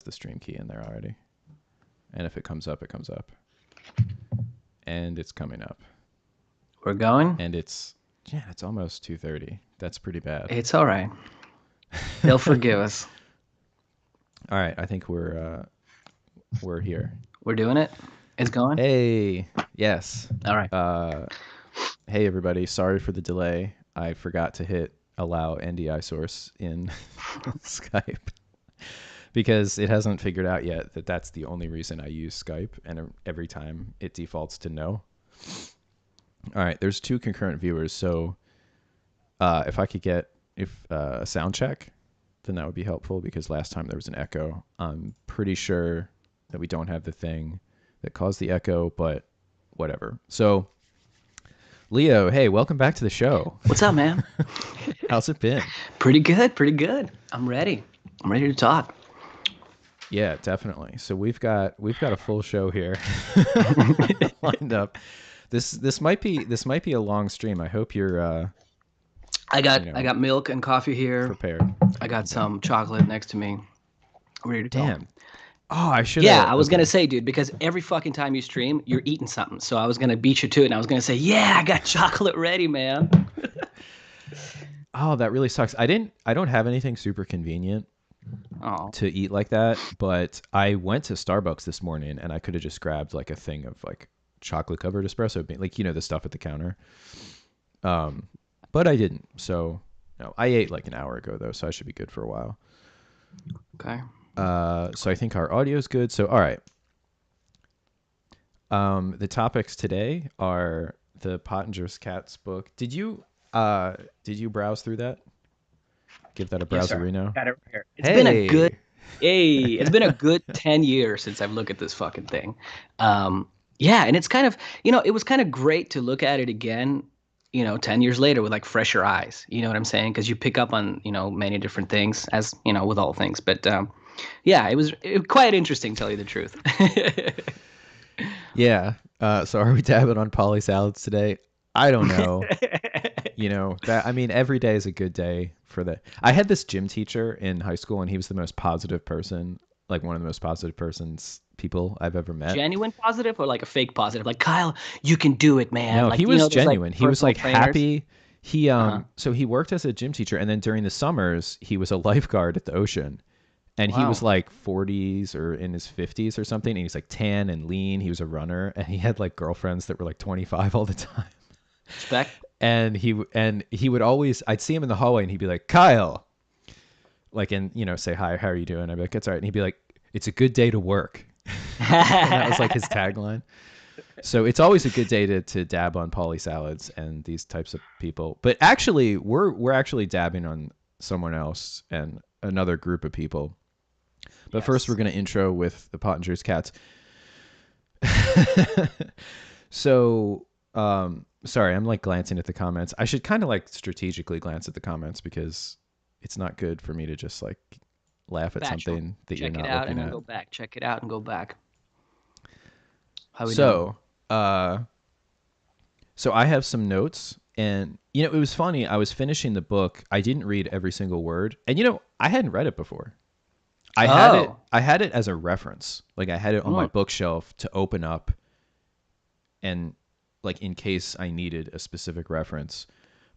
the stream key in there already. And if it comes up, it comes up. And it's coming up. We're going? And it's almost 2:30. That's pretty bad. It's all right. They'll forgive us. All right, I think we're here. We're doing it? It's going? Hey, yes. All right. Hey, everybody. Sorry for the delay. I forgot to hit allow NDI source in Skype because it hasn't figured out yet that that's the only reason I use Skype, and every time it defaults to no. All right, there's 2 concurrent viewers, so if I could get a sound check, then that would be helpful because last time there was an echo. I'm pretty sure that we don't have the thing that caused the echo, but whatever. So, Leo, hey, welcome back to the show. What's up, man? How's it been? Pretty good. I'm ready to talk. Yeah, definitely. So we've got a full show here lined up. This might be a long stream. I hope you're I got milk and coffee here. Prepared. I got some chocolate next to me. Ready to talk. Damn. Oh, I should. Yeah, I was gonna say, dude, because every fucking time you stream, you're eating something. So I was gonna beat you to it, and I was gonna say, yeah, I got chocolate ready, man. Oh, that really sucks. I don't have anything super convenient to eat like that, but I went to Starbucks this morning, and I could have just grabbed like a thing of like chocolate covered espresso bean, like the stuff at the counter. But I didn't. So no, I ate like an hour ago though, so I should be good for a while. Okay. So I think our audio is good. So all right. The topics today are the Pottenger's Cats book. Did you browse through that? Give that a browserino. Got it right here. It's been a good 10 years since I've looked at this fucking thing. Yeah, and it's kind of, it was kind of great to look at it again, 10 years later with like fresher eyes. You know what I'm saying? Because you pick up on, many different things as, with all things. But yeah, it was quite interesting, to tell you the truth. Yeah. So are we dabbing on poly salads today? I don't know. Every day is a good day for that. I had this gym teacher in high school, and he was the most positive person, like one of the most positive people I've ever met. Genuine positive or like a fake positive? Like, Kyle, you can do it, man. No, like, he was genuine. He was like trainers. happy. He So he worked as a gym teacher, and then during the summers he was a lifeguard at the ocean. And He was like 40s or in his 50s or something. And he's like tan and lean. He was a runner, and he had like girlfriends that were like 25 all the time. Respect. And he would always, I'd see him in the hallway, and he'd be like, Kyle, like, and say hi, how are you doing? I'd be like, it's all right. And he'd be like, it's a good day to work. And that was like his tagline. So it's always a good day to dab on poly salads and these types of people. But actually, we're actually dabbing on someone else and another group of people. But first, we're going to intro with the Pottenger's Cats. So, sorry, I'm like glancing at the comments. I should kind of like strategically glance at the comments because it's not good for me to just like laugh at something that you're not looking at. Check it out and then go back. Check it out and go back. How we doing? So I have some notes, and it was funny. I was finishing the book. I didn't read every single word, and I hadn't read it before. I had it as a reference. Like I had it on my bookshelf to open up, and like in case I needed a specific reference.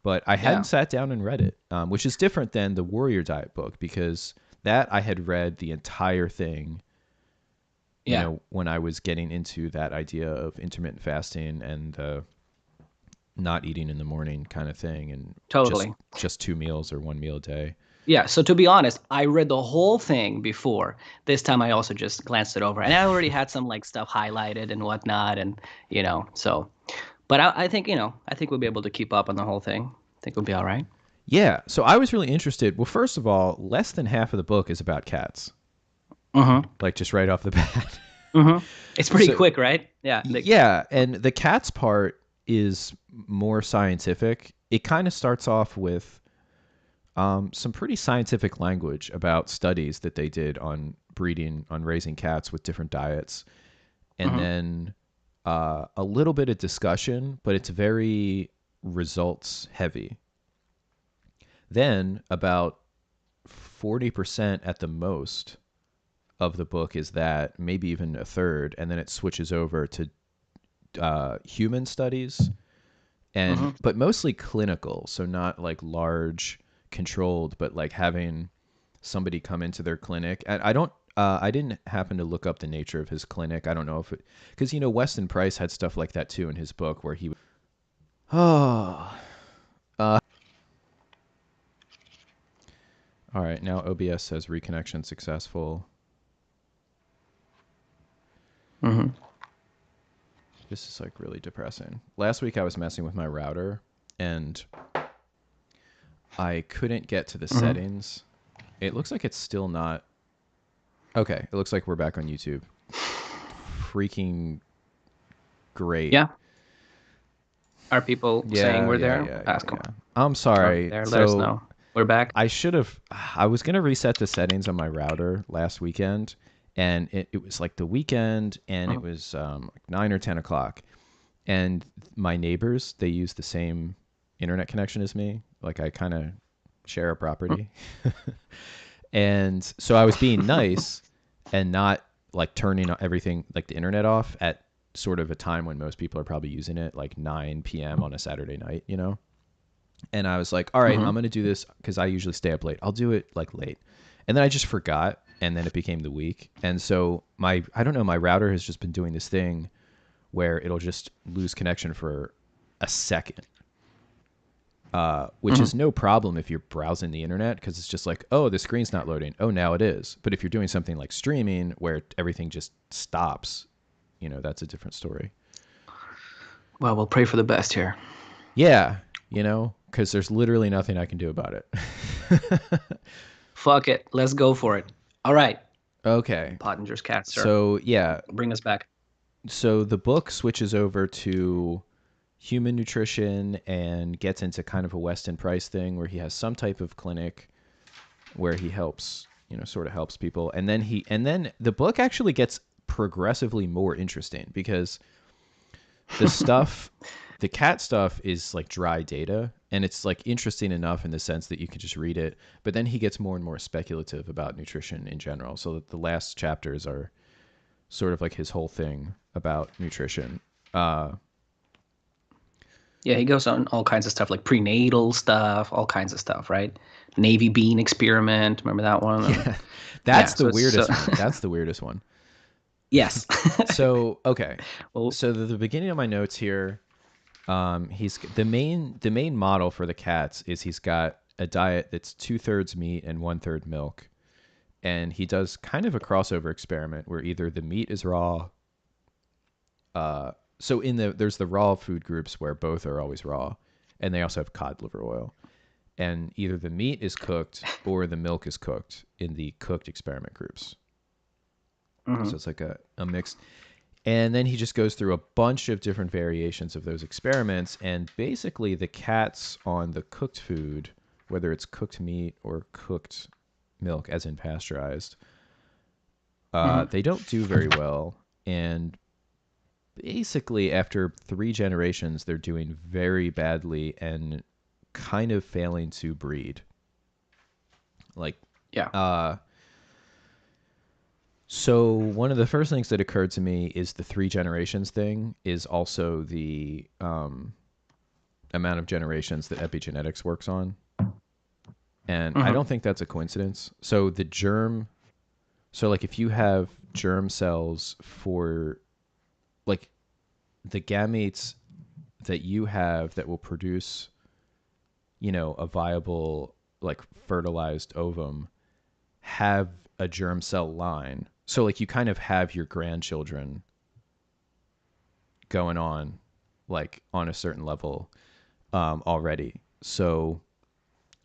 But I hadn't sat down and read it, which is different than the Warrior Diet book, because that I had read the entire thing. When I was getting into that idea of intermittent fasting and not eating in the morning kind of thing, and totally just 2 meals or 1 meal a day. Yeah, so to be honest, I read the whole thing before. This time I also just glanced it over, and I already had some like stuff highlighted and whatnot, and so. But I think we'll be able to keep up on the whole thing. I think we'll be all right. Yeah, so I was really interested. Well, first of all, less than half of the book is about cats. Like just right off the bat. It's pretty quick, right? Yeah. Yeah, and the cats part is more scientific. It kind of starts off with some pretty scientific language about studies that they did on raising cats with different diets. And then a little bit of discussion, but it's very results heavy. Then about 40% at the most of the book is that, maybe even a third, and then it switches over to human studies, and but mostly clinical, so not like large controlled, but like having somebody come into their clinic. And I didn't happen to look up the nature of his clinic. I don't know if it, because Weston Price had stuff like that too in his book where he oh all right, now OBS says reconnection successful. This is like really depressing. Last week I was messing with my router and I couldn't get to the settings. It looks like it's still not. Okay, it looks like we're back on YouTube. Freaking great. Yeah. Are people saying we're there? Ask them. I'm sorry. There, let us know. We're back. I was going to reset the settings on my router last weekend, and it was like the weekend, and it was like 9 or 10 o'clock. And my neighbors, they use the same internet connection as me. Like, I kind of share a property. And so I was being nice and not like turning everything, like the internet, off at sort of a time when most people are probably using it, like 9 p.m. on a Saturday night, And I was like, all right, I'm going to do this because I usually stay up late. I'll do it like late. And then I just forgot, and then it became the week. And so I don't know, my router has just been doing this thing where it'll just lose connection for a second. Which is no problem if you're browsing the internet, because it's just like, oh, the screen's not loading. Oh, now it is. But if you're doing something like streaming where everything just stops, that's a different story. Well, we'll pray for the best here. Yeah, because there's literally nothing I can do about it. Fuck it. Let's go for it. All right. Okay. Pottenger's cat, sir. So, yeah. Bring us back. So the book switches over to human nutrition and gets into kind of a Weston Price thing where he has some type of clinic where he helps, sort of helps people. And then the book actually gets progressively more interesting, because the cat stuff is like dry data, and it's like interesting enough in the sense that you can just read it. But then he gets more and more speculative about nutrition in general. So that the last chapters are sort of like his whole thing about nutrition. Yeah, he goes on all kinds of stuff, like prenatal stuff, all kinds of stuff, right? Navy bean experiment. Remember that one? Yeah. That's the weirdest one. That's the weirdest one. Yes. So, okay. Well, so the beginning of my notes here, he's the main model for the cats is he's got a diet that's 2/3 meat and 1/3 milk. And he does kind of a crossover experiment where either the meat is raw. So there's the raw food groups where both are always raw, and they also have cod liver oil. And either the meat is cooked or the milk is cooked in the cooked experiment groups. So it's like a mix. And then he just goes through a bunch of different variations of those experiments. And basically the cats on the cooked food, whether it's cooked meat or cooked milk, as in pasteurized, they don't do very well. And basically after 3 generations, they're doing very badly and kind of failing to breed. Like, yeah. So one of the first things that occurred to me is the 3 generations thing is also the amount of generations that epigenetics works on. And I don't think that's a coincidence. So like if you have germ cells for like the gametes that you have that will produce, a viable, like fertilized ovum, have a germ cell line. So like you kind of have your grandchildren going on, like on a certain level already. So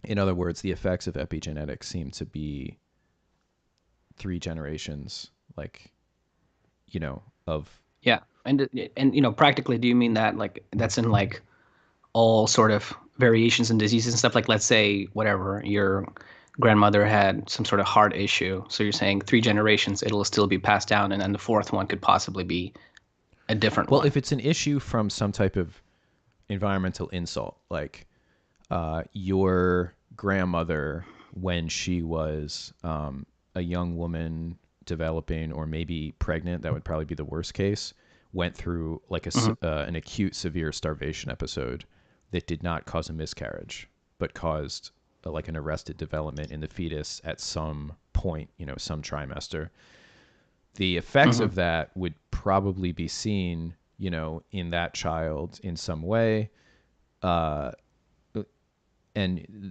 in other words, the effects of epigenetics seem to be 3 generations, like, of. Yeah. And practically, do you mean that like that's in like all sort of variations and diseases and stuff? Like, let's say whatever, your grandmother had some sort of heart issue. So you're saying 3 generations, it'll still be passed down, and then the 4th one could possibly be a different one. Well, if it's an issue from some type of environmental insult, like your grandmother, when she was a young woman developing or maybe pregnant, that would probably be the worst case, went through like an acute severe starvation episode that did not cause a miscarriage, but caused like an arrested development in the fetus at some point, some trimester. The effects of that would probably be seen, in that child in some way. And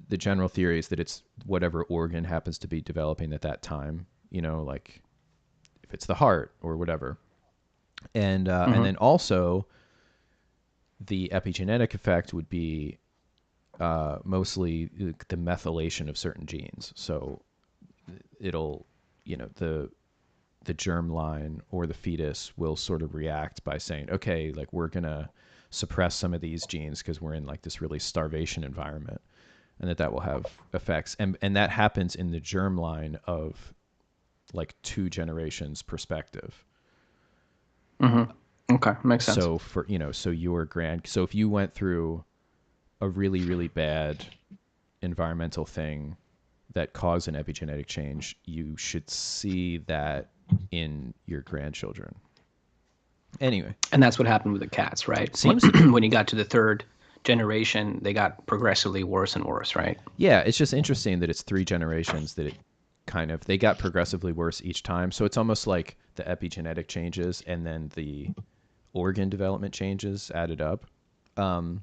the general theory is that it's whatever organ happens to be developing at that time, like if it's the heart or whatever. And then also the epigenetic effect would be mostly the methylation of certain genes. So it'll, the germline or the fetus will sort of react by saying, okay, like we're going to suppress some of these genes because we're in like this really starvation environment, and that will have effects. And that happens in the germline of like 2 generations perspective. Okay, makes sense. So for, so if you went through a really, really bad environmental thing that caused an epigenetic change, you should see that in your grandchildren. Anyway. And that's what happened with the cats, right? Seems when you got to the 3rd generation, they got progressively worse and worse, right? Yeah, it's just interesting that it's 3 generations that they got progressively worse each time. So it's almost like the epigenetic changes and then the organ development changes added up. So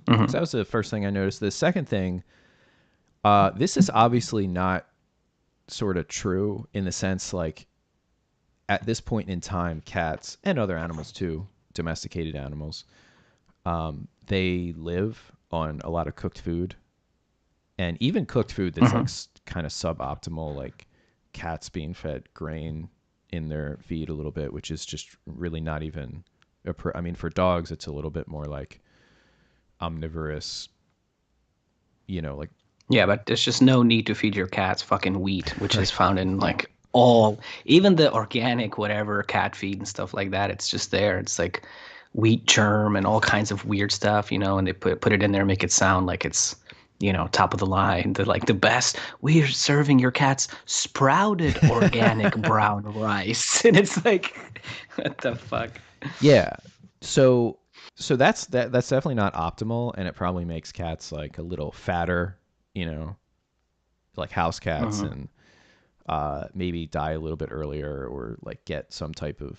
that was the first thing I noticed. The second thing, this is obviously not sort of true in the sense like at this point in time, cats and other animals too, domesticated animals, they live on a lot of cooked food, and even cooked food that's like kind of suboptimal, like cats being fed grain in their feed a little bit, which is just really not even, I mean, for dogs, it's a little bit more like omnivorous, like. Yeah, but there's just no need to feed your cats fucking wheat, which is found in like even the organic whatever cat feed and stuff like that. It's just there. It's like wheat germ and all kinds of weird stuff, and they put it in there, make it sound like it's, top of the line, the best. We're serving your cats sprouted organic brown rice, and it's like, what the fuck? Yeah. So that's definitely not optimal, and it probably makes cats like a little fatter, like house cats, and maybe die a little bit earlier or like get some type of,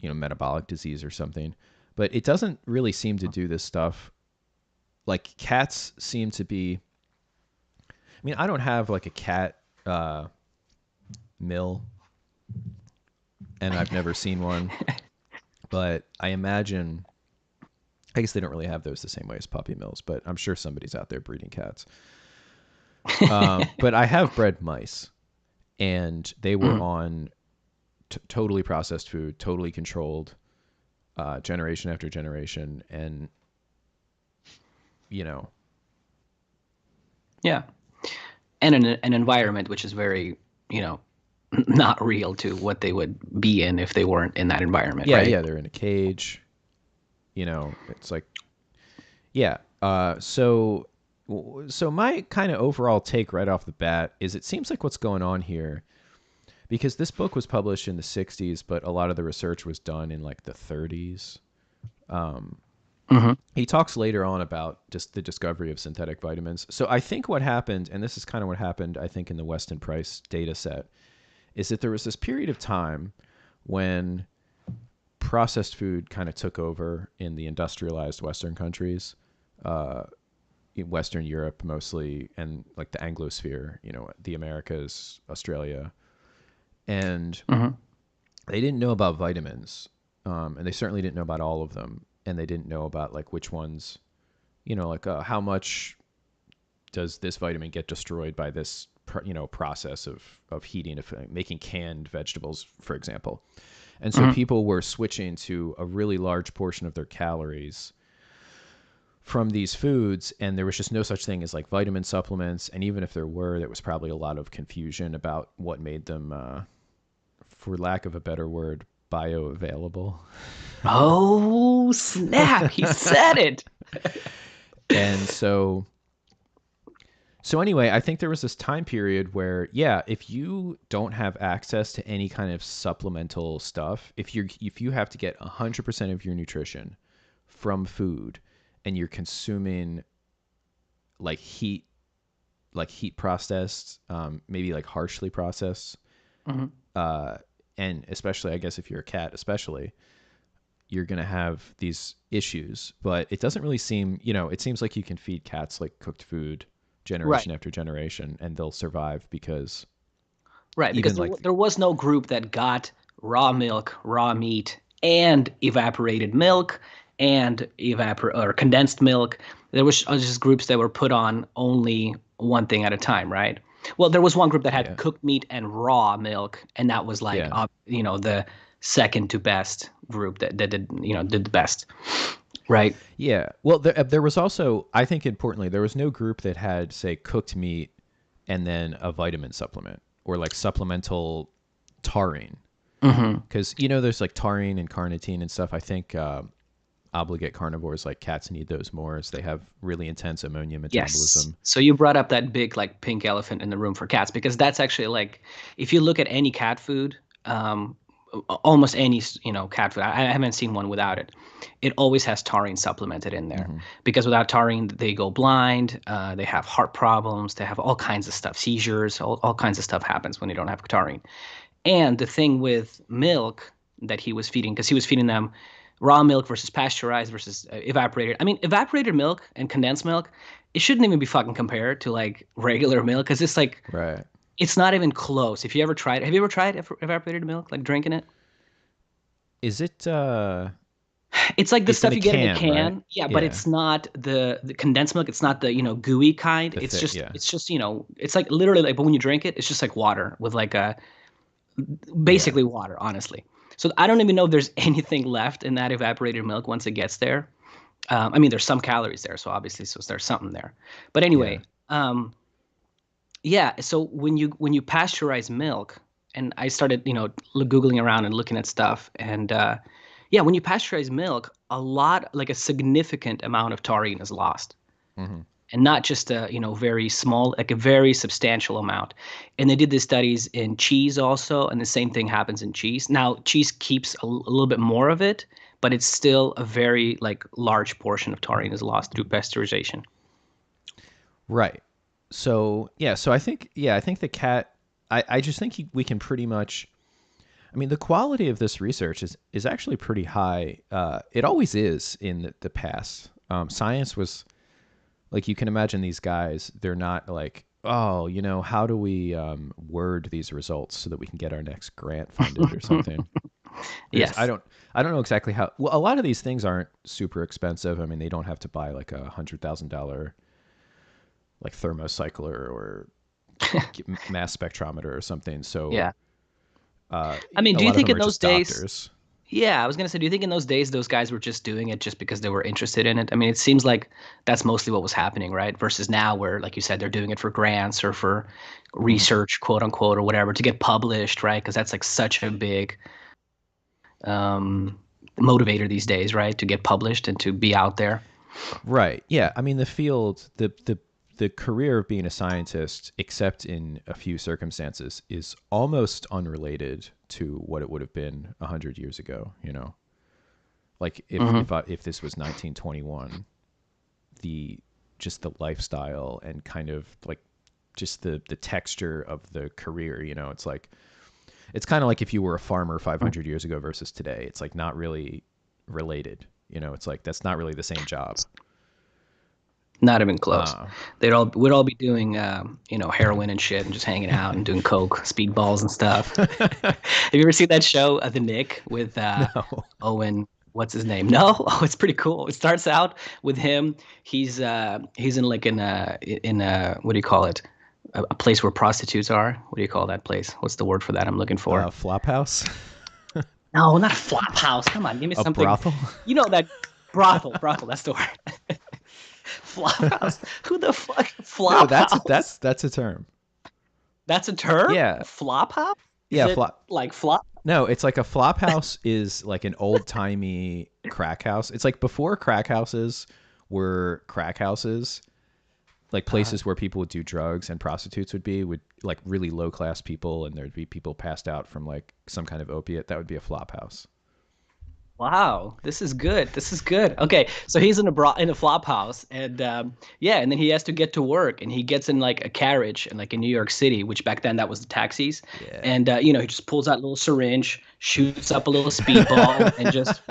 metabolic disease or something. But it doesn't really seem to do this stuff. Like cats seem to be, I mean, I don't have like a cat mill, and I've never seen one, but I imagine, I guess they don't really have those the same way as puppy mills, but I'm sure somebody's out there breeding cats. But I have bred mice, and they were on totally processed food, totally controlled, generation after generation, and yeah, and an environment which is very, not real to what they would be in if they weren't in that environment. Yeah, right? yeah, they're in a cage. It's like, yeah. So my kind of overall take right off the bat is it seems like what's going on here, because this book was published in the 60s, but a lot of the research was done in like the 30s. He talks later on about just the discovery of synthetic vitamins. So I think what happened, and this is kind of what happened, I think, in the Weston Price data set, is that there was this period of time when processed food kind of took over in the industrialized Western countries, in Western Europe mostly, and like the Anglosphere, the Americas, Australia. And they didn't know about vitamins, and they certainly didn't know about all of them, and they didn't know about like which ones, like how much does this vitamin get destroyed by this process of heating, of making canned vegetables, for example. And so people were switching to a really large portion of their calories from these foods, and there was just no such thing as like vitamin supplements. And even if there were, there was probably a lot of confusion about what made them, for lack of a better word, bioavailable. Oh, snap. He said it. And so So anyway, I think there was this time period where, yeah, if you don't have access to any kind of supplemental stuff, if you have to get 100% of your nutrition from food, and you're consuming like heat processed, maybe like harshly processed, Hmm. uh, and especially I guess if you're a cat, especially, you're gonna have these issues. But it doesn't really seem, it seems like you can feed cats like cooked food Right. generation after generation, and they'll survive because Right, because even like there was no group that got raw milk, raw meat, and evaporated milk, and or condensed milk. There was just groups that were put on only one thing at a time, right? Well, there was one group that had yeah, cooked meat and raw milk, and that was like, yeah, the second to best group that did the best, right? yeah. Well, there was also, I think importantly, there was no group that had, say, cooked meat and then a vitamin supplement or like supplemental taurine, Hmm. because there's like taurine and carnitine and stuff. I think obligate carnivores like cats need those more, as they have really intense ammonia Yes. metabolism. So you brought up that big like pink elephant in the room for cats because that's actually like if you look at any cat food, almost any cat food. I haven't seen one without it. It always has taurine supplemented in there Hmm. because without taurine they go blind. They have heart problems. They have all kinds of stuff, seizures. All kinds of stuff happens when you don't have taurine. And the thing with milk that he was feeding, because he was feeding them raw milk versus pasteurized versus evaporated. I mean, evaporated milk and condensed milk, it shouldn't even be fucking compared to like regular milk because it's like, Right. it's not even close. If you ever tried, have you ever tried evaporated milk, like drinking it? Is it It's like the it's in stuff a you get in a can, right? can. Yeah, but Yeah. it's not the condensed milk. It's not the, gooey kind. The thick, yeah. It's just, it's like literally like, but when you drink it, it's just like water with like a, Yeah. basically water, honestly. So I don't even know if there's anything left in that evaporated milk once it gets there. I mean, there's some calories there, so obviously, so there's something there. But Yeah. anyway, yeah. So when you pasteurize milk, and I started, googling around and looking at stuff, and yeah, when you pasteurize milk, a lot, like a significant amount of taurine is lost, Hmm. and not just a very small, like a very substantial amount. And they did these studies in cheese also, and the same thing happens in cheese. Now cheese keeps a little bit more of it, but it's still a very like large portion of taurine is lost through pasteurization. Right. So yeah, so I think the cat. I just think we can pretty much. I mean, the quality of this research is actually pretty high. It always is in the past. Science was like, you can imagine these guys. They're not like, oh, how do we word these results so that we can get our next grant funded or something. There's I Yes. don't I don't know exactly how. Well, a lot of these things aren't super expensive. I mean, they don't have to buy like $100,000 like thermocycler or mass spectrometer or something. So Yeah. I mean, a do you lot of think them in are those just days? doctors. Yeah, I was gonna say, do you think in those days those guys were just doing it just because they were interested in it? I mean, it seems like that's mostly what was happening, right? Versus now, where, like you said, they're doing it for grants or for Mhm. research, quote unquote, or whatever, to get published, right? Because that's like such a big um, motivator these days, right? To get published and to be out there. Right. Yeah. I mean, the field, the career of being a scientist, except in a few circumstances, is almost unrelated to what it would have been 100 years ago. Like Hmm. if this was 1921, the just the lifestyle and kind of like just the texture of the career. It's kind of like if you were a farmer 500 years ago versus today. It's like not really related. It's like that's not really the same job. Not even close. Uh, We'd all be doing, heroin and shit, and just hanging out and doing coke, speedballs and stuff. Have you ever seen that show, The Nick, with no. Owen? What's his name? No. Oh, it's pretty cool. It starts out with him. He's in like in a what do you call it? A place where prostitutes are. What do you call that place? What's the word for that I'm looking for? Flophouse? No, not a flop house. Come on, give me A something. brothel? You know that brothel. Brothel. That's the word. Flop house. Who the fuck? No, Flop that's a, house. that's that's a term. That's a term? Yeah, Flop house? Is yeah. it like flop? No, it's like a flop house is like an old timey crack house. It's like before crack houses were crack houses. like places where people would do drugs and prostitutes would like really low class people, and there'd be people passed out from like some kind of opiate. That would be a flop house. Wow, this is good. This is good. Okay, so he's in a flop house, and yeah, and then he has to get to work, and he gets in like a carriage, and like in New York City, which back then that was the taxis, Yeah. and he just pulls out a little syringe, shoots up a little speedball, and just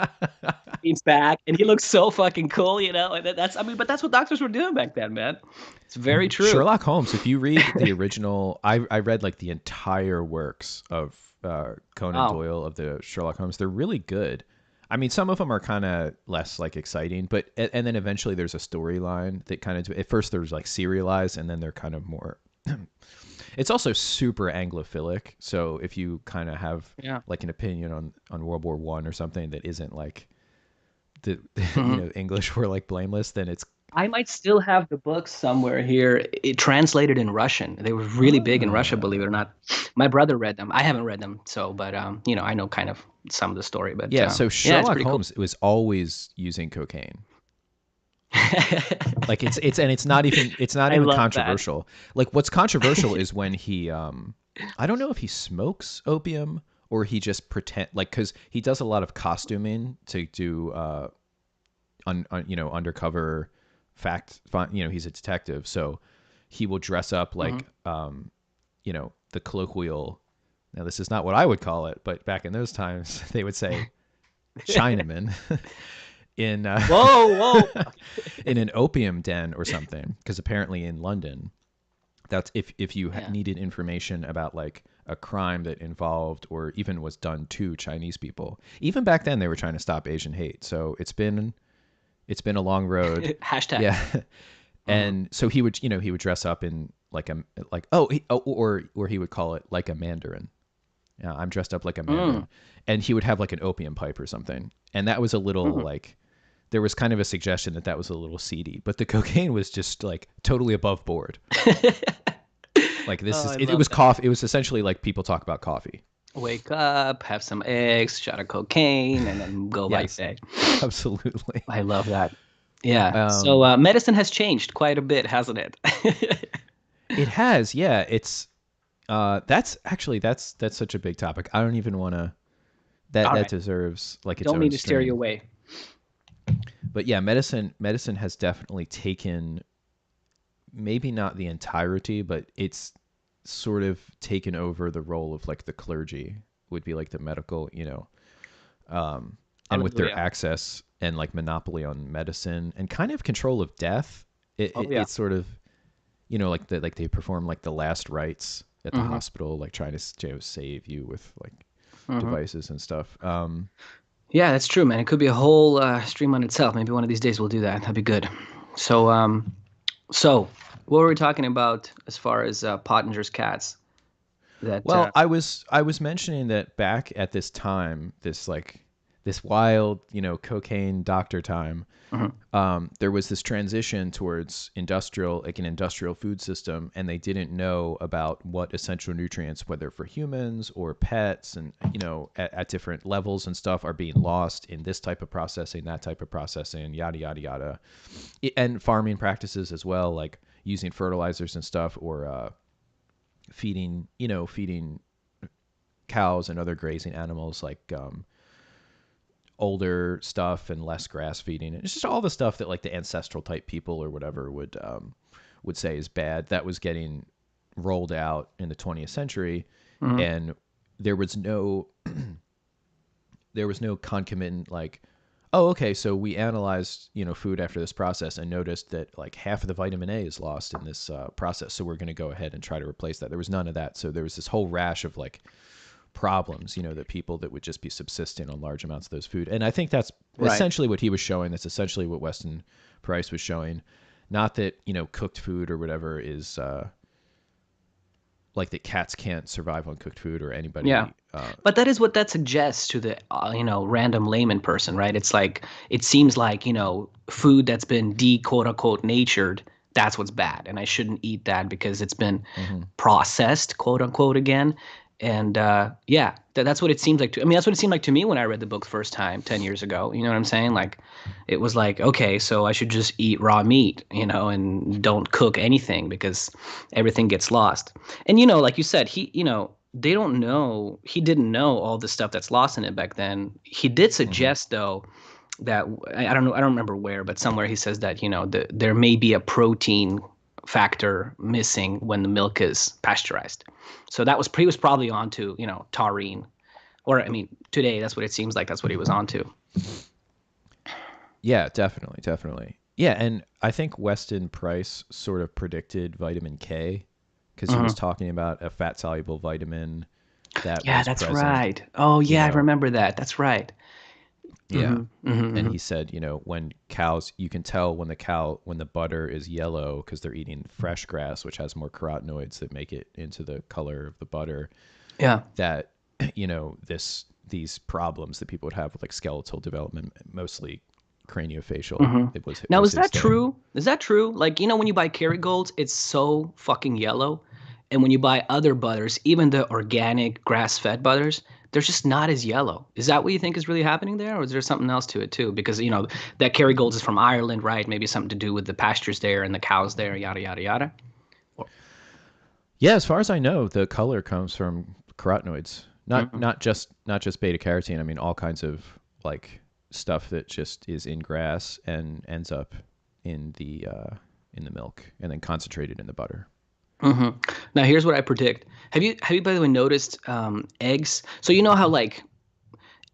leans back, and he looks so fucking cool, And that's, I mean, but that's what doctors were doing back then, man. It's very true. Sherlock Holmes, if you read the original, I read like the entire works of Conan Wow. Doyle, of the Sherlock Holmes. They're really good. I mean, some of them are kind of less like exciting, but and then eventually there's a storyline that kind of, at first there's like serialized, and then they're kind of more. It's also super Anglophilic, so if you kind of have Yeah. like an opinion on World War One or something that isn't like the Mhm. English were like blameless, then it's I might still have the books somewhere here. It translated in Russian. They were really big in Russia, believe it or ah. not. My brother read them. I haven't read them, so but I know kind of some of the story. But Yeah, so yeah, it's Sherlock pretty cool. Holmes was always using cocaine. Like it's not even love that. controversial. Like what's controversial is when he I don't know if he smokes opium or he just pretend, like, cuz he does a lot of costuming to do undercover he's a detective, so he will dress up Hmm. like the colloquial, now this is not what I would call it, but back in those times they would say Chinaman in Whoa, whoa. in an opium den or something, because apparently in London, that's if you Yeah. needed information about like a crime that involved or even was done to Chinese people. Even back then they were trying to stop Asian hate. So it's been a long road. Hashtag. Yeah. Hmm. And so he would dress up in like a like or he would call it like a Mandarin. Yeah, I'm dressed up like a Mm. Mandarin. And he would have like an opium pipe or something. And that was a little Hmm. like, there was kind of a suggestion that that was a little seedy, but the cocaine was just like totally above board. Like this Oh, is I it love was that. coffee. It was essentially like people talk about coffee. Wake up, have some eggs, shot of cocaine, and then go about your Yes, day. absolutely. I love that. Yeah. So Um, medicine has changed quite a bit, hasn't it? it has, yeah. It's that's actually that's such a big topic. I don't even want to. That All that right. deserves like its Don't own mean to steer you stream. away. But yeah, medicine has definitely taken, maybe not the entirety, but it's sort of taken over the role of like the clergy, would be like the medical, and with their Hallelujah. access and like monopoly on medicine and kind of control of death, Oh yeah. it's sort of, like they perform like the last rites at the Hmm. hospital, like trying to save you with like Hmm. devices and stuff. Yeah, that's true, man. It could be a whole stream on itself. Maybe one of these days we'll do that. That'd be good. So, so what were we talking about as far as Pottinger's cats? That Well, I was mentioning that back at this time, this wild, cocaine doctor time, mhm. there was this transition towards industrial, like an industrial food system, and they didn't know about what essential nutrients, whether for humans or pets, and at different levels and stuff, are being lost in this type of processing, that type of processing, yada yada yada, and farming practices as well, like using fertilizers and stuff, or feeding cows and other grazing animals like older stuff and less grass feeding. It's just all the stuff that like the ancestral type people or whatever would say is bad. That was getting rolled out in the 20th century, Mhm. and there was no concomitant like, oh, okay, so we analyzed food after this process and noticed that like half of the vitamin A is lost in this process, so we're going to go ahead and try to replace that. There was none of that, so there was this whole rash of like problems, that people that would just be subsisting on large amounts of those food. And I think that's Right. essentially what he was showing. That's essentially what Weston Price was showing. Not that, cooked food or whatever is like that cats can't survive on cooked food or Yeah. anybody. But that is what that suggests to the random layman person, right? It's like it seems like food that's been de quote unquote natured, that's what's bad, and I shouldn't eat that because it's been Mhm. processed quote unquote again. And yeah, that's what it seems like to. I mean, that's what it seemed like to me when I read the book first time 10 years ago. You know what I'm saying? Like, it was like, okay, so I should just eat raw meat, and don't cook anything because everything gets lost. And like you said, they don't know. He didn't know all the stuff that's lost in it back then. He did Hmm. suggest though that I don't know, I don't remember where, but somewhere he says that there may be a protein factor missing when the milk is pasteurized. So he was probably onto taurine, or I mean today that's what it seems like that's what he was onto. Yeah, definitely, definitely. Yeah, and I think Weston Price sort of predicted vitamin K because he was Hmm. talking about a fat soluble vitamin that Yeah, was that's present, right. Oh you yeah, I know. remember that. That's right. Yeah. Hmm. Hmm. And Hmm. he said, when cows, you can tell when the butter is yellow because they're eating fresh grass, which has more carotenoids that make it into the color of the butter, Yeah. that, these problems that people would have with like skeletal development, mostly craniofacial, Hmm. it was Now, was is his that thing. true? Is that true? Like, when you buy Kerrygolds, it's so fucking yellow. And when you buy other butters, even the organic grass-fed butters, they're just not as yellow. Is that what you think is really happening there? Or is there something else to it too? Because, that Kerrygolds is from Ireland, right? Maybe something to do with the pastures there and the cows there, yada, yada, yada. Yeah, as far as I know, the color comes from carotenoids, not Mhm. not just beta carotene. I mean, all kinds of like stuff that just is in grass and ends up in the milk and then concentrated in the butter. Hmm. Now, here's what I predict. Have you by the way noticed eggs? So you know how like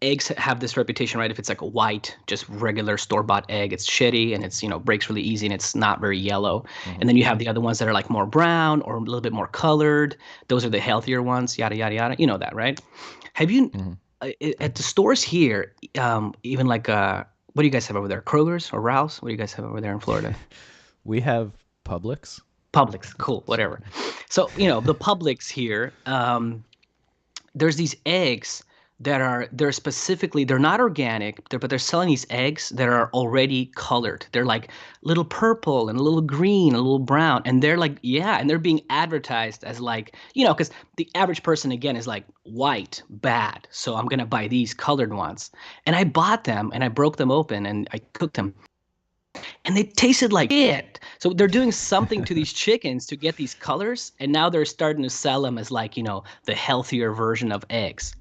eggs have this reputation, right? If it's like a white, just regular store-bought egg, it's shitty and it's breaks really easy and it's not very yellow. Hmm. And then you have the other ones that are like more brown or a little bit more colored. Those are the healthier ones. Yada yada yada. You know that, right? Have you Hmm. at the stores here, even like what do you guys have over there? Kroger's or Ralph's? What do you guys have over there in Florida? We have Publix. Publix, cool, whatever. So, the Publix here, there's these eggs they're not organic, but they're selling these eggs that are already colored. They're like little purple and a little green, a little brown, and they're like, yeah, and they're being advertised as like, because the average person again is like white, bad. So I'm gonna buy these colored ones. And I bought them and I broke them open and I cooked them and they tasted like shit. So they're doing something to these chickens to get these colors, and now they're starting to sell them as like, the healthier version of eggs.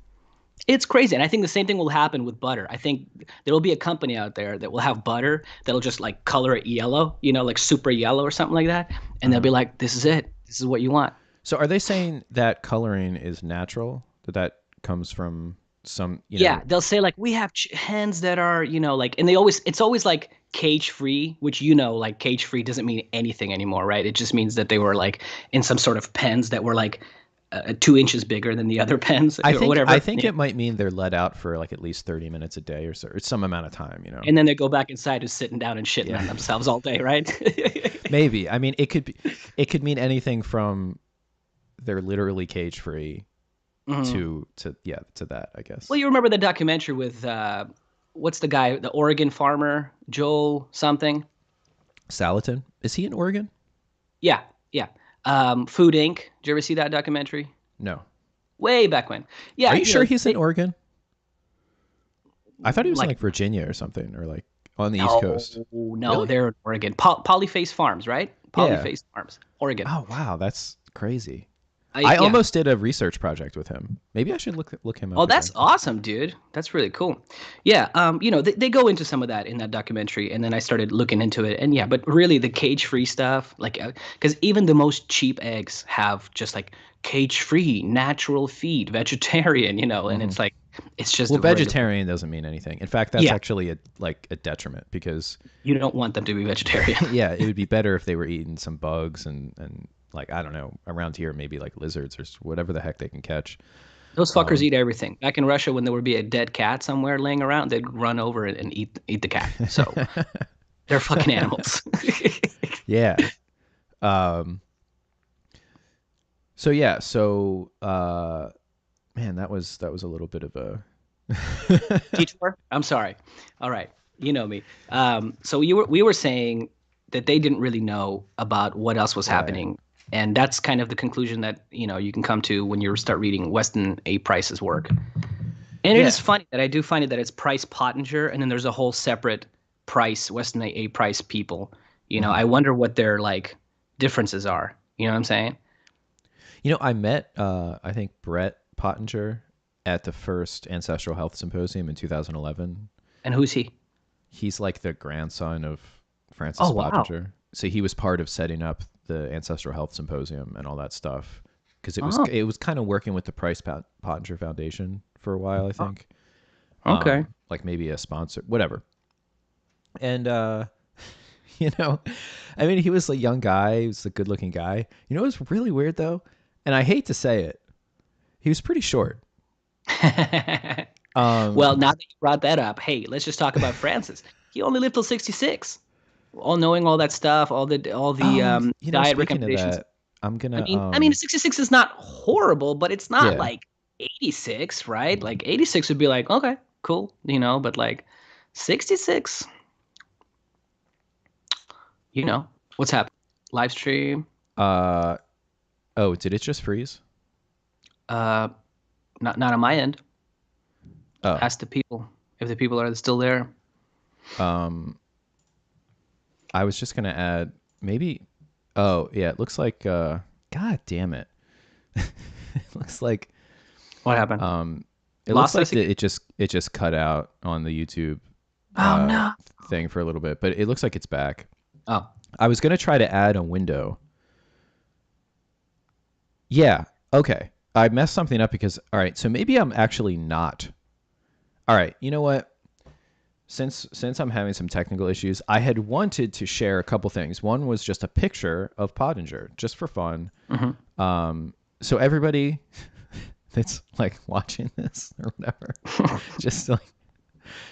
It's crazy. And I think the same thing will happen with butter. I think there will be a company out there that will have butter that'll just like color it yellow, like super yellow or something like that. And they'll Uh-huh. be like, this is it. This is what you want. So are they saying that coloring is natural? That comes from some, Yeah, they'll say like we have hens that are, like, and it's always like cage free, which like cage free doesn't mean anything anymore, right? It just means that they were like in some sort of pens that were like 2 inches bigger than the other pens I or think I whatever. think Yeah. it might mean they're let out for like at least 30 minutes a day or so, or some amount of time. And then they go back inside to sitting down and shitting Yeah. on themselves all day, right? Maybe. I mean, it could mean anything from they're literally cage free Mhm. to that, I Well, guess. you remember the documentary with what's the guy, the Oregon farmer, Joel something? Salatin, is he in Oregon? Yeah, yeah. Food Inc. Did you ever see that documentary? No. Way back when. Are Yeah, you sure he's in they, Oregon? I thought he was in like like Virginia or something, or like on the East no, Coast. no, Really? they're in Oregon. Polyface Farms, right? Yeah. Polyface Farms, Oregon. Oh wow, that's crazy. I I Yeah. almost did a research project with him. Maybe I should look him Oh, up that's again. awesome, dude. That's really cool. Yeah, they go into some of that in that documentary, and then I started looking into it, and yeah, but really the cage-free stuff, like, because even the most cheap eggs have just like cage-free, natural feed, vegetarian, and Hmm. it's like, it's just Well, regular. vegetarian doesn't mean anything. In fact, that's Yeah, actually a detriment because you don't want them to be vegetarian. yeah, it would be better if they were eating some bugs and like I don't know, around here maybe like lizards or whatever the heck they can catch. Those fuckers Um, eat everything. Back in Russia, when there would be a dead cat somewhere laying around, they'd run over it and eat the cat. So they're fucking animals. yeah. Um, so yeah, man, that was a little bit of a Detour? I'm sorry. All right. You know me. So we were saying that they didn't really know about what else was right. happening And that's kind of the conclusion that, you can come to when you start reading Weston A. Price's work. And it is Yeah. funny that I do find it that it's Price Pottenger, and then there's a whole separate Price, Weston A. Price people. Hmm. I wonder what their like differences are. You know what I'm saying? I met, I think, Brett Pottinger at the first Ancestral Health Symposium in 2011. And who's he? He's like the grandson of Oh, Francis wow. Pottinger. So he was part of setting up the Ancestral Health Symposium and all that stuff because it was Oh, it was kind of working with the Pottinger Foundation for a while, I oh, think. okay. Like maybe a sponsor, whatever. And you know, I mean, he was a young guy. He was a good-looking guy. It was really weird though, and I hate to say it, he was pretty short. Um, Well, now that you brought that up, hey, let's just talk about Francis. He only lived till 66. All knowing all that stuff, all the oh, diet speaking of recommendations. that, I'm I gonna mean, I mean, 66 is not horrible, but it's not yeah. like 86, right? Like 86 would be like, okay, cool, but like 66, you know, what's happening? Live stream, Uh oh, did it just freeze? uh, not on my end. Oh, Ask the people if the people are still there. um, I was just gonna add maybe. Oh yeah, it looks like. God damn it! It looks like. What happened? Um, it looks Lost like us again? it just cut out on the YouTube Oh uh no. thing for a little bit, but it looks like it's back. Oh, I was gonna try to add a window. Yeah. Okay. I messed something up because all right. So maybe I'm actually not. All right. You know what? Since I'm having some technical issues, I had wanted to share a couple things. One was just a picture of Pottinger, just for fun. hmm. So everybody that's like watching this or whatever, just like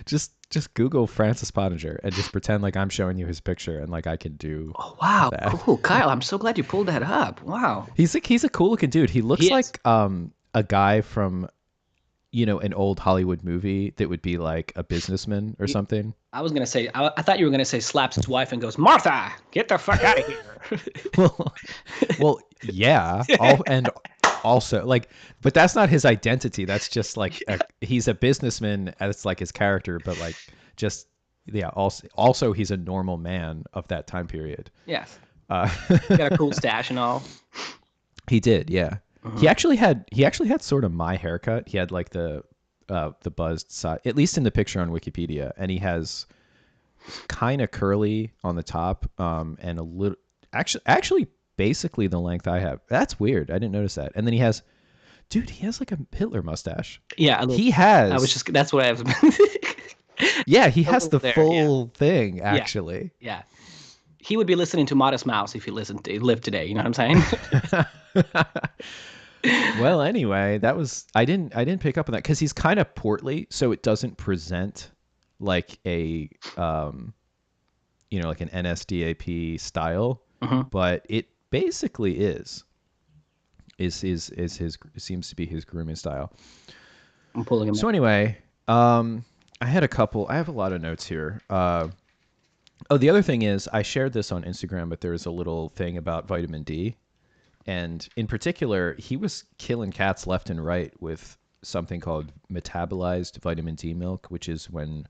just Google Francis Pottinger and just pretend like I'm showing you his picture and like I can do Oh wow, that. cool, Kyle. I'm so glad you pulled that up. Wow, He's a cool looking dude. He he looks is. like a guy from an old Hollywood movie that would be like a businessman or something. I was gonna say, I thought you were gonna say slaps his wife and goes, Martha, get the fuck out of here. well, well, yeah. And also like, but that's not his identity. That's just like he's a businessman. That's like his character, but like just yeah. Also he's a normal man of that time period. Yes, Uh, got a cool stash and all. he did, yeah. He Hmm. actually had sort of my haircut. He had like the buzzed side, at least in the picture on Wikipedia, and he has kind of curly on the top, and a little actually basically the length I have. That's weird. I didn't notice that. And then dude, he has like a Hitler mustache. Yeah, a little. He I was has, just. That's what I was. yeah, he A has little the there. Yeah, full thing yeah, actually. yeah. He would be listening to Modest Mouse if he lived today. You know what I'm saying? Well, anyway, I didn't pick up on that because he's kind of portly, so it doesn't present like a like an NSDAP style, Hmm. but it basically is his seems to be his grooming style. I'm pulling him So up. anyway, I have a lot of notes here. Oh, the other thing is I shared this on Instagram, but there's a little thing about vitamin D, and in particular, he was killing cats left and right with something called metabolized vitamin D milk, which is when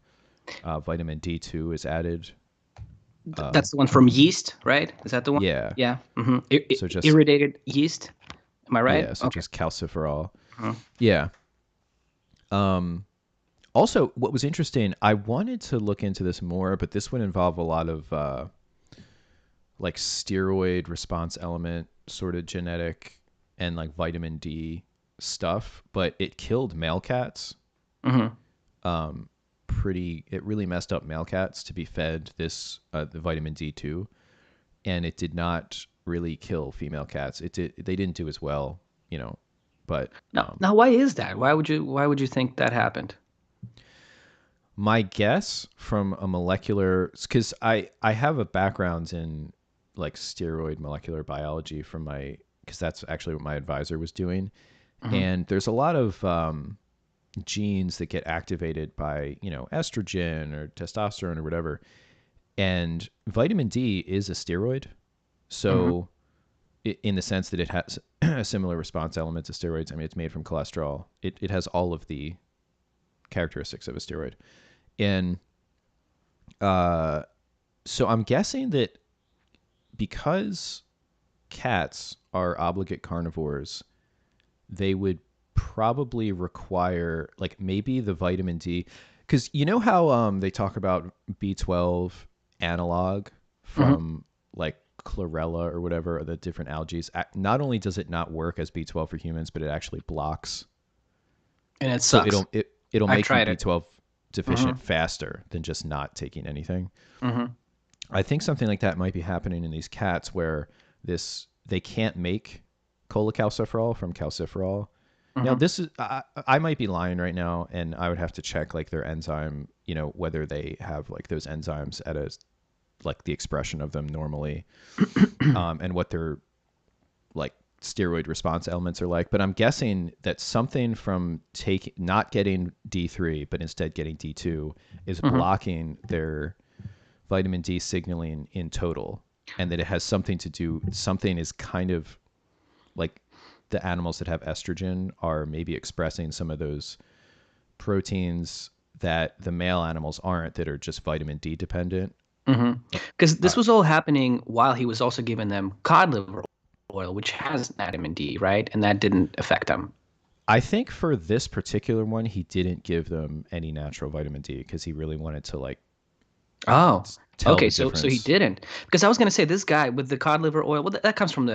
vitamin D2 is added. That's the one from yeast, right? Is that the one? Yeah. Yeah. Hmm. So just Irritated yeast. Am I right? yeah, so Okay. just calciferol. Mhm. Yeah. Um Also, what was interesting, I wanted to look into this more, but this would involve a lot of like steroid response element sort of genetic and like vitamin D stuff, but it killed male cats. Hmm. It really messed up male cats to be fed this the vitamin D2, and it did not really kill female cats. They didn't do as well, you know, but Now, why is that? Why would you think that happened? my guess from a molecular, because I have a background in like steroid molecular biology from my, because that's actually what my advisor was doing, Hmm. and there's a lot of genes that get activated by estrogen or testosterone or whatever, and vitamin D is a steroid, Hmm. so in the sense that it has a similar response element to steroids. I mean, it's made from cholesterol. It has all of the characteristics of a steroid. And so I'm guessing that because cats are obligate carnivores, they would probably require like maybe the vitamin D, because you know how they talk about B12 analog Hmm. from like chlorella or whatever, or the different algae. Not only does it not work as B12 for humans, but it actually blocks. And it So sucks. it'll I've make you tried it. B12 Hmm. deficient faster than just not taking anything. Hmm. I think something like that might be happening in these cats where they can't make cholecalciferol from calciferol. Now Hmm. this is I might be lying right now, and I would have to check like their enzyme, whether they have like those enzymes at a like the expression of them normally, and what their like steroid response elements are like. But I'm guessing that something from not getting D3 but instead getting D2 is Hmm. blocking their vitamin D signaling in total, and that it has something to do. Something is kind of like the animals that have estrogen are maybe expressing some of those proteins that the male animals aren't, that are just vitamin D dependent. Hmm. Because Uh, this was all happening while he was also giving them cod liver oil, which has vitamin D, right? And that didn't affect them. I think for this particular one, he didn't give them any natural vitamin D because he really wanted to like Oh, tell okay. the So he difference. didn't, because I was gonna say this guy with the cod liver oil. Well, that comes from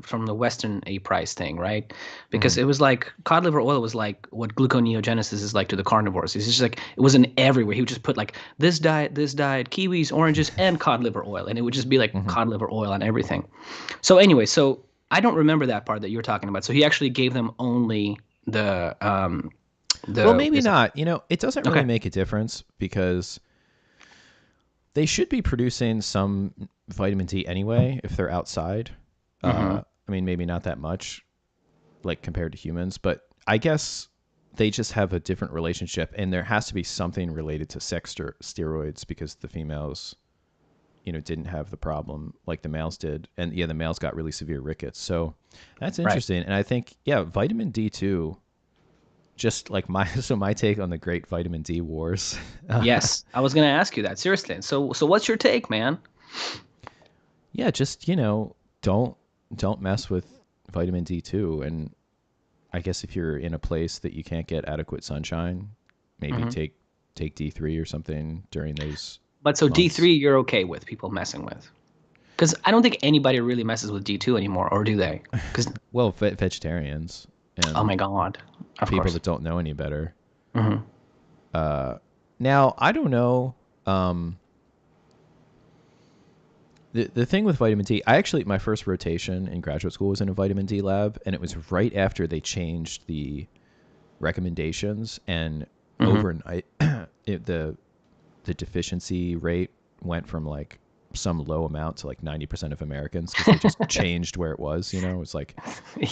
from the Western A price thing, right? Mm-hmm. Because it was like cod liver oil was like what gluconeogenesis is like to the carnivores. It's just like it wasn't everywhere. He would just put like this diet, kiwis, oranges, and cod liver oil, and it would just be like Mm-hmm. cod liver oil on everything. So anyway, so I don't remember that part that you were talking about. So he actually gave them only Well, the maybe is it not. It doesn't really okay? make a difference because they should be producing some vitamin D anyway if they're outside. Mm-hmm. I mean, maybe not that much, like compared to humans, but I guess they just have a different relationship, and there has to be something related to steroids because the females, didn't have the problem like the males did, and yeah, the males got really severe rickets. So that's Right. interesting, and I think yeah, vitamin D2. Just like my take on the great vitamin D wars. Yes, I was gonna ask you that seriously. So what's your take, man? Yeah, just don't don't mess with vitamin D2, and I guess if you're in a place that you can't get adequate sunshine, maybe Hmm. take D3 or something during those But so months. D3 you're okay with people messing with? Because I don't think anybody really messes with D2 anymore, or do they? Because Well, vegetarians oh and my God, of people course. that don't know any better. Hmm. Now, I don't know. Um, the thing with vitamin D, I actually my first rotation in graduate school was in a vitamin D lab, and it was right after they changed the recommendations, and Hmm. overnight the deficiency rate went from like some low amount to like 90% of Americans because they just changed where it was. It's like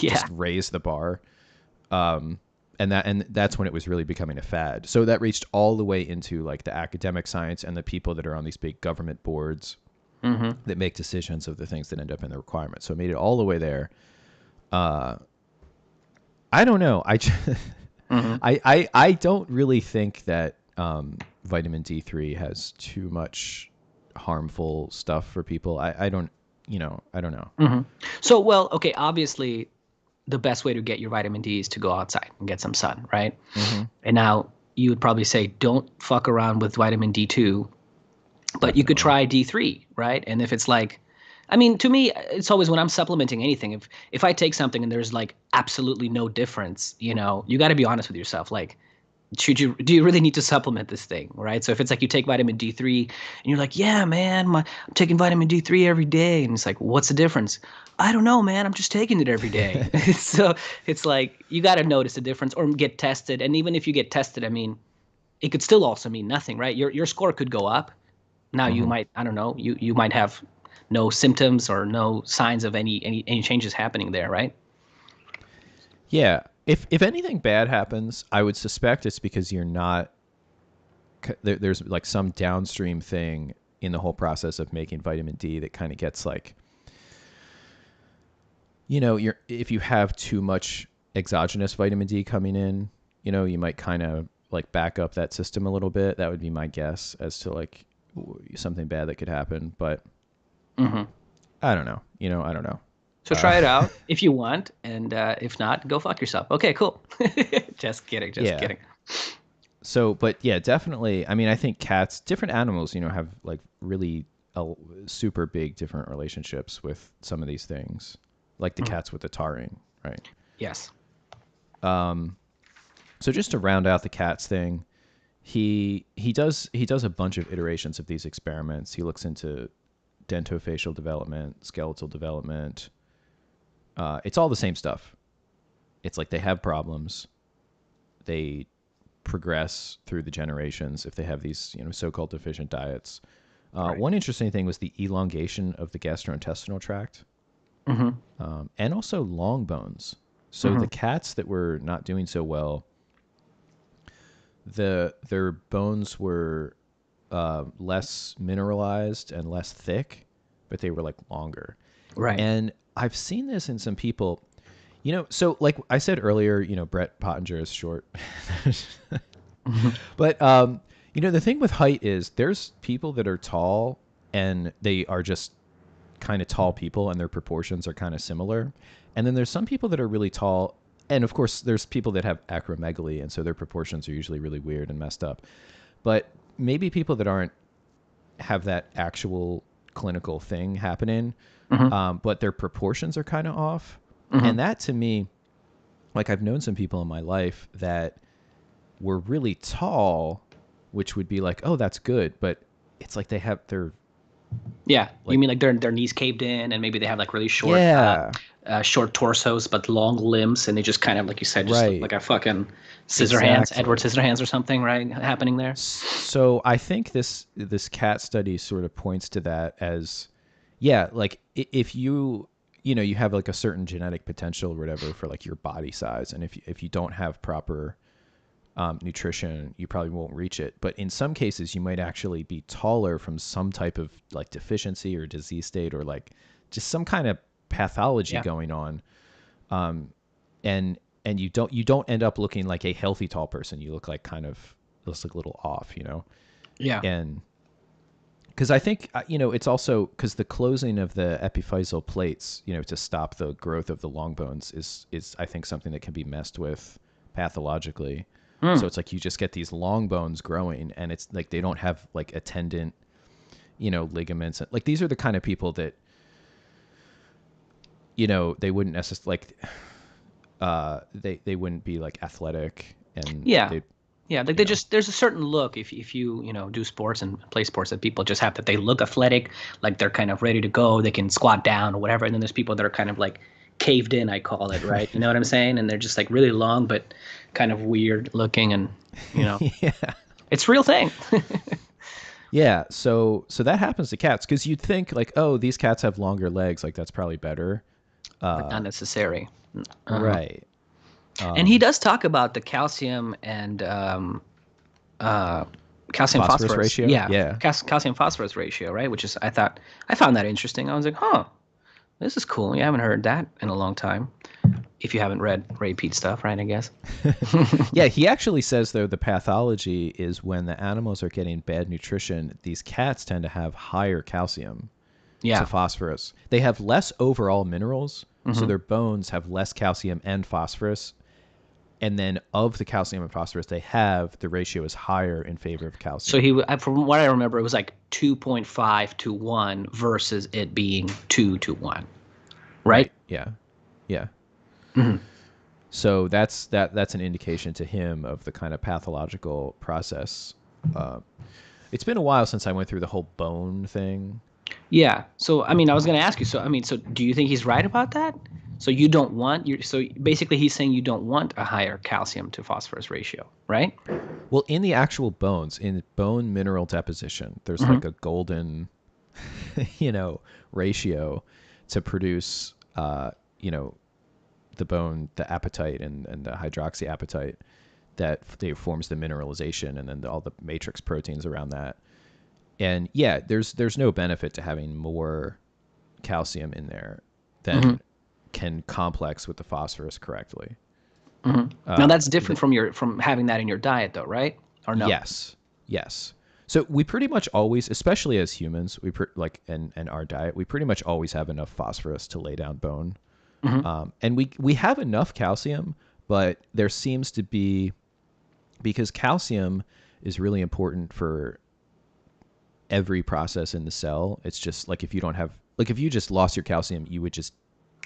Yeah. just raise the bar. Um, and that's when it was really becoming a fad. So that reached all the way into like the academic science and the people that are on these big government boards Hmm. that make decisions of the things that end up in the requirements. So it made it all the way there. Uh, I don't know. Hmm. I don't really think that vitamin D3 has too much harmful stuff for people. I don't, I don't know. Hmm. So well, okay, obviously the best way to get your vitamin D is to go outside and get some sun, right? Mm-hmm. And now you would probably say don't fuck around with vitamin D2, but you could Definitely. try D3, right? And if it's like, I mean, to me, it's always when I'm supplementing anything, if I take something and there's like absolutely no difference, you got to be honest with yourself. Like, do you really need to supplement this thing, right? So if it's like you take vitamin D3 and you're like, yeah, man, I'm taking vitamin D3 every day, and it's like, what's the difference? I don't know, man. I'm just taking it every day. So it's like you got to notice the difference or get tested. And even if you get tested, I mean, it could still also mean nothing, right? Your score could go up. Now you Mm-hmm. might, I don't know, you might have no symptoms or no signs of any changes happening there, right? Yeah. If anything bad happens, I would suspect it's because you're not. There's like some downstream thing in the whole process of making vitamin D that kind of gets like if you have too much exogenous vitamin D coming in, you might kind of like back up that system a little bit. That would be my guess as to like something bad that could happen. But I don't know. I don't know. So try it out if you want, and if not, go fuck yourself. Okay, cool. Just kidding. Just Yeah. kidding. So, but yeah, definitely. I mean, I think cats, different animals, have like really super big different relationships with some of these things, like the cats with the taurine, right? Yes. So just to round out the cats thing, he does a bunch of iterations of these experiments. He looks into dentofacial development, skeletal development. It's all the same stuff. It's like they have problems. They progress through the generations if they have these so-called deficient diets. Right. One interesting thing was the elongation of the gastrointestinal tract, and also long bones. So the cats that were not doing so well, their bones were less mineralized and less thick, but they were like longer. Right. And I've seen this in some people. So like I said earlier, Brett Pottenger is short. But the thing with height is there's people that are tall and they are just kind of tall people and their proportions are kind of similar. And then there's some people that are really tall, and of course there's people that have acromegaly, and so their proportions are usually really weird and messed up. But maybe people that aren't have that actual clinical thing happening, but their proportions are kind of off. And that to me, like I've known some people in my life that were really tall, which would be like, oh, that's good. But it's like they have their Yeah, you like, mean like their knees caved in, and maybe they have like really short, yeah, short torsos but long limbs, and they just kind of like you said, just look right, like a fucking scissor hands, Edward exactly. Scissorhands or something, right? Happening there. So I think this cat study sort of points to that as, yeah, like if you have like a certain genetic potential or whatever for like your body size, and if you don't have proper nutrition, you probably won't reach it. But in some cases, you might actually be taller from some type of like deficiency or disease state, or like just some kind of pathology Yeah. going on. And you don't end up looking like a healthy tall person. You look like kind of looks like a little off. Yeah. And because I think it's also because the closing of the epiphyseal plates, to stop the growth of the long bones is I think something that can be messed with pathologically. So it's like you just get these long bones growing, and it's like they don't have like attendant, ligaments. Like these are the kind of people that they wouldn't necessarily they wouldn't be like athletic, and Yeah. they Yeah, like you know there's a certain look if you do sports and play sports that people just have, that they look athletic, like they're kind of ready to go, they can squat down or whatever, and then there's people that are kind of like caved in, I call it, right? You know what I'm saying? And they're just like really long but kind of weird looking, and yeah. it's a real thing. Yeah, so that happens to cats because you'd think like, oh, these cats have longer legs, like that's probably better. But not necessary. Uh-huh. Right. And he does talk about the calcium and uh, calcium Phosphorus phosphorus. ratio. Yeah, Yeah. calcium phosphorus ratio, right? Which is I found that interesting. I was like, huh, this is cool. You haven't heard that in a long time. If you haven't read Ray Peat stuff, right? I guess. Yeah, he actually says though the pathology is when the animals are getting bad nutrition, these cats tend to have higher calcium to Yeah. phosphorus. They have less overall minerals, so Hmm. their bones have less calcium and phosphorus. And then of the calcium and phosphorus they have, the ratio is higher in favor of So calcium. from what I remember, it was like 2.5 to 1 versus it being 2 to 1, right? Right. Yeah. Yeah. Hmm. So that's an indication to him of the kind of pathological process. Uh, it's been a while since I went through the whole bone thing. Yeah. So I mean, I was going to ask you. So I mean, so do you think he's right about that? So you don't want you. So basically, he's saying you don't want a higher calcium to phosphorus ratio, right? Well, in the actual bones, in bone mineral deposition, there's Hmm. like a golden, you know, ratio to produce, the bone, the apatite and the hydroxyapatite that they forms the mineralization, and then all the matrix proteins around that. And yeah, there's no benefit to having more calcium in there Hmm. than can complex with the phosphorus correctly. Now that's different from having that in your diet, though, right? Or no? Yes. So we pretty much always, especially as humans, and our diet, we pretty much always have enough phosphorus to lay down bone. And we have enough calcium, but there seems to be, because calcium is really important for every process in the cell. It's just like, if you just lost your calcium, you would just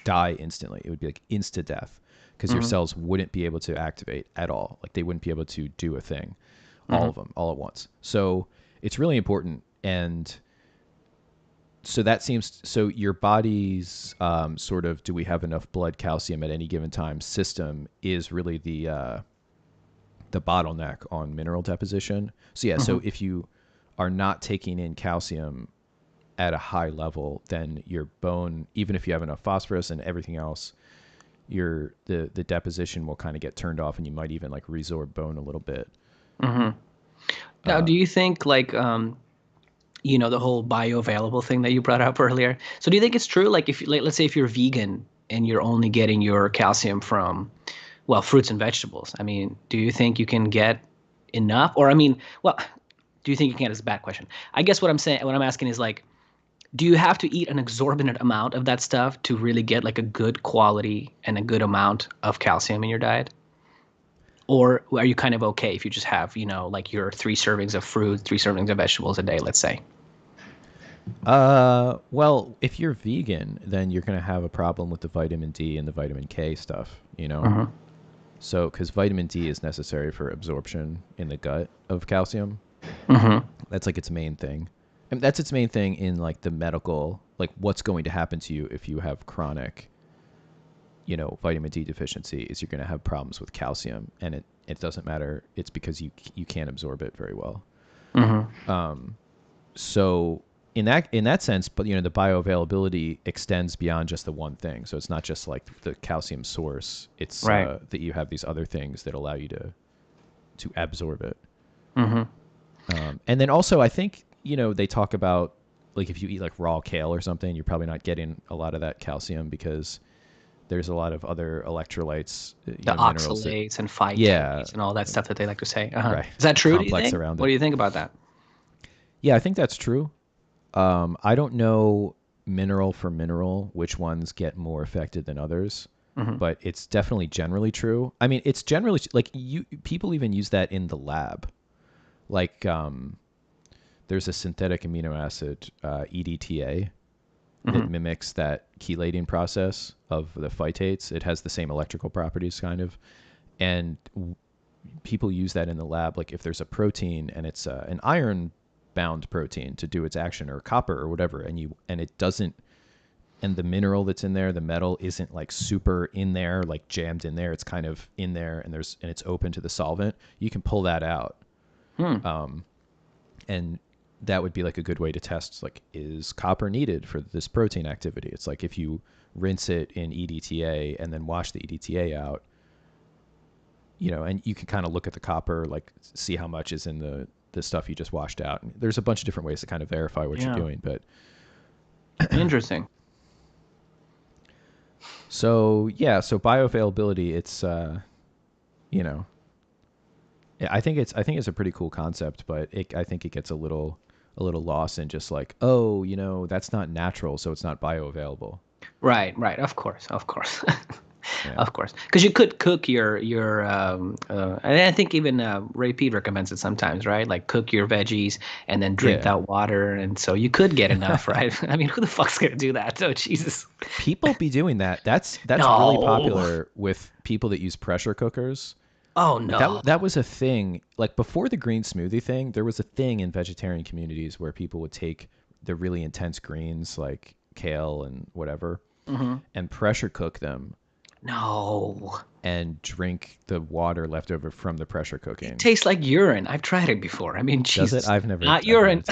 die instantly. It would be like insta death, because your cells wouldn't be able to activate at all. Like, they wouldn't be able to do a thing, all of them, all at once. So it's really important. And so that seems, so your body's sort of, do we have enough blood calcium at any given time system is really the bottleneck on mineral deposition. So yeah, so if you are not taking in calcium at a high level, then your bone, even if you have enough phosphorus and everything else, the deposition will kind of get turned off, and you might even like resorb bone a little bit. Now, do you think like the whole bioavailable thing that you brought up earlier? So do you think it's true? Like, let's say if you're vegan and you're only getting your calcium from, well, fruits and vegetables. I mean, do you think you can get enough? Or, I mean, well, do you think you can? Is a bad question. I guess what I'm asking is, like, do you have to eat an exorbitant amount of that stuff to really get like a good quality and a good amount of calcium in your diet? Or are you kind of okay if you just have, like your 3 servings of fruit, 3 servings of vegetables a day, let's say? Well, if you're vegan, then you're going to have a problem with the vitamin D and the vitamin K stuff, So, because vitamin D is necessary for absorption in the gut of calcium. That's like its main thing. And that's its main thing in like the medical, like what's going to happen to you if you have chronic, vitamin D deficiency, is you're going to have problems with calcium, and it doesn't matter. It's because you can't absorb it very well. So in that sense, but the bioavailability extends beyond just the one thing. So it's not just like the calcium source. It's that you have these other things that allow you to absorb it. And then also, I think they talk about, like, if you eat like raw kale or something, you're probably not getting a lot of that calcium, because there's a lot of other electrolytes, The oxalates and phytates and all that stuff that they like to say. Right. Is that true? Complex do you think? around it. What do you think about that? Yeah, I think that's true. I don't know mineral for mineral which ones get more affected than others, but it's definitely generally true. I mean, it's generally like people even use that in the lab. Like, there's a synthetic amino acid, EDTA, that mimics that chelating process of the phytates. It has the same electrical properties, kind of, and people use that in the lab. Like, if there's a protein and it's an iron bound protein to do its action, or copper or whatever, and it doesn't, and the mineral that's in there, the metal, isn't like super in there, like jammed in there. It's kind of in there, and it's open to the solvent. You can pull that out. And that would be like a good way to test, like, is copper needed for this protein activity? It's like, if you rinse it in EDTA and then wash the EDTA out, and you can kind of look at the copper, like see how much is in the stuff you just washed out. And there's a bunch of different ways to kind of verify what you're doing, but Interesting. So bioavailability, it's I think it's a pretty cool concept, but I think it gets a little lost in just like, that's not natural, so it's not bioavailable. Right. Of course. Of course, because you could cook your and I think even Ray Peat recommends it sometimes, right? Like, cook your veggies and then drink that water, and so you could get enough, right? I mean, who the fuck's gonna do that? Oh, Jesus. People be doing that. That's No. really popular with people that use pressure cookers. Oh no. That was a thing. Like, before the green smoothie thing, there was a thing in vegetarian communities where people would take the really intense greens like kale and whatever, and pressure cook them. No. And drink the water left over from the pressure cooking. It tastes like urine. I've tried it before. I mean, Jesus. Does it? I've never. Not urine.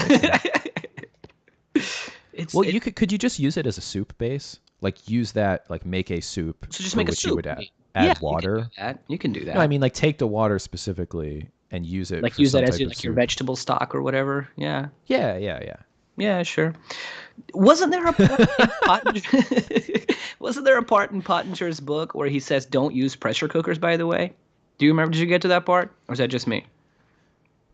Could you just use it as a soup base? Like, use that, like, make a soup. So just make a soup. You would add water. You can do that. No, I mean, like, take the water specifically and use it. Like, use that as your vegetable stock or whatever. Yeah. Yeah. Yeah, sure. Wasn't there a part in wasn't there a part in Pottinger's book where he says don't use pressure cookers, by the way? Do you remember? Did you get to that part? Or is that just me?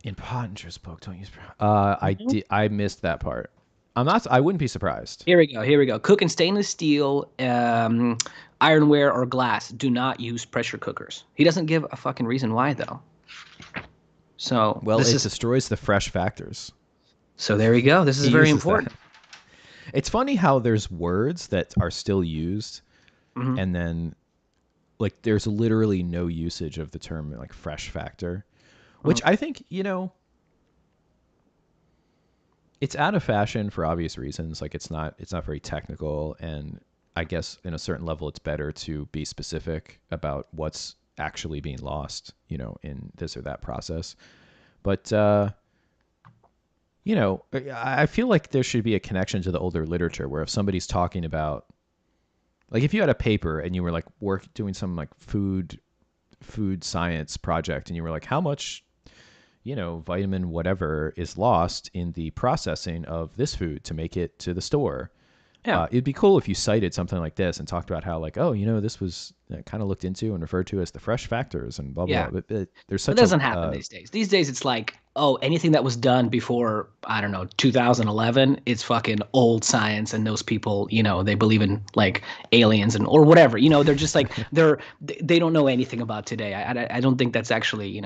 In Pottinger's book, don't use. Mhm. I missed that part. I'm not. I wouldn't be surprised. Here we go. Here we go. Cook in stainless steel, ironware, or glass. Do not use pressure cookers. He doesn't give a fucking reason why, though. So Well, this it is destroys the fresh factors. so there we go. This is He very uses that. important. It's funny how there's words that are still used, Hmm. and then like there's literally no usage of the term like fresh factor, which I think it's out of fashion for obvious reasons. Like it's not very technical, and I guess in a certain level it's better to be specific about what's actually being lost, in this or that process. But I feel like there should be a connection to the older literature where if somebody's talking about, like, if you had a paper and you were like doing some like food science project and you were like, how much vitamin whatever is lost in the processing of this food to make it to the store. Yeah. It'd be cool if you cited something like this and talked about how, like, oh, this was kind of looked into and referred to as the fresh factors and blah, blah, Yeah. blah. But there's But such that a, doesn't happen these days. These days, it's like, oh, anything that was done before, I don't know, 2011, it's fucking old science, and those people, they believe in like aliens and or whatever. They're just like they don't know anything about today. I don't think that's actually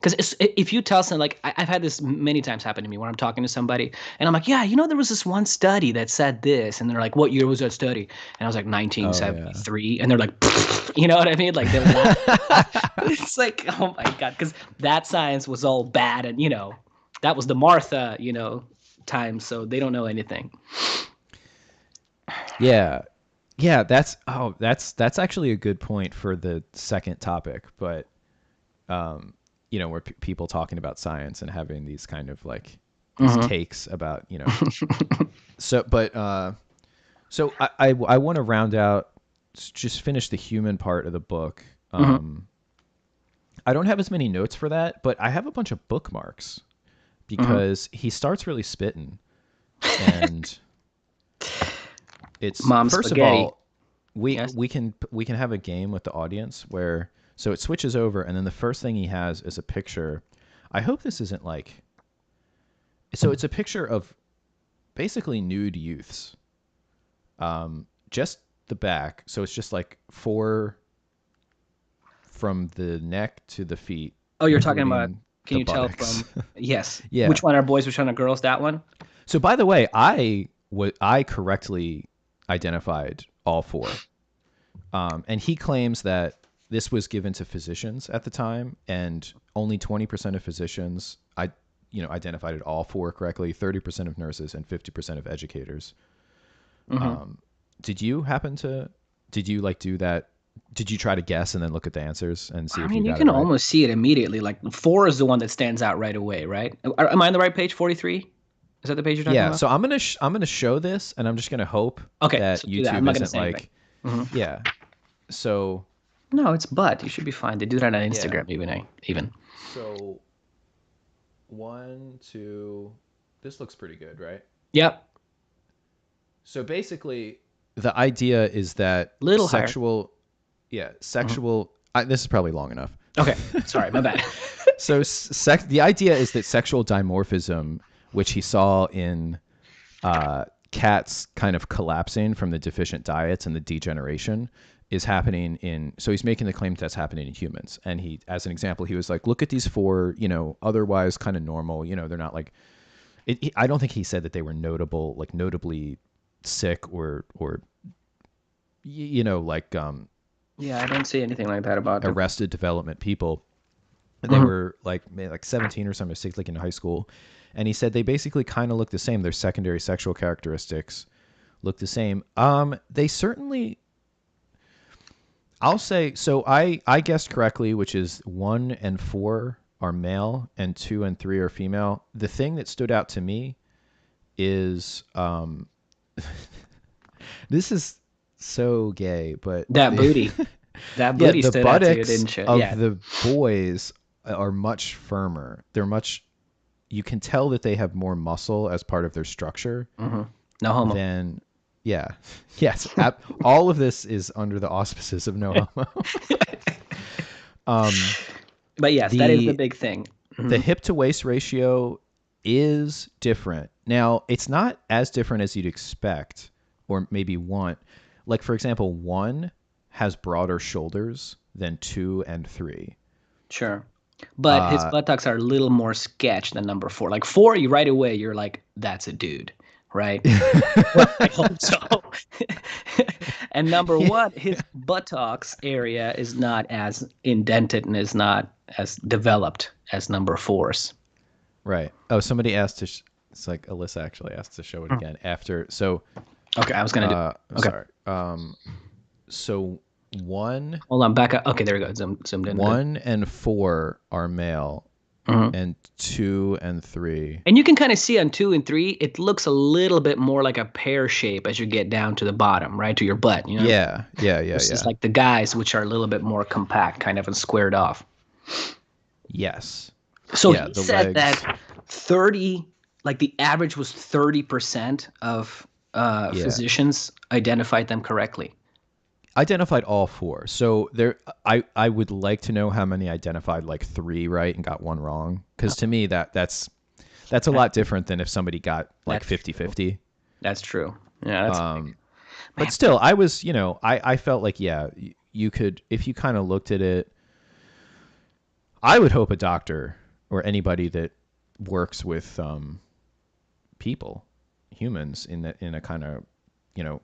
because if you tell someone like I've had this many times happen to me when I'm talking to somebody and I'm like, yeah, there was this one study that said this, and they're like, what year was that study? And I was like oh, yeah. 1973, and they're like, you know what I mean? Like they laugh. It's like, oh my God, because that science was all bad, and that was the Martha, time, so they don't know anything. Yeah. Yeah, that's actually a good point for the second topic, but where people talking about science and having these kind of like these Hmm. takes about so but so I want to round out, just finish the human part of the book. Hmm. I don't have as many notes for that, but I have a bunch of bookmarks Hmm. because he starts really spitting, and it's Mom first of spaghetti. all, we Yes. we can we can have a game with the audience where, so it switches over and then the first thing he has is a picture. I hope this isn't like, so it's a picture of basically nude youths, just the back, so it's just like four from the neck to the feet, Oh, you're talking about, including can the you tell buttocks. from, yes, Yeah. which one are boys, which one are girls? That one? So by the way, I correctly identified all four. And he claims that this was given to physicians at the time, and only 20% of physicians identified it all four correctly. 30% of nurses and 50% of educators. Hmm. Did you happen to? Did you like do that? Did you try to guess and then look at the answers and see I if you mean, you got it can right? almost see it immediately. Like four is the one that stands out right away, right? Am I on the right page? 43? Is that the page you're talking Yeah. about? So I'm gonna show this, and I'm just gonna hope Okay, that so do that. I'm YouTube not gonna isn't say anything. like, Hmm. yeah. So No, it's butt. You should be fine. They do that on yeah. Instagram, even. Even. So one, two. This looks pretty good, right? Yep. So basically, the idea is that Little higher. Hmm. this is probably long enough. Okay. Sorry, my bad. So the idea is that sexual dimorphism, which he saw in cats kind of collapsing from the deficient diets and the degeneration, is happening in. So he's making the claim that's happening in humans. And he, as an example, he was like, look at these four, otherwise kind of normal. They're not like. I don't think he said that they were notably sick or like Yeah, I don't see anything like that about them. arrested development people. They Hmm. were like maybe like 17 or something, like in high school, and he said they basically kind of look the same. Their secondary sexual characteristics look the same. They certainly. I'll say so. I guessed correctly, which is 1 and 4 are male and 2 and 3 are female. The thing that stood out to me is this is so gay, but That booty. That yeah, booty the stood out to you, buttocks didn't you? of Yeah. the boys are much firmer. They're much, you can tell that they have more muscle as part of their structure No homo. than, yeah. Yes. All of this is under the auspices of no homo. But yes, that is the big thing. The hip to waist ratio is different. Now, it's not as different as you'd expect or maybe want. Like, for example, 1 has broader shoulders than 2 and 3. Sure. But his buttocks are a little more sketched than number 4. Like 4, you right away, you're like, that's a dude, right? Well, I hope so. And number 1, his buttocks area is not as indented and is not as developed as number 4's. Right. Oh, somebody asked to. It's like Alyssa actually asked to show it again after. So. Okay, I was gonna do. Okay. Sorry. So 1. Hold on, back up. Okay, there we go. Zoomed in. 1 and 4 are male, and 2 and 3. And you can kind of see on 2 and 3, it looks a little bit more like a pear shape as you get down to the bottom, right, to your butt. You know? Yeah. It's like the guys, which are a little bit more compact, kind of and squared off. Yes. So he said that 30, like the average was 30% of physicians identified them correctly. Identified all 4. So there, I would like to know how many identified like 3 right and got 1 wrong. Because to me that's a lot different than if somebody got like 50-50. That's true. Yeah. That's but still, I was, I felt like, you could, if you kind of looked at it, I would hope a doctor or anybody that works with people, humans in a kind of,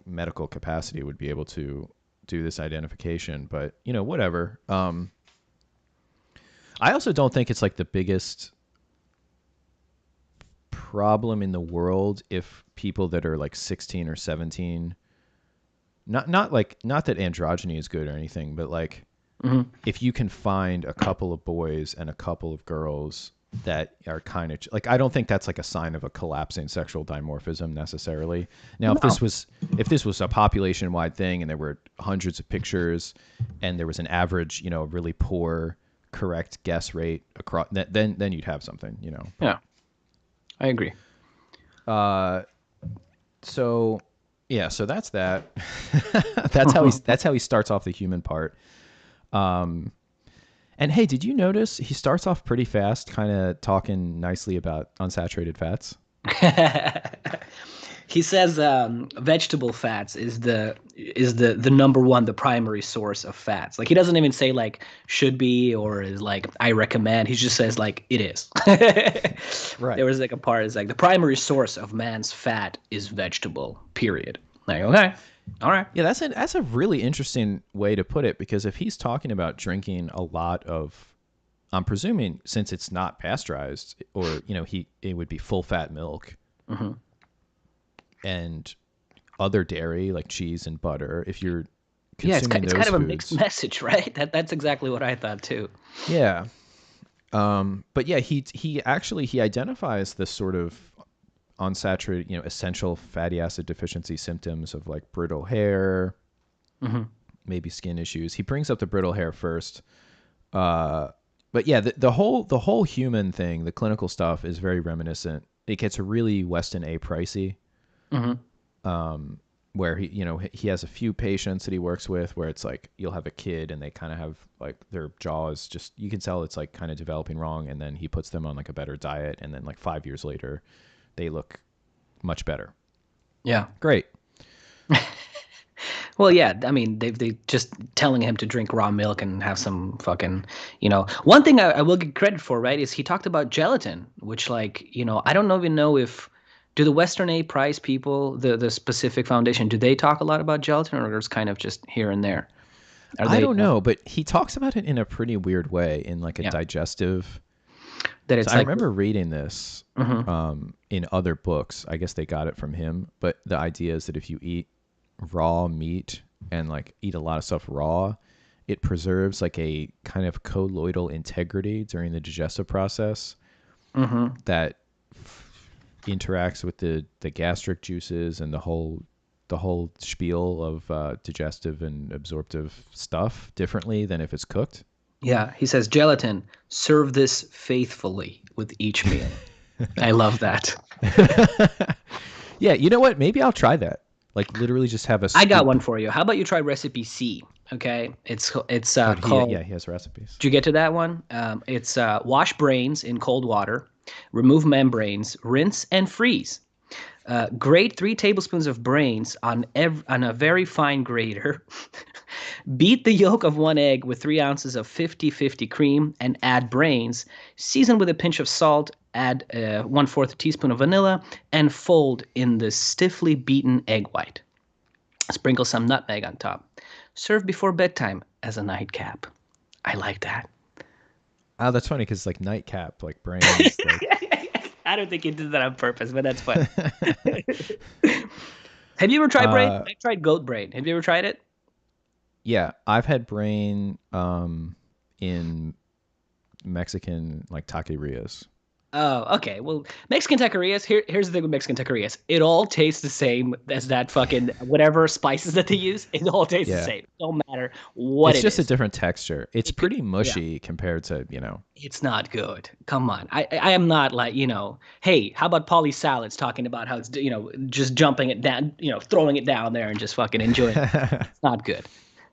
medical capacity would be able to do this identification, but whatever. I also don't think it's like the biggest problem in the world if people that are like 16 or 17, not that androgyny is good or anything, but like if you can find a couple of boys and a couple of girls that are kind of like, I don't think that's like a sign of a collapsing sexual dimorphism necessarily. Now, if this was a population-wide thing and there were hundreds of pictures and there was an average, really poor correct guess rate across, then you'd have something, Yeah, I agree. So that's that. That's how he starts off the human part. And hey, did you notice he starts off pretty fast, kind of talking nicely about unsaturated fats? He says vegetable fats is the number 1, the primary source of fats. Like he doesn't even say like should be or is like I recommend. He just says like it is. Right. There was like a part is like the primary source of man's fat is vegetable. Period. Like okay. All right. Yeah, that's a really interesting way to put it, because if he's talking about drinking a lot of, I'm presuming since it's not pasteurized, or it would be full fat milk, and other dairy like cheese and butter. If you're consuming it's kind of a mixed message, right? That's exactly what I thought too. Yeah. But yeah, he identifies this sort of unsaturated, essential fatty acid deficiency symptoms of like brittle hair, maybe skin issues. He brings up the brittle hair first. But yeah, the whole human thing, the clinical stuff is very reminiscent. It gets really Weston A. Pricey, where he has a few patients that he works with where it's like you'll have a kid and they kind of have like their jaw is just, you can tell it's like kind of developing wrong, and then he puts them on like a better diet, and then like 5 years later they look much better. Yeah. Great. Well, yeah, I mean, they just telling him to drink raw milk and have some fucking, One thing I will get credit for, right, is he talked about gelatin, which like, I don't even know if, do the Western A Prize people, the specific foundation, do they talk a lot about gelatin, or it's kind of just here and there? I don't know, but he talks about it in a pretty weird way, in like a digestive. That it's. So like, I remember reading this in other books. I guess they got it from him. But the idea is that if you eat raw meat and like eat a lot of stuff raw, it preserves like a kind of colloidal integrity during the digestive process that interacts with the gastric juices and the whole spiel of digestive and absorptive stuff differently than if it's cooked. Yeah, he says gelatin, serve this faithfully with each meal. I love that. Yeah, you know what? Maybe I'll try that. Like literally just have a I got scoop. one for you. How about you try recipe C? Okay, it's Oh, called. yeah, he has recipes. Did you get to that one? It's wash brains in cold water, remove membranes, rinse and freeze. Grate 3 tablespoons of brains on a very fine grater. Beat the yolk of 1 egg with 3 ounces of 50-50 cream and add brains. Season with a pinch of salt. Add 1/4 teaspoon of vanilla and fold in the stiffly beaten egg white. Sprinkle some nutmeg on top. Serve before bedtime as a nightcap. I like that. Oh, that's funny because like nightcap, like brains, like. I don't think he did that on purpose, but that's fun. Have you ever tried brain? I tried goat brain. Have you ever tried it? Yeah, I've had brain in Mexican like taquerias. Oh, okay. Well, Mexican taquerias. Here's the thing with Mexican taquerias. It all tastes the same as that fucking whatever spices that they use. It all tastes the Yeah. same. It don't matter what It's it just a is. different texture. It's pretty Yeah, mushy compared to, it's not good. Come on. I am not like, hey, how about Polly Salads talking about how it's, just jumping it down, throwing it down there and just fucking enjoying it. It's not good.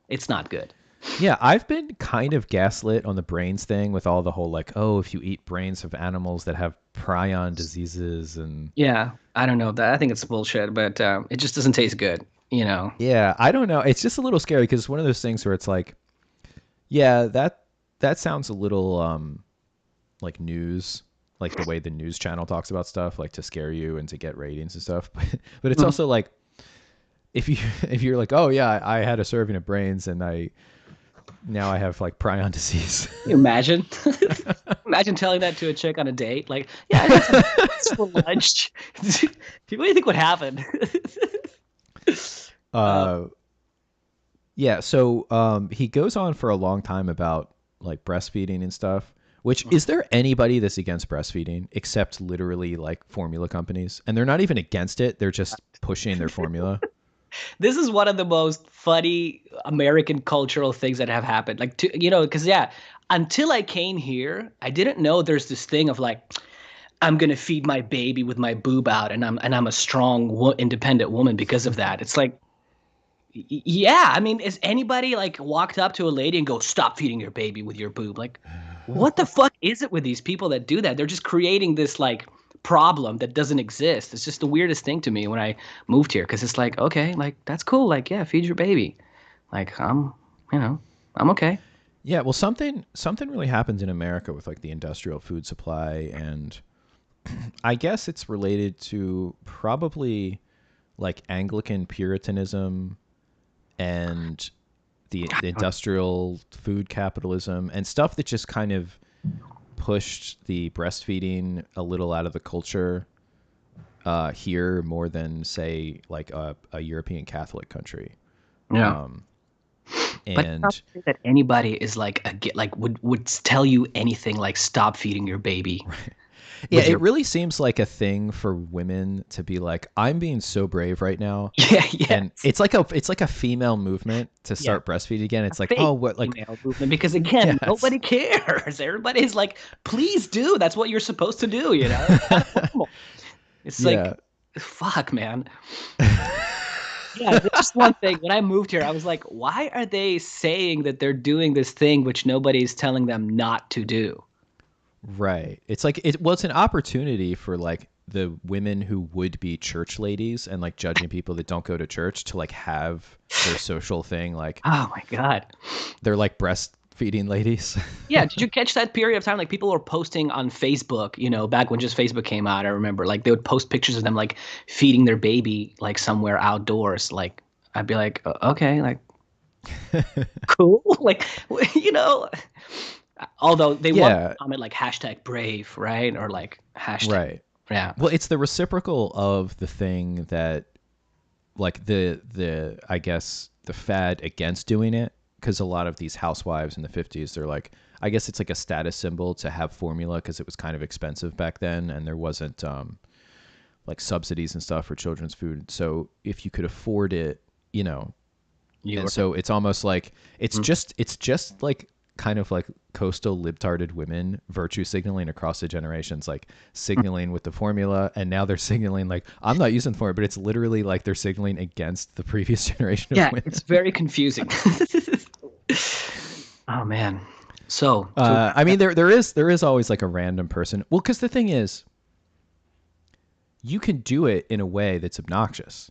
It's not good. Yeah, I've been kind of gaslit on the brains thing with all the whole like, oh, if you eat brains of animals that have prion diseases and Yeah, I don't know that. I think it's bullshit, but it just doesn't taste good. yeah, I don't know. It's just a little scary because it's one of those things where it's like, yeah, that sounds a little like news, like the way the news channel talks about stuff, like to scare you and to get ratings and stuff. But it's Mhm. also like if you if you're like, oh yeah, I had a serving of brains and now I have like prion disease. Can you imagine? Imagine telling that to a chick on a date. Like, yeah, I had some for lunch. What do you think would happen? uh, uh, yeah. So he goes on for a long time about like breastfeeding and stuff. Which is there anybody that's against breastfeeding except literally like formula companies? And they're not even against it; they're just pushing their formula. this is one of the most funny American cultural things that have happened. Like, because yeah, until I came here, I didn't know there's this thing of like, I'm gonna feed my baby with my boob out, and I'm a strong, independent woman because of that. It's like, yeah, I mean, is anybody like walked up to a lady and go, "Stop feeding your baby with your boob"? Like, what the fuck is it with these people that do that? They're just creating this like problem that doesn't exist. It's just the weirdest thing to me when I moved here because it's like, okay, like that's cool. Like, yeah, feed your baby. Like, you know, I'm okay. Yeah, well, something really happens in America with like the industrial food supply, and I guess it's related to probably like Anglican Puritanism and the industrial food capitalism and stuff that just kind of pushed the breastfeeding a little out of the culture here more than say like a European Catholic country. Yeah. Um, But it's not and that anybody is like like would tell you anything like stop feeding your baby yeah, with it your really seems like a thing for women to be like, I'm being so brave right now. yeah, yeah, And it's like a female movement to yeah. start breastfeeding again. It's like, oh, Fake what like female movement because again, yeah, nobody cares. Everybody's like, please do. That's what you're supposed to do. It's kind of normal. It's yeah. like, fuck, man. Yeah, that's just one thing. When I moved here, I was like, why are they saying that they're doing this thing which nobody's telling them not to do? Right. It's like it's an opportunity for like the women who would be church ladies and like judging people that don't go to church to like have their social thing like Oh my God. they're like breastfeeding ladies. Yeah, did you catch that period of time? Like people were posting on Facebook, back when just Facebook came out, I remember like they would post pictures of them like feeding their baby like somewhere outdoors. Like I'd be like, Okay, like cool." Like, you know, although they want to Yeah, comment like hashtag brave, right? Or like hashtag, right. yeah. Well, it's the reciprocal of the thing that like the I guess the fad against doing it because a lot of these housewives in the 50s they're like I guess it's like a status symbol to have formula because it was kind of expensive back then and there wasn't like subsidies and stuff for children's food. So if you could afford it, You and were, so it's almost like mm, it's just like kind of like coastal libtarded women virtue signaling across the generations, like signaling with the formula, and now they're signaling like, I'm not using the formula, but it's literally like they're signaling against the previous generation of women. It's very confusing. Oh man. So I mean, there is always like a random person. Well, because the thing is, you can do it in a way that's obnoxious.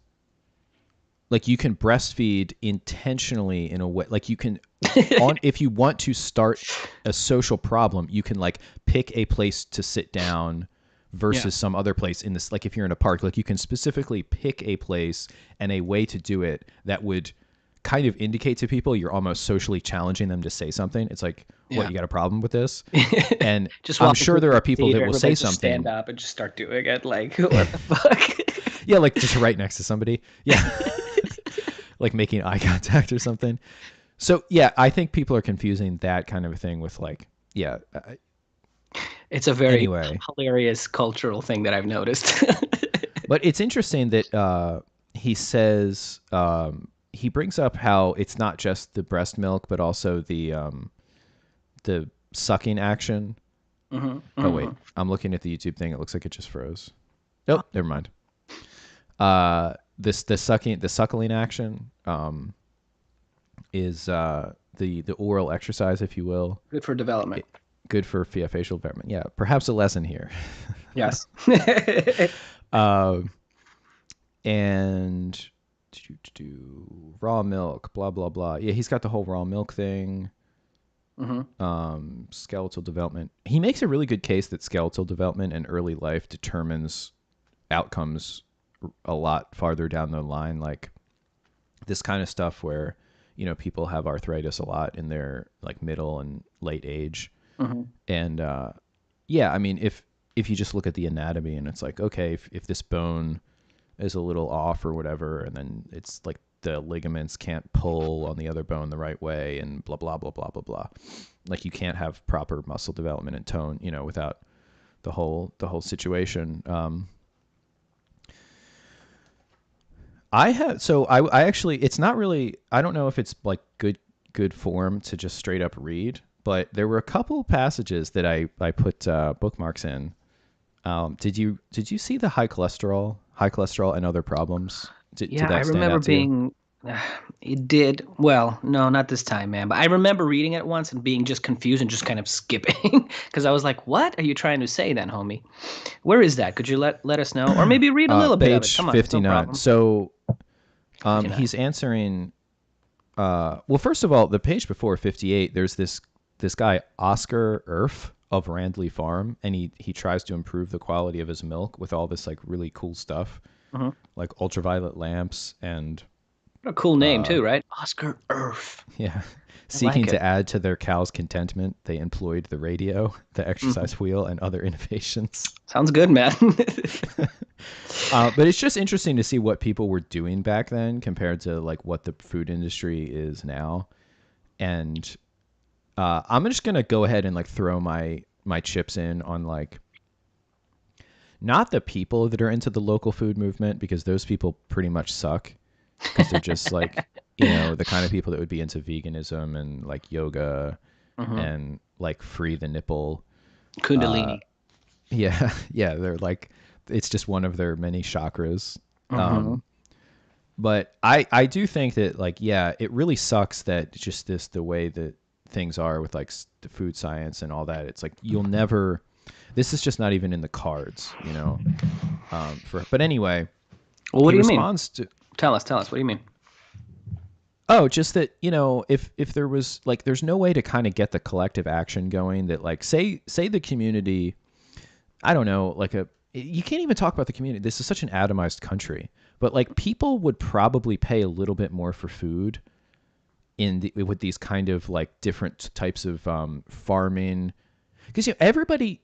Like you can breastfeed intentionally in a way, like you can, if you want to start a social problem, you can like pick a place to sit down versus some other place in this. Like if you're in a park, like you can specifically pick a place and a way to do it that would kind of indicate to people you're almost socially challenging them to say something. It's like, what, you got a problem with this? And I'm sure there are people that will say something. Stand up and just start doing it. Like, what the fuck? Yeah, like just right next to somebody. Yeah. Like making eye contact or something. So, yeah, I think people are confusing that kind of a thing with like, it's a very hilarious cultural thing that I've noticed. But it's interesting that he says, he brings up how it's not just the breast milk, but also the sucking action. Oh, wait, I'm looking at the YouTube thing. It looks like it just froze. Nope, never mind. The suckling action is the oral exercise, if you will. Good for development. Good for facial development. Yeah, perhaps a lesson here. Yes. And raw milk, blah blah blah. Yeah, he's got the whole raw milk thing. Skeletal development. He makes a really good case that skeletal development and early life determines outcomes a lot farther down the line, like this kind of stuff where, you know, people have arthritis a lot in their like middle and late age. And I mean, if you just look at the anatomy and it's like, okay, if this bone is a little off or whatever, and then it's like the ligaments can't pull on the other bone the right way and blah blah blah blah blah blah, like you can't have proper muscle development and tone, you know, without the whole situation. I actually, it's not really, I don't know if it's like good form to just straight up read, but there were a couple passages that I put bookmarks in. Did you see the high cholesterol and other problems? I remember being, it did, well, no, not this time, man, but I remember reading it once and being just confused and just kind of skipping because I was like, what are you trying to say then, homie? Where is that? Could you let us know? Or maybe read a little bit of it. Come on, 59. No so he's answering, well, first of all, the page before 58, there's this guy, Oscar Erf of Randley Farm, and he tries to improve the quality of his milk with all this like really cool stuff, like ultraviolet lamps and... What a cool name too, right? Oscar Erf. Yeah. Seeking to add to their cow's contentment, they employed the radio, the exercise wheel, and other innovations. Sounds good, man. But it's just interesting to see what people were doing back then compared to like what the food industry is now. And I'm just gonna go ahead and like throw my chips in on like not the people that are into the local food movement, because those people pretty much suck. Because they're just like, you know, the kind of people that would be into veganism and like yoga and like free the nipple. Kundalini. Yeah. They're like, it's just one of their many chakras. But I do think that like, yeah, it really sucks that just the way that things are with like the food science and all that. It's like, you'll never, this is just not even in the cards, you know? But anyway. Well, what do you mean? Tell us, what do you mean? Oh, just that, you know, if there was like, there's no way to kind of get the collective action going that like, say the community, I don't know, like you can't even talk about the community. This is such an atomized country, but like people would probably pay a little bit more for food with these kind of like different types of farming, because, you know, everybody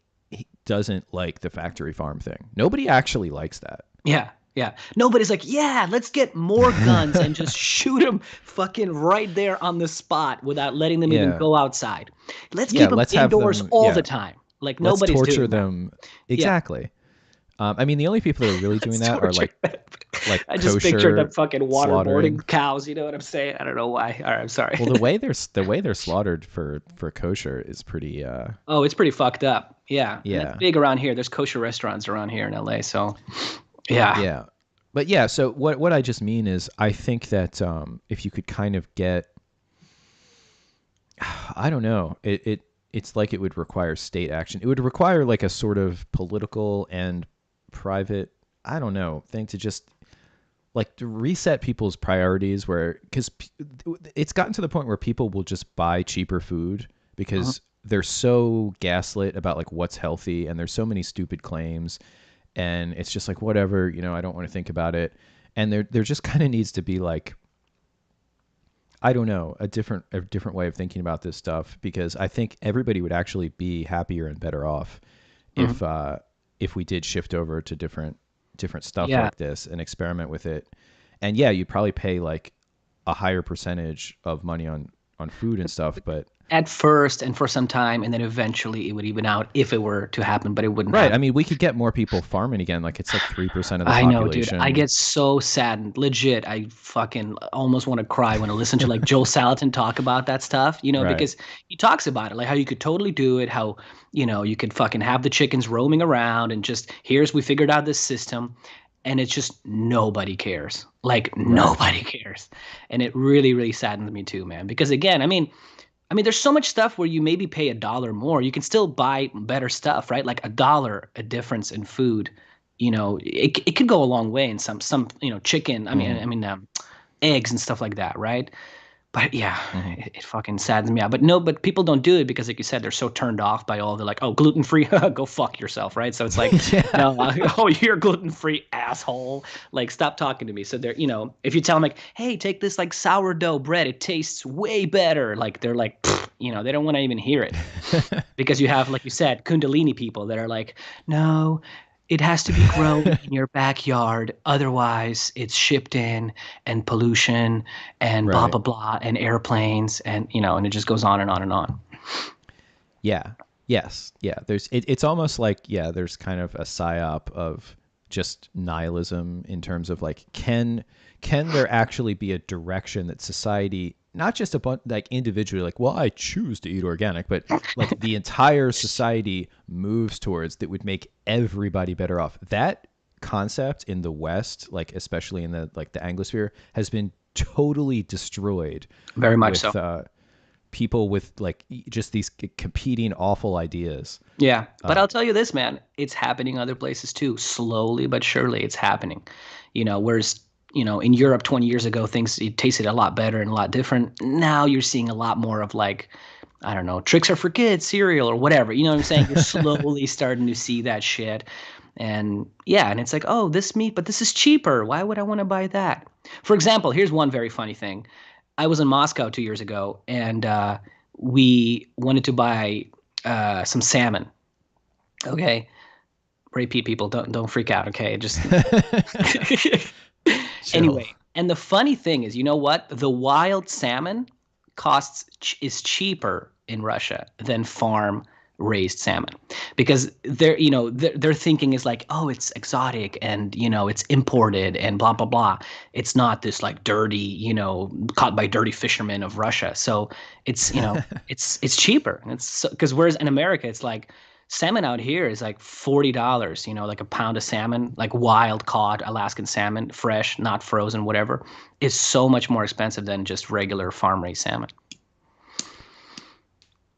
doesn't like the factory farm thing. Nobody actually likes that. Yeah. Nobody's like, yeah, let's get more guns and just shoot them fucking right there on the spot without letting them even go outside. Let's keep them indoors all the time. Like let's nobody's torture doing them. That. Exactly. I mean, the only people that are really doing that are like I just pictured them kosher fucking slaughtering. waterboarding cows. You know what I'm saying? I don't know why. All right, I'm sorry. Well, the way they're slaughtered for kosher is pretty Oh, it's pretty fucked up. Yeah, and it's yeah. big around here. There's kosher restaurants around here in LA. So, yeah. Yeah. But yeah, so what I just mean is I think that if you could kind of get I don't know, it's like it would require state action. It would require like a sort of political and private, I don't know, thing to just like to reset people's priorities where cuz it's gotten to the point where people will just buy cheaper food Mhm. because they're so gaslit about like what's healthy and there's so many stupid claims and it's just like whatever, I don't want to think about it. And there just kind of needs to be like I don't know, a different way of thinking about this stuff because I think everybody would actually be happier and better off Mhm. if we did shift over to different stuff Yeah. like this and experiment with it. And yeah, you'd probably pay like a higher percentage of money on food and stuff, but At first and for some time, and then eventually it would even out if it were to happen, but it wouldn't right, I happen. mean, we could get more people farming again. Like it's like 3% of the I know, dude. I population. get so saddened. Legit, I fucking almost want to cry when I listen to like Joe Salatin talk about that stuff, Right. because he talks about it, like how you could totally do it, how, you could fucking have the chickens roaming around and just we figured out this system, and it's just nobody cares. Like Right. nobody cares. And it really, really saddens me too, man. Because again, I mean, there's so much stuff where you maybe pay $1 more. You can still buy better stuff, right? Like $1, a difference in food. It could go a long way in some chicken. I mean, Mhm. I mean, eggs and stuff like that, right? But yeah, Mhm. it fucking saddens me out. But no, but people don't do it because, like you said, they're so turned off by all the like, oh, gluten free, go fuck yourself, right? So it's like, Yeah. no, oh, you're gluten free, asshole. Like, stop talking to me. So they're, if you tell them like, hey, take this like sourdough bread, it tastes way better. Like they're like, "Pfft," they don't want to even hear it because you have, like you said, Kundalini people that are like, no, it has to be grown in your backyard. Otherwise, it's shipped in and pollution and blah, Right. blah, blah, and airplanes. And it just goes on and on and on. Yeah. Yes. Yeah. It's almost like, yeah, there's kind of a psyop of just nihilism in terms of like, can there actually be a direction that society, not just a bunch like individually, like, well, I choose to eat organic, but like the entire society moves towards that would make everybody better off. That concept in the West, like especially in the Anglosphere, has been totally destroyed Very much so. with people with like just these competing awful ideas. Yeah. But Uh, I'll tell you this, man, it's happening other places too. Slowly but surely it's happening. Whereas, in Europe 20 years ago, things it tasted a lot better and a lot different. Now you're seeing a lot more of like, I don't know, tricks are for kids, cereal or whatever. You know what I'm saying? You're slowly starting to see that shit. And yeah, and it's like, oh, this meat, but this is cheaper. Why would I want to buy that? For example, here's one very funny thing. I was in Moscow 2 years ago, and we wanted to buy some salmon. Okay, repeat people, don't freak out. Okay, just chill. anyway. And the funny thing is, you know what? The wild salmon is cheaper in Russia than farm raised salmon because their thinking is like, oh, it's exotic and it's imported and blah blah blah. It's not this like dirty, caught by dirty fishermen of Russia. So it's it's cheaper. And it's because whereas in America it's like salmon out here is like $40, like a pound of salmon, like wild caught Alaskan salmon, fresh, not frozen, whatever, is so much more expensive than just regular farm raised salmon.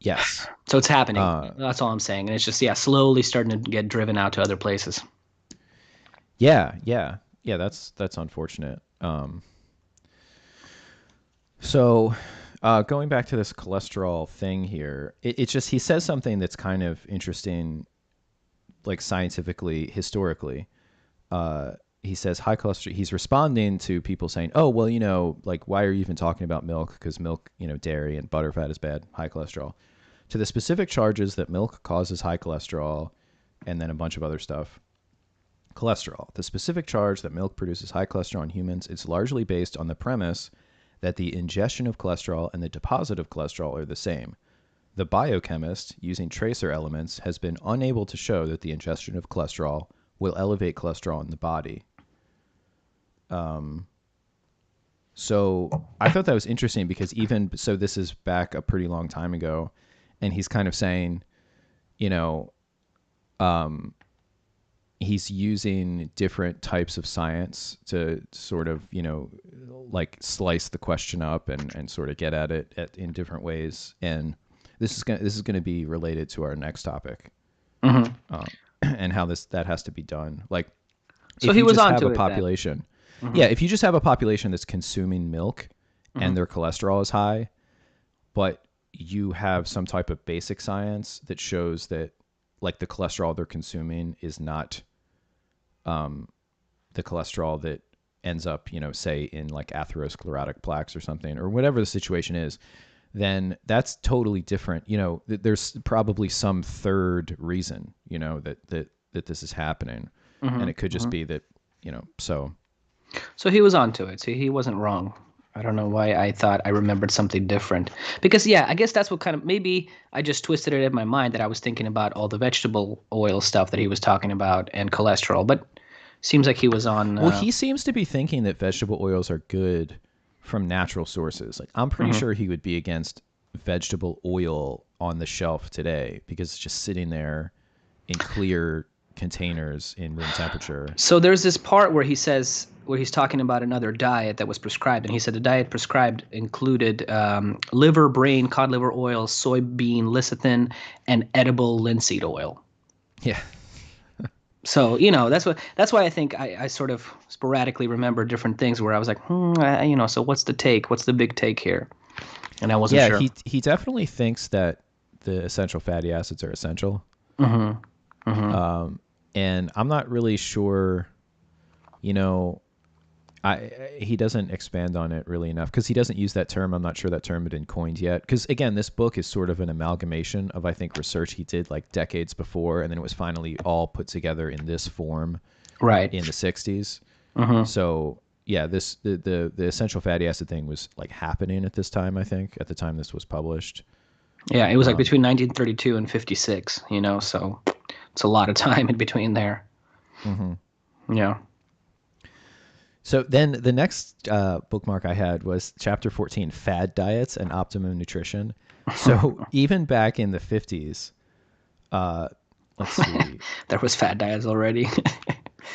Yes. So it's happening. Uh, That's all I'm saying. And it's just, yeah, slowly starting to get driven out to other places. yeah. Yeah. Yeah. That's unfortunate. So, going back to this cholesterol thing here, it's just he says something that's kind of interesting, like scientifically, historically. He says high cholesterol. He's responding to people saying, "Oh, well, like why are you even talking about milk? Because milk, dairy and butterfat is bad, high cholesterol." To the specific charges that milk causes high cholesterol, and then a bunch of other stuff. Cholesterol. The specific charge that milk produces high cholesterol in humans is largely based on the premise that the ingestion of cholesterol and the deposit of cholesterol are the same. The biochemist, using tracer elements, has been unable to show that the ingestion of cholesterol will elevate cholesterol in the body. So I thought that was interesting because this is back a pretty long time ago, and he's kind of saying, you know, he's using different types of science to sort of, like slice the question up and sort of get at it in different ways. And this is going to be related to our next topic, and how that has to be done. Like, So if he you was just have onto a it then. population, if you just have a population that's consuming milk and their cholesterol is high, but you have some type of basic science that shows that, like, the cholesterol they're consuming is not the cholesterol that ends up, say in like atherosclerotic plaques or something, or whatever the situation is, then that's totally different. There's probably some third reason, that this is happening. And it could just be that, so. So he was onto it. See, he wasn't wrong. I don't know why I thought I remembered something different. Because, yeah, I guess that's what kind of, maybe I just twisted it in my mind that I was thinking about all the vegetable oil stuff that he was talking about and cholesterol. But seems like he was on. Well, he seems to be thinking that vegetable oils are good from natural sources. Like, I'm pretty sure he would be against vegetable oil on the shelf today because it's just sitting there in clear containers in room temperature. So there's this part where he's talking about another diet that was prescribed, and he said the diet prescribed included liver, brain, cod liver oil, soybean lecithin, and edible linseed oil. Yeah. So that's why I think I sort of sporadically remember different things where I was like, so what's the take? What's the big take here? And I wasn't sure. Yeah, he definitely thinks that the essential fatty acids are essential. And I'm not really sure, he doesn't expand on it really enough because he doesn't use that term. I'm not sure that term had been coined yet. Because, again, this book is sort of an amalgamation of, I think, research he did like decades before, and then it was finally all put together in this form right in the 60s. So, yeah, the essential fatty acid thing was like happening at this time, I think, at the time this was published. Yeah, it was like between 1932 and 56, so it's a lot of time in between there. Yeah. So then the next bookmark I had was chapter 14, Fad Diets and Optimum Nutrition. So even back in the 50s, let's see. There was fad diets already.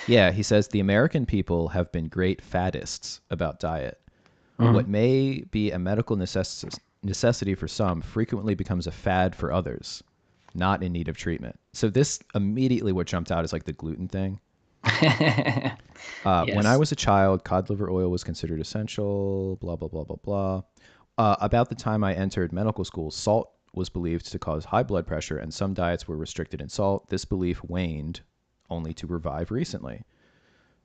Yeah, he says, the American people have been great faddists about diet. What may be a medical necessity for some frequently becomes a fad for others, not in need of treatment. So this immediately what jumped out is like the gluten thing. Yes. When I was a child, cod liver oil was considered essential, blah, blah, blah, blah, blah. About the time I entered medical school, salt was believed to cause high blood pressure, and some diets were restricted in salt. This belief waned only to revive recently.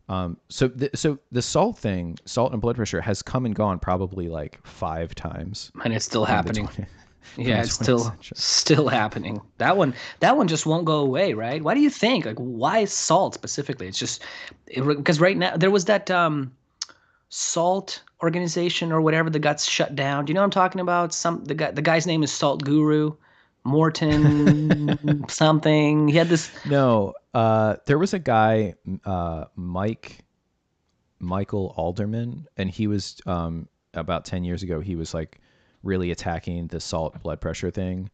So the salt thing, salt and blood pressure, has come and gone probably like 5 times. And it's still happening. Yeah, it's still happening. That one just won't go away, right? Why do you think? Like, why salt specifically? It's just because right now there was that salt organization or whatever that got shut down. Do you know what I'm talking about? The guy's name is Salt Guru, Morton something. He had this. No, there was a guy, Michael Alderman, and he was about 10 years ago. He was like really attacking the salt blood pressure thing,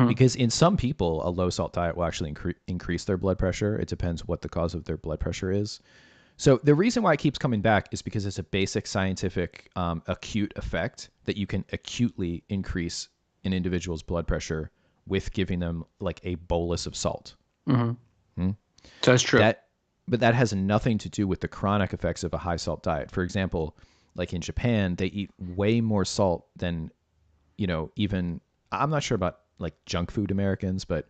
because in some people a low salt diet will actually increase their blood pressure. It depends what the cause of their blood pressure is. So the reason why it keeps coming back is because it's a basic scientific acute effect that you can acutely increase an individual's blood pressure with giving them like a bolus of salt. So it's true. But that has nothing to do with the chronic effects of a high salt diet. For example, like in Japan, they eat way more salt than, even, I'm not sure about like junk food Americans, but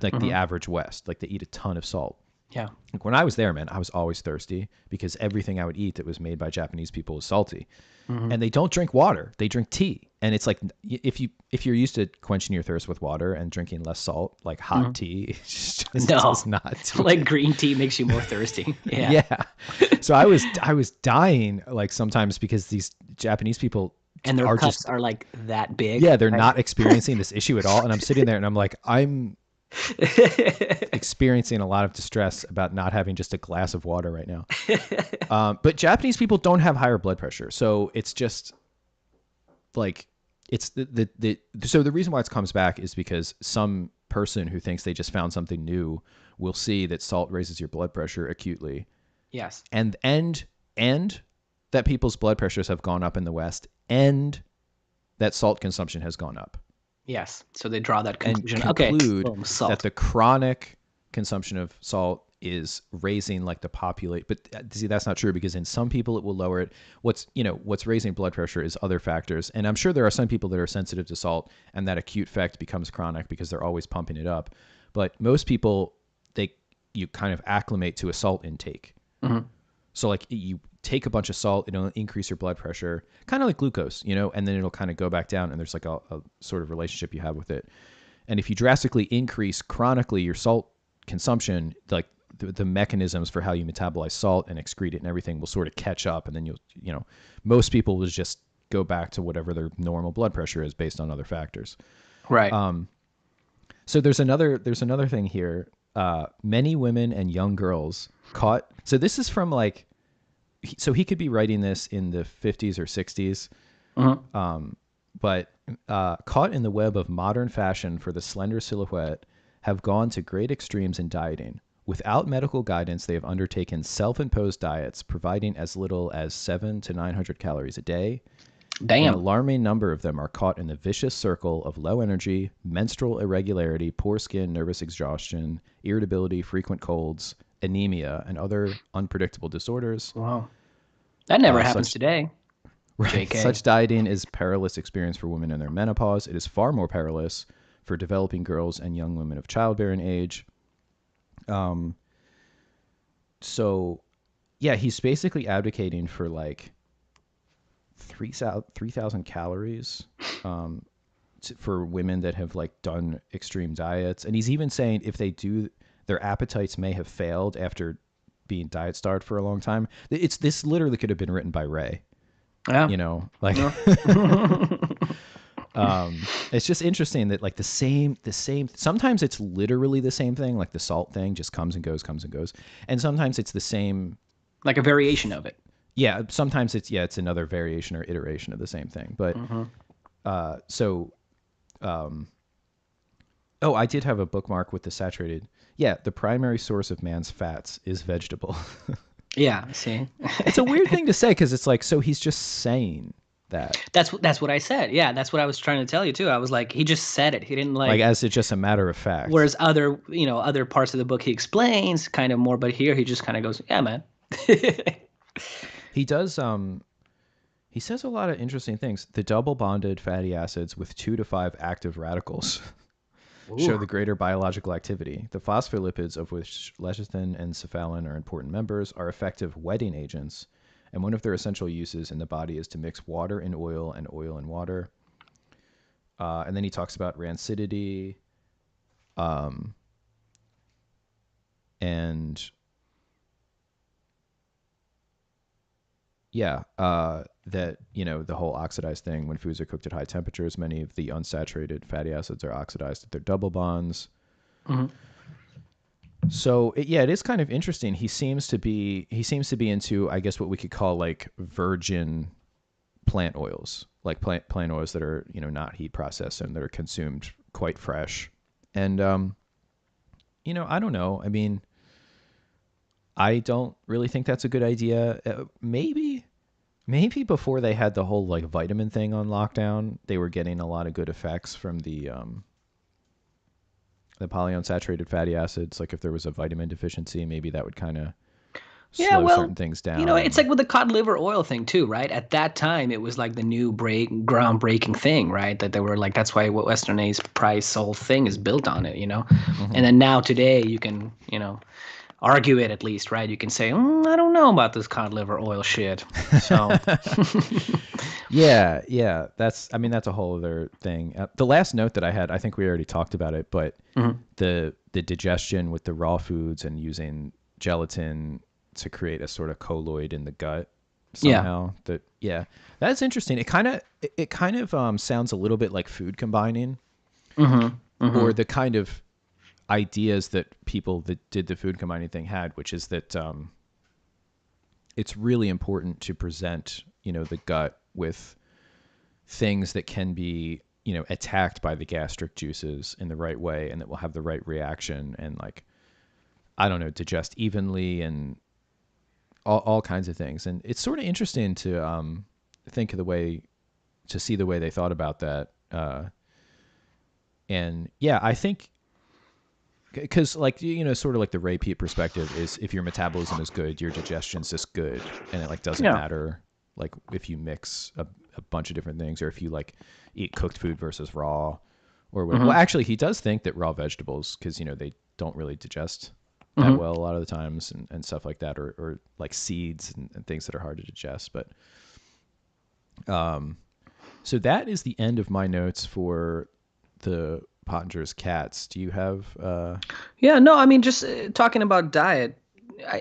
like the average West, like they eat a ton of salt. Yeah. Like when I was there, man, I was always thirsty because everything I would eat that was made by Japanese people was salty. And they don't drink water; they drink tea. And it's like if you're used to quenching your thirst with water and drinking less salt, like hot tea, it's just does not like green tea makes you more thirsty. Yeah. Yeah. So I was dying like sometimes because these Japanese people and their cups are like that big. Yeah, they're not experiencing this issue at all. And I'm sitting there and I'm like, I'm experiencing a lot of distress about not having just a glass of water right now. But Japanese people don't have higher blood pressure. So it's just like, it's so the reason why it comes back is because some person who thinks they just found something new will see that salt raises your blood pressure acutely. Yes. And that people's blood pressures have gone up in the West, and that salt consumption has gone up. Yes. So they draw that And conclusion. Okay. conclude Boom, salt. that the chronic consumption of salt is raising like the populate. But see, that's not true, because in some people it will lower it. What's raising blood pressure is other factors. And I'm sure there are some people that are sensitive to salt and that acute effect becomes chronic because they're always pumping it up. But most people, you kind of acclimate to a salt intake. Mm-hmm. So like you take a bunch of salt, it'll increase your blood pressure, kind of like glucose, and then it'll kind of go back down, and there's like a sort of relationship you have with it. And if you drastically increase chronically your salt consumption, like the mechanisms for how you metabolize salt and excrete it and everything will sort of catch up, and then most people will just go back to whatever their normal blood pressure is based on other factors. Right. So there's another thing here. Many women and young girls caught. So this is from like, so he could be writing this in the 50s or 60s, but caught in the web of modern fashion for the slender silhouette have gone to great extremes in dieting. Without medical guidance, they have undertaken self-imposed diets, providing as little as 700 to 900 calories a day. Damn. An alarming number of them are caught in the vicious circle of low energy, menstrual irregularity, poor skin, nervous exhaustion, irritability, frequent colds, anemia, and other unpredictable disorders. Wow. That never happens today. Right. JK. Such dieting is perilous experience for women in their menopause. It is far more perilous for developing girls and young women of childbearing age. So yeah, he's basically advocating for like 3,000 calories for women that have like done extreme diets. And he's even saying if they do, their appetites may have failed after being diet starved for a long time. This literally could have been written by Ray. Yeah. Like it's just interesting that like the same, sometimes it's literally the same thing, like the salt thing just comes and goes. And sometimes it's the same, like a variation of it. Yeah, sometimes it's another variation or iteration of the same thing. But I did have a bookmark with the saturated. Yeah, the primary source of man's fats is vegetable. Yeah, see. It's a weird thing to say, because it's like, so he's just saying that. That's what I said. Yeah, that's what I was trying to tell you too. I was like, he just said it. He didn't like as it's just a matter of fact. Whereas other parts of the book he explains kind of more, but here he just kind of goes, yeah, man. He does. He says a lot of interesting things. The double bonded fatty acids with 2 to 5 active radicals show the greater biological activity. The phospholipids, of which lecithin and cephalin are important members, are effective wetting agents, and one of their essential uses in the body is to mix water in oil and oil in water. And then he talks about rancidity, and yeah, that, the whole oxidized thing, when foods are cooked at high temperatures, many of the unsaturated fatty acids are oxidized at their double bonds. Mm-hmm. So it is kind of interesting. He seems to be into, I guess, what we could call like virgin plant oils, like plant oils that are, not heat processed and that are consumed quite fresh. And, I don't know. I mean, I don't really think that's a good idea. Maybe before they had the whole like vitamin thing on lockdown, they were getting a lot of good effects from the polyunsaturated fatty acids. Like if there was a vitamin deficiency, maybe that would kind of slow certain things down. It's like with the cod liver oil thing too, right? At that time, it was like the new groundbreaking thing, right? That they were like, that's why Western A's price whole thing is built on it, Mm-hmm. And then now today you can, argue it at least, right? You can say, I don't know about this cod liver oil shit. So yeah, that's a whole other thing. The last note that I had, I think we already talked about it, but the digestion with the raw foods and using gelatin to create a sort of colloid in the gut somehow. That's interesting. It kind of sounds a little bit like food combining, or the kind of, ideas that people that did the food combining thing had, which is that it's really important to present, the gut with things that can be, attacked by the gastric juices in the right way, and that will have the right reaction and, like, I don't know, digest evenly and all kinds of things. And it's sort of interesting to think of to see the way they thought about that. And yeah, I think because, like, sort of like the Ray Peat perspective is, if your metabolism is good, your digestion's just good, and it, like, doesn't Yeah. matter, like, if you mix a bunch of different things, or if you, like, eat cooked food versus raw, or whatever. Mm-hmm. Well, actually, he does think that raw vegetables, because they don't really digest that Mm-hmm. well a lot of the times, and stuff like that, or like seeds and things that are hard to digest. But so that is the end of my notes for the Pottenger's cats. Do you have Yeah, no, I mean, just talking about diet.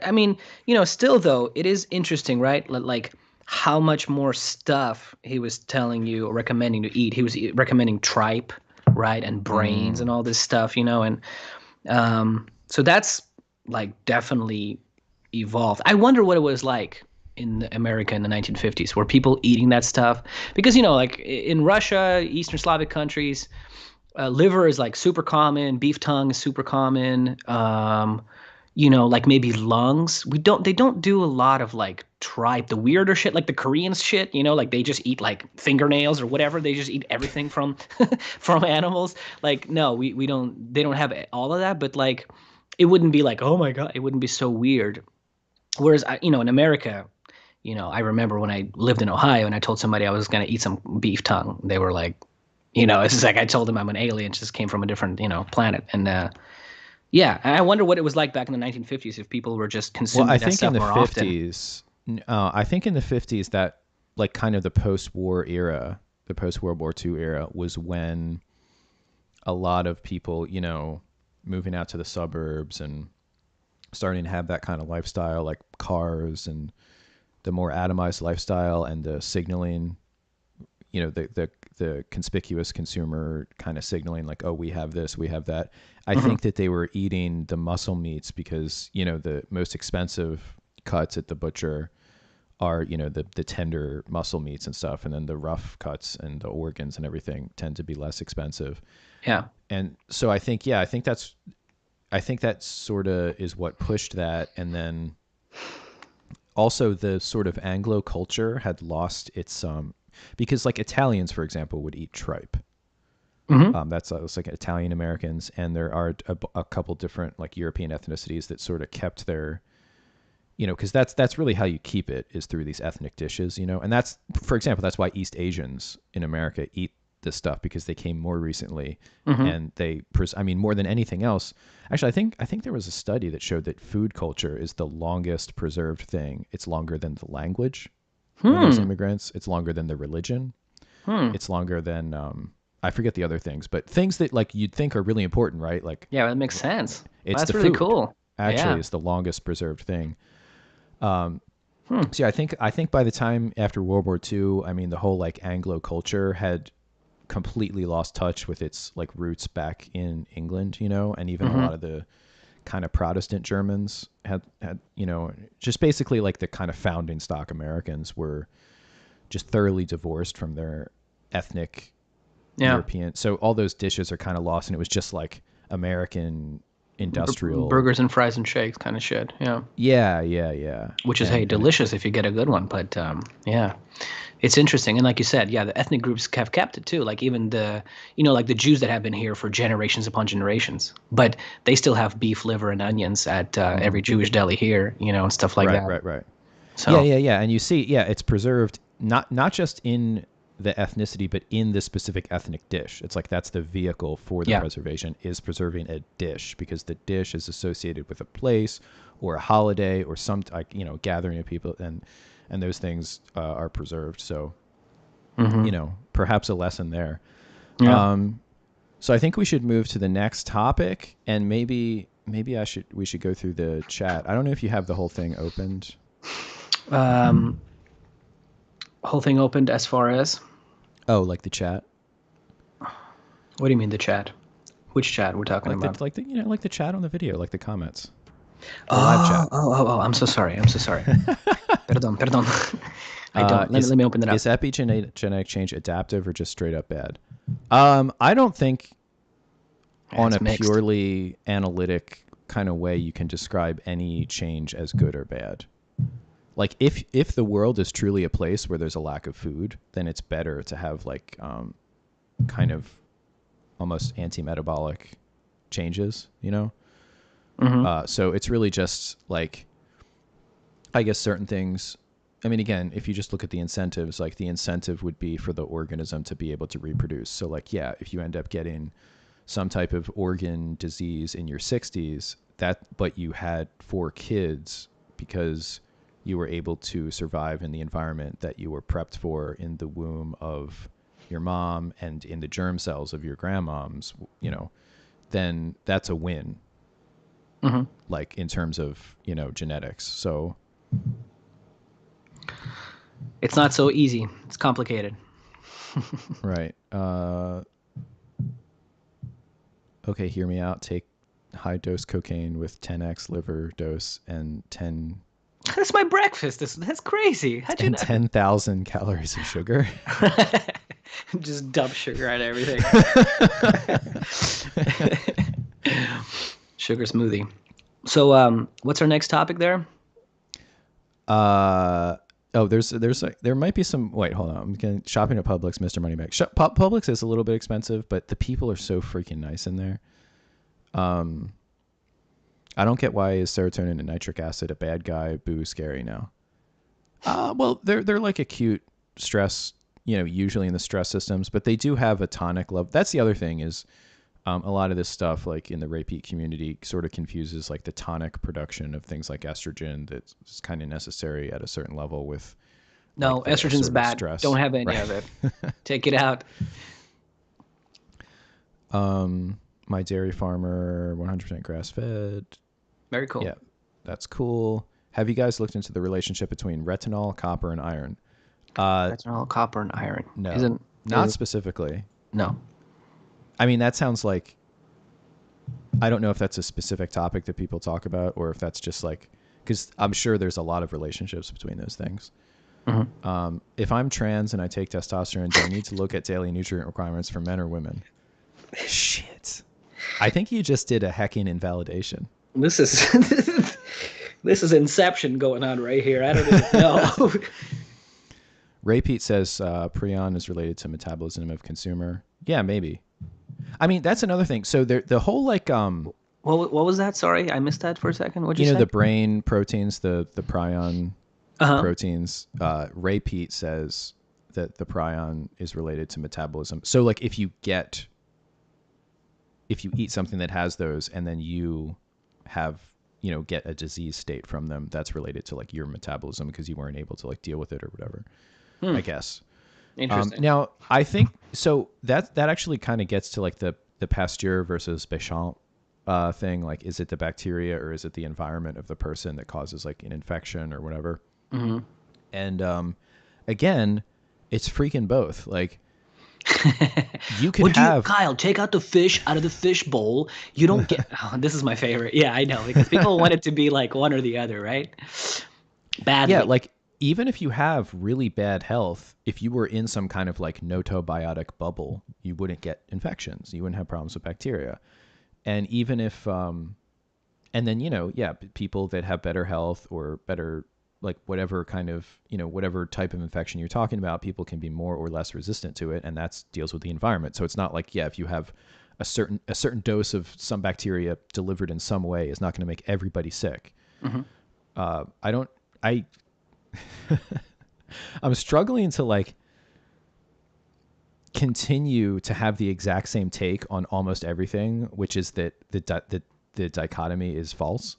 I mean, still though, it is interesting, right? Like how much more stuff he was telling you or recommending to eat. He was recommending tripe, right, and brains and all this stuff, and so that's like definitely evolved. I wonder what it was like in America in the 1950s. Were people eating that stuff? Because like in Russia, Eastern Slavic countries, liver is like super common. Beef tongue is super common. Like maybe lungs. They don't do a lot of like tripe, the weirder shit, like the Koreans shit, like they just eat like fingernails or whatever. They just eat everything from from animals. Like, no, we don't, they don't have all of that, but like it wouldn't be like, oh my God, it wouldn't be so weird. Whereas in America, I remember when I lived in Ohio and I told somebody I was going to eat some beef tongue. They were like, it's just like I told them I'm an alien, just came from a different, planet. And yeah, and I wonder what it was like back in the 1950s if people were just well, consuming that stuff more often. I think in the 50s, that, like, kind of the post-war era, the post-World War II era, was when a lot of people, moving out to the suburbs and starting to have that kind of lifestyle, like cars and the more atomized lifestyle, and the signaling, the conspicuous consumer kind of signaling, like, oh, we have this, we have that. I Hmm. think that they were eating the muscle meats because, the most expensive cuts at the butcher are, the tender muscle meats and stuff. And then the rough cuts and the organs and everything tend to be less expensive. Yeah. And so I think, yeah, I think that sort of is what pushed that. And then also the sort of Anglo culture had lost its, because, like, Italians, for example, would eat tripe. Hmm. That's like Italian Americans, and there are a couple different, like, European ethnicities that sort of kept their, because that's really how you keep it, is through these ethnic dishes, and that's, for example, that's why East Asians in America eat this stuff, because they came more recently, Hmm. and I mean, more than anything else. Actually, I think there was a study that showed that food culture is the longest preserved thing. It's longer than the language from those Hmm. immigrants. It's longer than the religion. Hmm. It's longer than I forget the other things, but things that, like, you'd think are really important, right? Like, Yeah, that makes sense. Well, it's that's the really food. cool. Actually, Yeah. is the longest preserved thing. Hmm. So yeah, I think by the time after World War II, I mean, the whole, like, Anglo culture had completely lost touch with its, like, roots back in England, and even a Hmm. lot of the kind of Protestant Germans had just basically, like, the kind of founding stock Americans were just thoroughly divorced from their ethnic Yeah. European. So all those dishes are kind of lost, and it was just like American industrial. Burgers and fries and shakes kind of shit. Yeah. Yeah, yeah, yeah. Which is, hey, And it, delicious if you get a good one. But yeah, it's interesting. And like you said, yeah, the ethnic groups have kept it too. Like even like the Jews that have been here for generations upon generations, but they still have beef liver and onions at every Jewish deli here, and stuff like right, that. right, right. Yeah, So yeah, yeah. And you see, yeah, it's preserved not just in the ethnicity, but in the specific ethnic dish. It's like that's the vehicle for the yeah, preservation, is preserving a dish, because the dish is associated with a place or a holiday or some, like, gathering of people, and those things are preserved. So perhaps a lesson there. yeah. So I think we should move to the next topic, and maybe we should go through the chat. I don't know if you have the whole thing opened. Um, whole thing opened as far as Oh, like the chat. what do you mean the chat? Which chat we're talking about? Like the chat on the video, like the comments. The live chat. Oh, I'm so sorry. Perdón. I don't. Let me open it up. Is epigenetic change adaptive or just straight up bad? I don't think on a mixed, purely analytic kind of way you can describe any change as good or bad. Like if the world is truly a place where there's a lack of food, then it's better to have like kind of almost anti-metabolic changes, you know? Mm-hmm. So it's really just like, I guess certain things. I mean, again, if you just look at the incentives, like the incentive would be for the organism to be able to reproduce. So like, yeah, if you end up getting some type of organ disease in your 60s, but you had 4 kids because you were able to survive in the environment that you were prepped for in the womb of your mom and in the germ cells of your grandmoms, you know, then that's a win. Mm-hmm. Like in terms of, you know, genetics. So it's not so easy. It's complicated. Right. Okay, hear me out. Take high dose cocaine with 10x liver dose and 10. That's my breakfast. That's crazy. How'd you know? 10,000 calories of sugar. Just dump sugar on everything. Sugar smoothie. So, what's our next topic there? There might be some. Wait, hold on. I'm getting shopping at Publix, Mr. Moneyback. Publix is a little bit expensive, but the people are so freaking nice in there. I don't get why is serotonin and nitric acid a bad guy? Boo, scary now. Well, they're like acute stress, you know, usually in the stress systems, but they do have a tonic level. That's the other thing is a lot of this stuff, like in the repeat community, sort of confuses like the tonic production of things like estrogen that's kind of necessary at a certain level with. No, like estrogen's bad. Stress. Don't have any of it. Take it out. My dairy farmer, 100% grass fed. Very cool. Yeah, that's cool. Have you guys looked into the relationship between retinol, copper, and iron? Retinol, copper, and iron. No, not specifically. No. I mean, that sounds like, I don't know if that's a specific topic that people talk about or if that's just like, because I'm sure there's a lot of relationships between those things. Mm-hmm. If I'm trans and I take testosterone, do I need to look at daily nutrient requirements for men or women? Shit. I think you just did a hecking invalidation. This is Inception going on right here. I don't even know. Ray Pete says Prion is related to metabolism of consumer. Yeah, maybe. I mean, that's another thing. So the whole like what was that? Sorry, I missed that for a second. What'd you say? You know, the brain proteins, the prion proteins. Ray Pete says that the prion is related to metabolism. So like if you eat something that has those and then you have, you know, get a disease state from them, that's related to like your metabolism because you weren't able to like deal with it or whatever. I guess. Interesting. Now, I think so that actually kind of gets to like the Pasteur versus Béchamp thing. Like, is it the bacteria or is it the environment of the person that causes like an infection or whatever? Mm-hmm. And again, it's freaking both. Like, you could Kyle, take out the fish out of the fish bowl. You don't get. Oh, this is my favorite. Yeah, I know, because people want it to be like one or the other, right? Badly. Yeah, like even if you have really bad health, if you were in some kind of like notobiotic bubble, you wouldn't get infections. You wouldn't have problems with bacteria. And even if, and then, you know, yeah, people that have better health or better, like whatever kind of, you know, whatever type of infection you're talking about, people can be more or less resistant to it. And that deals with the environment. So it's not like, yeah, if you have a certain dose of some bacteria delivered in some way is not going to make everybody sick. Mm-hmm. I'm struggling to like continue to have the exact same take on almost everything, which is that the dichotomy is false.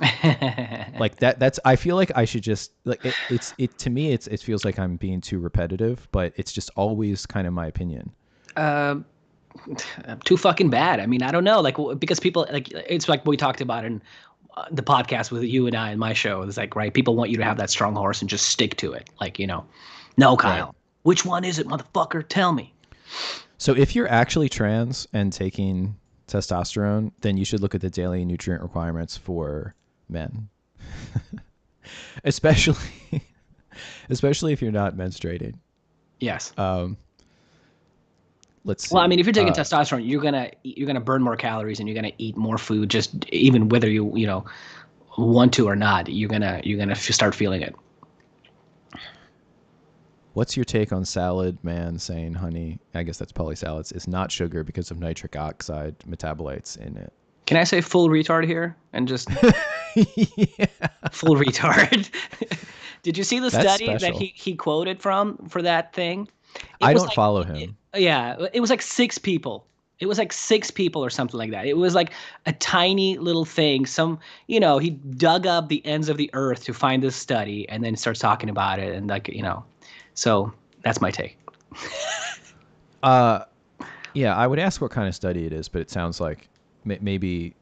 Like that's I feel like I should just like it to me it feels like I'm being too repetitive, but it's just always kind of my opinion. Too fucking bad. I mean, I don't know, like, because people like, it's like we talked about in the podcast with you and I in my show. It's like, right, people want you to have that strong horse and just stick to it. Like, you know, no, Kyle, right. Which one is it, motherfucker? Tell me. So if you're actually trans and taking testosterone, then you should look at the daily nutrient requirements for men. especially if you're not menstruating. Yes. Let's see. Well, I mean, if you're taking testosterone, you're gonna burn more calories and you're gonna eat more food. Just even whether you want to or not, you're gonna start feeling it. What's your take on salad man saying honey, I guess that's polysalads, is not sugar because of nitric oxide metabolites in it? Can I say full retard here and just Yeah. full retard? Did you see the That's study that special. he quoted from for that thing? It I was don't like, follow him. Yeah, it was like 6 people. It was like 6 people or something like that. It was like a tiny little thing. He dug up the ends of the earth to find this study and then starts talking about it. And so that's my take. Yeah, I would ask what kind of study it is, but it sounds like maybe,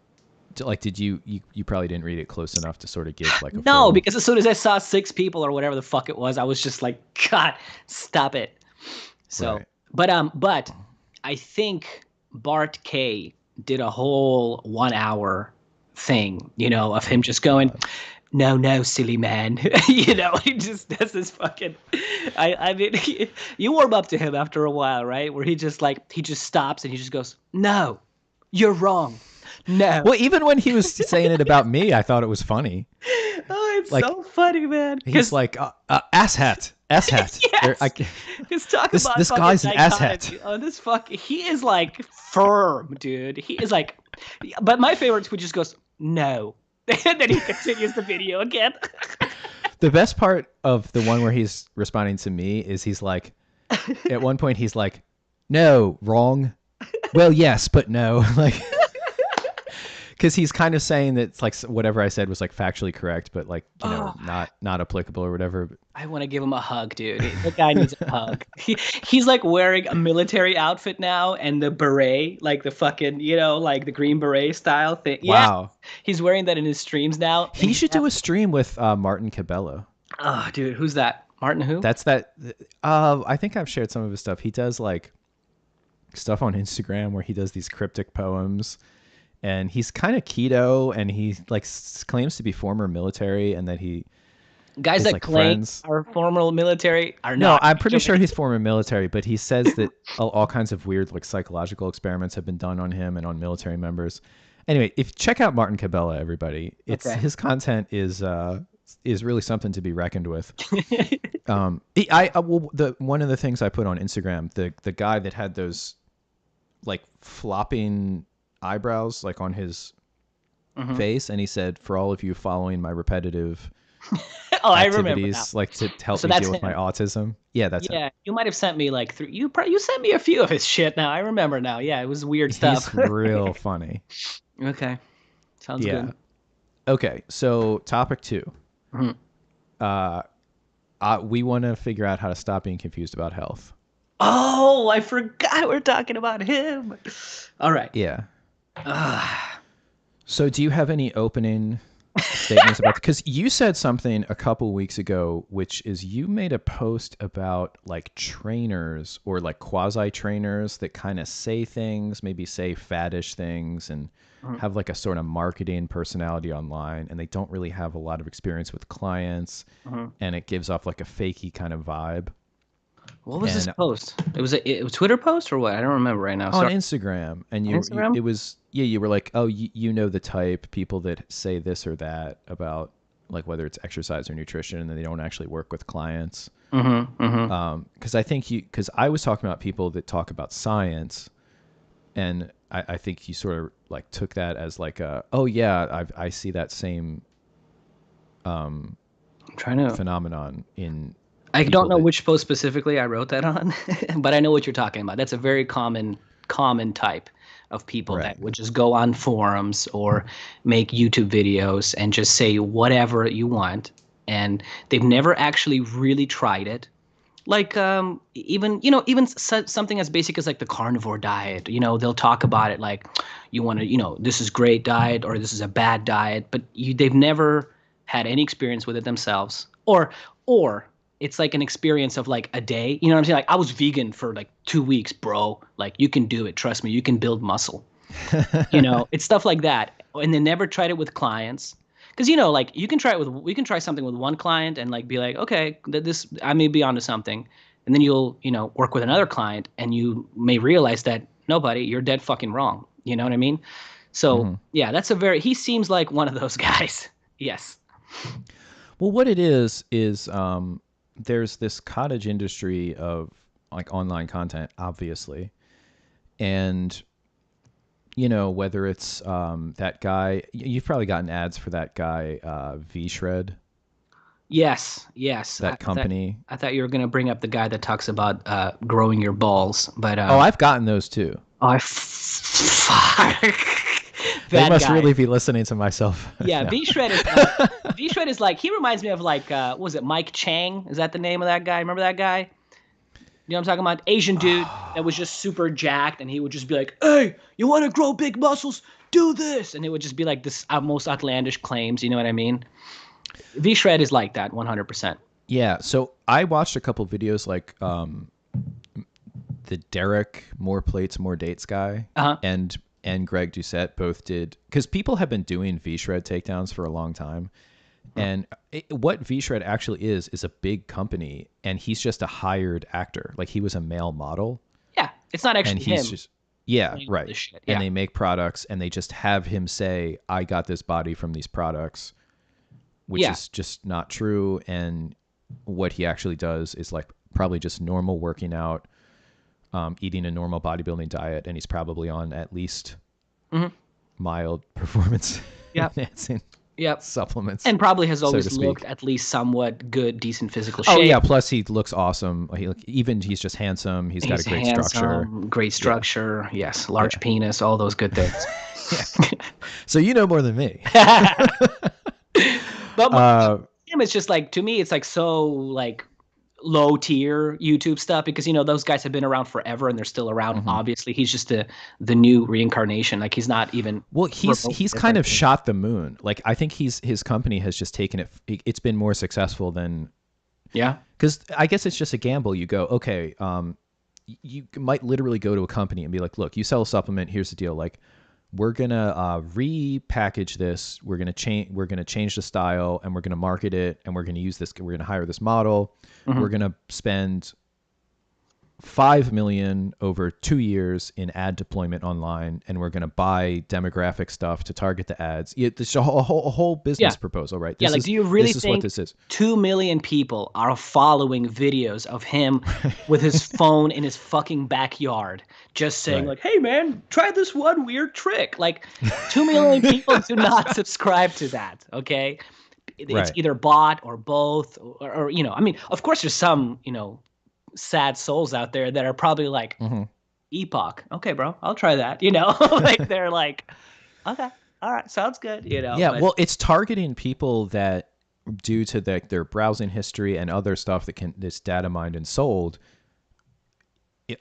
like, did you probably didn't read it close enough to sort of give like a No, full... because as soon as I saw 6 people or whatever the fuck it was, I was just like, God, stop it. So, Right. but I think Bart K did a whole 1 hour thing, of him just going, no, silly man. He just does this fucking, I mean, you warm up to him after a while, right? Where he just stops and he just goes, no, you're wrong. No. Well, even when he was saying it about me, I thought it was funny. Oh, it's Like, so funny, man. He's like, asshat. Yes. He's talking about this fucking guy's an dichotomy. asshat. Oh, he is like firm, dude. He is like, but my favorite tweet just goes, no. And then he continues the video again. The best part of the one where he's responding to me is he's like, at one point he's like, no, wrong. Well, yes, but no. Like, because he's kind of saying that it's like whatever I said was like factually correct, but like, not applicable or whatever. I want to give him a hug, dude. The guy needs a hug. He's like wearing a military outfit now and the beret, like the fucking, like the green beret style thing. Wow. Yeah, he's wearing that in his streams now. He should do a stream with Martin Cabello. Oh, dude, who's that? Martin who? That's that. I think I've shared some of his stuff. He does like stuff on Instagram where he does these cryptic poems. And he's kind of keto, and he like claims to be former military, and that he guys that like claim friends are former military are no. not. I'm pretty sure he's former military, but he says that all kinds of weird like psychological experiments have been done on him and on military members. Anyway, if check out Martin Cabela, everybody, his content is really something to be reckoned with. One of the things I put on Instagram, the guy that had those like flopping eyebrows like on his face, and he said, for all of you following my repetitive I remember now. like to help me deal with my autism. Yeah, that's him. You might have sent me like you sent me a few of his shit now. I remember now. Yeah, it was weird stuff. He's real funny. Okay, sounds good. Okay, so topic 2. We want to figure out how to stop being confused about health. Oh, I forgot we're talking about him. All right. Yeah. So do you have any opening statements about, because you said something a couple weeks ago, which is you made a post about like trainers or like quasi trainers that kind of say things, maybe say faddish things, and have like a sort of marketing personality online, and they don't really have a lot of experience with clients, and it gives off like a fakey kind of vibe. What was this post? It was a Twitter post or what? I don't remember right now. On Instagram. And it was, you were like, oh, you know the type, people that say this or that about like whether it's exercise or nutrition, and then they don't actually work with clients. Because I think because I was talking about people that talk about science, and I think you sort of like took that as like oh yeah, I see that same phenomenon in... I don't know which post specifically I wrote that on, but I know what you're talking about. That's a very common type of people that would just go on forums or make YouTube videos and just say whatever you want, and they've never actually really tried it. Like even something as basic as like the carnivore diet. They'll talk about it like you want to, this is great diet or this is a bad diet, but they've never had any experience with it themselves, or it's like an experience of like a day. You know what I'm saying? Like, I was vegan for like 2 weeks, bro. Like, you can do it. Trust me, you can build muscle. It's stuff like that. And they never tried it with clients. Because, like we can try something with one client and like be like, okay, this, I may be onto something. And then you'll, work with another client and you may realize that nobody, you're dead fucking wrong. You know what I mean? So Mm-hmm. yeah, he seems like one of those guys. Yes. Well, what it is there's this cottage industry of like online content, obviously, and whether it's that guy, you've probably gotten ads for that guy, V-Shred, Yes. Yes. that company. I thought you were gonna bring up the guy that talks about growing your balls, but Oh, I've gotten those too. Fuck. They That must guy. really be listening to myself. Yeah, now. V-Shred is like, he reminds me of like what was it, Mike Chang? Is that the name of that guy? Remember that guy? You know what I'm talking about? Asian dude that was just super jacked, and he would just be like, "Hey, you want to grow big muscles? Do this," and it would just be like this most outlandish claims. You know what I mean? V-Shred is like that, 100%. Yeah, so I watched a couple videos like the Derek More Plates More Dates guy Uh-huh. and Greg Doucette both did, because people have been doing V-Shred takedowns for a long time. And what V-Shred actually is a big company, and he's just a hired actor. Like, he was a male model, Yeah, it's not and actually he's him just, yeah, doing right. this shit. And Yeah, they make products, and they just have him say, I got this body from these products, which yeah, is just not true. And what he actually does is like probably just normal working out, eating a normal bodybuilding diet, and he's probably on at least hmm, mild performance yeah, enhancing yep. supplements, And probably has so to always speak. looked at least somewhat good, decent physical Oh shape. yeah, plus he looks awesome. Even he's just handsome. He's got a He's great structure. handsome, great Yeah, structure. Yes, large yeah, penis, all those good things. yeah. So you know more than me. But uh, him, it's just like, to me, it's like so like low tier YouTube stuff, because those guys have been around forever and they're still around. mhm. Obviously, he's just the new reincarnation. Like, he's not even Well, remotely he's kind different. of shot the moon. Like, I think his company has just taken it. It's been more successful than, Yeah. because I guess it's just a gamble. You go, okay, you might literally go to a company and be like, look, you sell a supplement. Here's the deal. Like, we're gonna repackage this. We're gonna change the style, and we're gonna market it, and we're gonna use this. We're gonna hire this model. Hmm. We're gonna spend 5 million over 2 years in ad deployment online, and we're going to buy demographic stuff to target the ads. It's a whole business Yeah. proposal, right? Yeah. This Like, is do you really this is what think this is. 2 million people are following videos of him with his phone in his fucking backyard, just saying Right. like, "Hey man, try this one weird trick"? Like, 2 million people do not subscribe to that. Okay. It's Right. either bot or both, or I mean, of course, there's some sad souls out there that are probably like, Hmm. Epoch. Okay, bro, I'll try that. Like, they're like, okay, all right, sounds good. Yeah. But Well, it's targeting people that, due to their browsing history and other stuff that's data mined and sold,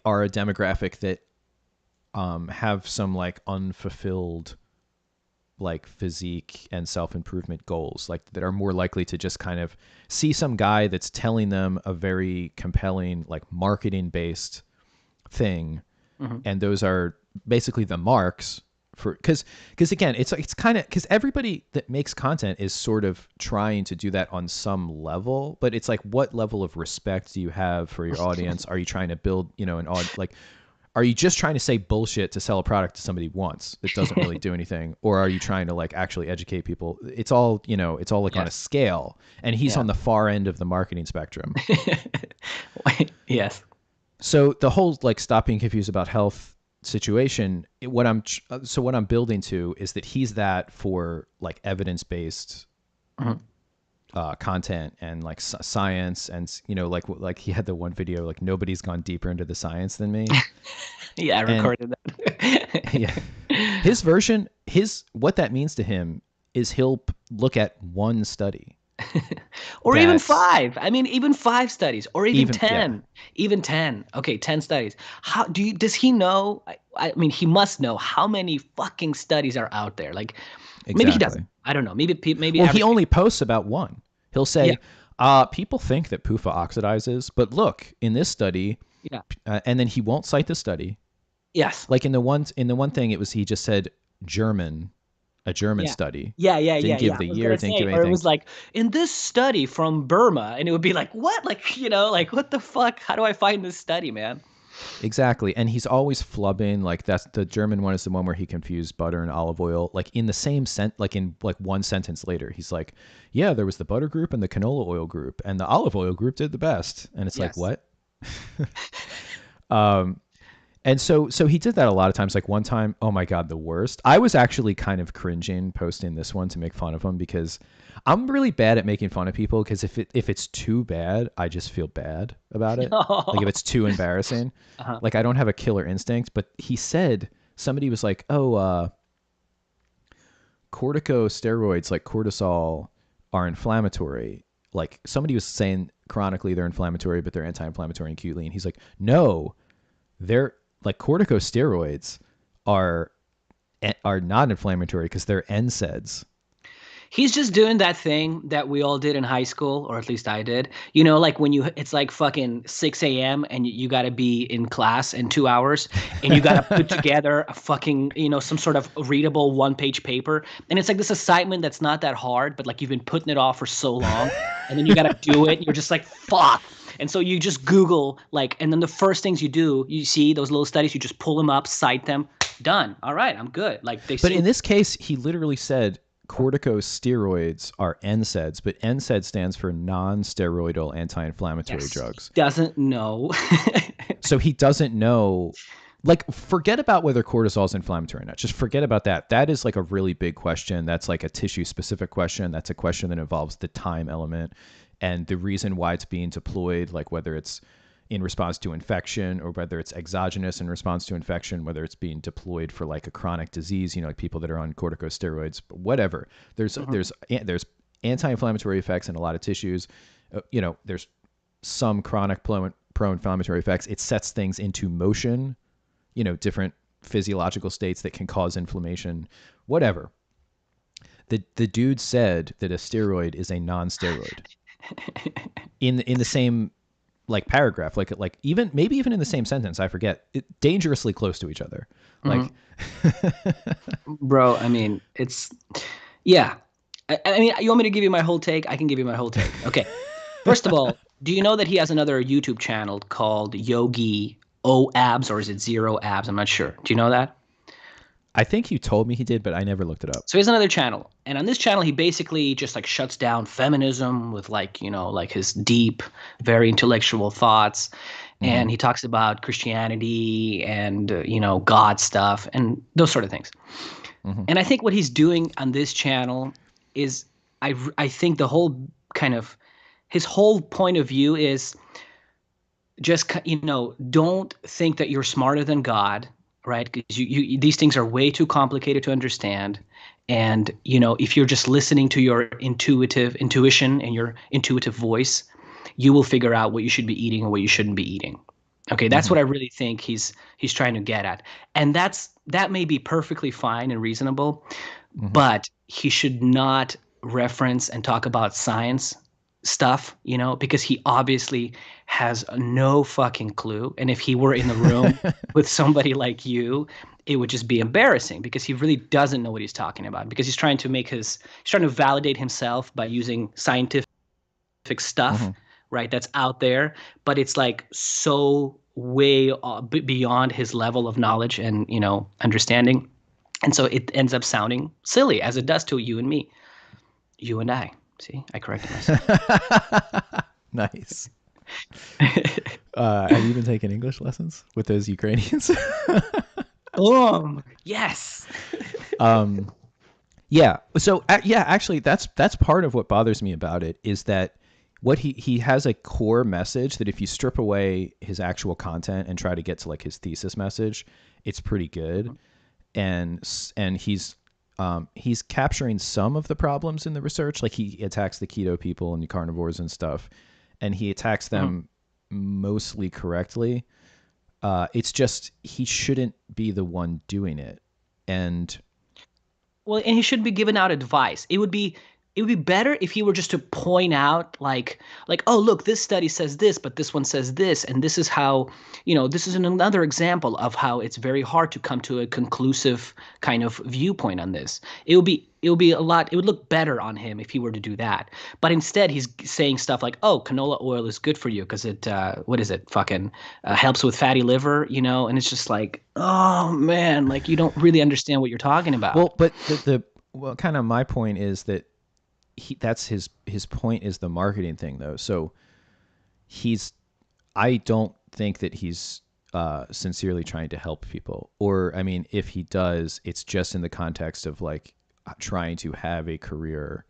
are a demographic that have some like unfulfilled like physique and self-improvement goals, like that are more likely to just kind of see some guy that's telling them a very compelling like marketing based thing, mhm. and those are basically the marks for, because again, it's kind of, because everybody that makes content is sort of trying to do that on some level, but it's like, what level of respect do you have for your audience? Are you trying to build like, are you just trying to say bullshit to sell a product to somebody once that doesn't really do anything, or are you trying to like actually educate people? It's all it's all like on a Yes, scale, and he's yeah. on the far end of the marketing spectrum. Yes. So the whole like stop being confused about health situation, what I'm building to is that he's that for like evidence based Mhm. content and like science, and like he had the one video like, nobody's gone deeper into the science than me. Yeah, I And recorded that. yeah, his version, what that means to him is he'll look at one study Or even that's 5. I mean, even 5 studies, or even even, yeah, 10. Even 10. Okay, 10 studies. How does he know? I mean, he must know how many fucking studies are out there. Like, maybe he exactly. doesn't. I don't know. Maybe Well, he average only people. posts about one. He'll Yeah. say, people think that PUFA oxidizes, but look, in this study, Yeah. and then he won't cite the study. Yes. Like in the one thing, it was he just said German, a German Yeah. study. Yeah. Didn't give I the was year, gonna didn't say, give or it anything. was like in this study from Burma, and it would be like, what? Like, like what the fuck? How do I find this study, man? Exactly. And he's always flubbing. Like that's the German one is the one where he confused butter and olive oil. Like in the same like in like one sentence later, he's like, yeah, there was the butter group and the canola oil group and the olive oil group did the best. And it's like, Yes. what? um, and so he did that a lot of times. Like one time, oh my God, the worst. I was actually kind of cringing posting this one to make fun of him because I'm really bad at making fun of people because if it's too bad, I just feel bad about it. Like if it's too embarrassing, Uh-huh. like I don't have a killer instinct. But he said somebody was like, "Oh, corticosteroids like cortisol are inflammatory." Like somebody was saying chronically they're inflammatory, but they're anti-inflammatory and acutely, and he's like, "No, they're like corticosteroids are are not inflammatory because they're NSAIDs." He's just doing that thing that we all did in high school, or at least I did. Like when it's like fucking 6 a.m. and you got to be in class in 2 hours and you got to put together a fucking, some sort of readable one-page paper. And it's like this assignment that's not that hard, but like you've been putting it off for so long. And then you got to do it. And you're just like, fuck. And so you just Google, like, and then the first things you do, you see those little studies, you just pull them up, cite them, done. All right, I'm good. Like they But seem. in this case, he literally said corticosteroids are NSAIDs, but NSAID stands for non-steroidal anti-inflammatory Yes, he drugs. doesn't know. So he doesn't know. Like, forget about whether cortisol is inflammatory or not. Just forget about that. That is like a really big question. That's like a tissue specific question. That's a question that involves the time element and the reason why it's being deployed, like whether it's in response to infection or whether it's exogenous in response to infection, whether it's being deployed for like a chronic disease, like people that are on corticosteroids, whatever. Mhm. There's anti-inflammatory effects in a lot of tissues. There's some chronic pro-inflammatory effects. It sets things into motion, different physiological states that can cause inflammation, whatever. The dude said that a steroid is a non-steroid in the same like paragraph, like even maybe even in the same sentence, I forget. Dangerously close to each other. Like Mhm. Bro, I mean, yeah. I mean, you want me to give you my whole take? I can give you my whole take. Okay. First of all, do you know that he has another YouTube channel called Yogi O Abs, or is it Zero Abs? I'm not sure. Do you know that? I think you told me he did, but I never looked it up. So he has another channel. And on this channel, he basically just like shuts down feminism with like his deep, very intellectual thoughts. Mm-hmm. And he talks about Christianity and, God stuff and those sort of things. Mm-hmm. And I think what he's doing on this channel is I think the whole kind of his whole point of view is just don't think that you're smarter than God, right? Because these things are way too complicated to understand. And if you're just listening to your intuition and your intuitive voice, you will figure out what you should be eating and what you shouldn't be eating. Okay, that's Mm-hmm. what I really think he's trying to get at. And that may be perfectly fine and reasonable, Mm-hmm. but he should not reference and talk about science stuff, because he obviously has no fucking clue. And if he were in the room with somebody like you, it would just be embarrassing because he really doesn't know what he's talking about because he's trying to validate himself by using scientific stuff, Mm-hmm. right? That's out there, but it's like so way beyond his level of knowledge and, understanding. And so it ends up sounding silly as it does to you and me, you and I. See, I corrected myself. Nice. Have you been taking English lessons with those Ukrainians? Boom. Yes. um, yeah. So yeah, actually, that's part of what bothers me about it is that what he has a core message that if you strip away his actual content and try to get to like his thesis message, it's pretty good. And he's capturing some of the problems in the research. Like he attacks the keto people and the carnivores and stuff, and he attacks Mhm. them mostly correctly. It's just he shouldn't be the one doing it. And Well, and he should be giving out advice. It would be it would be better if he were just to point out like, oh, look, this study says this, but this one says this, and this is how, this is another example of how it's very hard to come to a conclusive kind of viewpoint on this. It would look better on him if he were to do that. But instead he's saying stuff like, oh, canola oil is good for you because it what is it, fucking helps with fatty liver, and it's just like, oh man, like you don't really understand what you're talking about. Well, but well, kind of my point is that that's his point is the marketing thing though. So I don't think that he's sincerely trying to help people. Or I mean, if he does, it's just in the context of like trying to have a career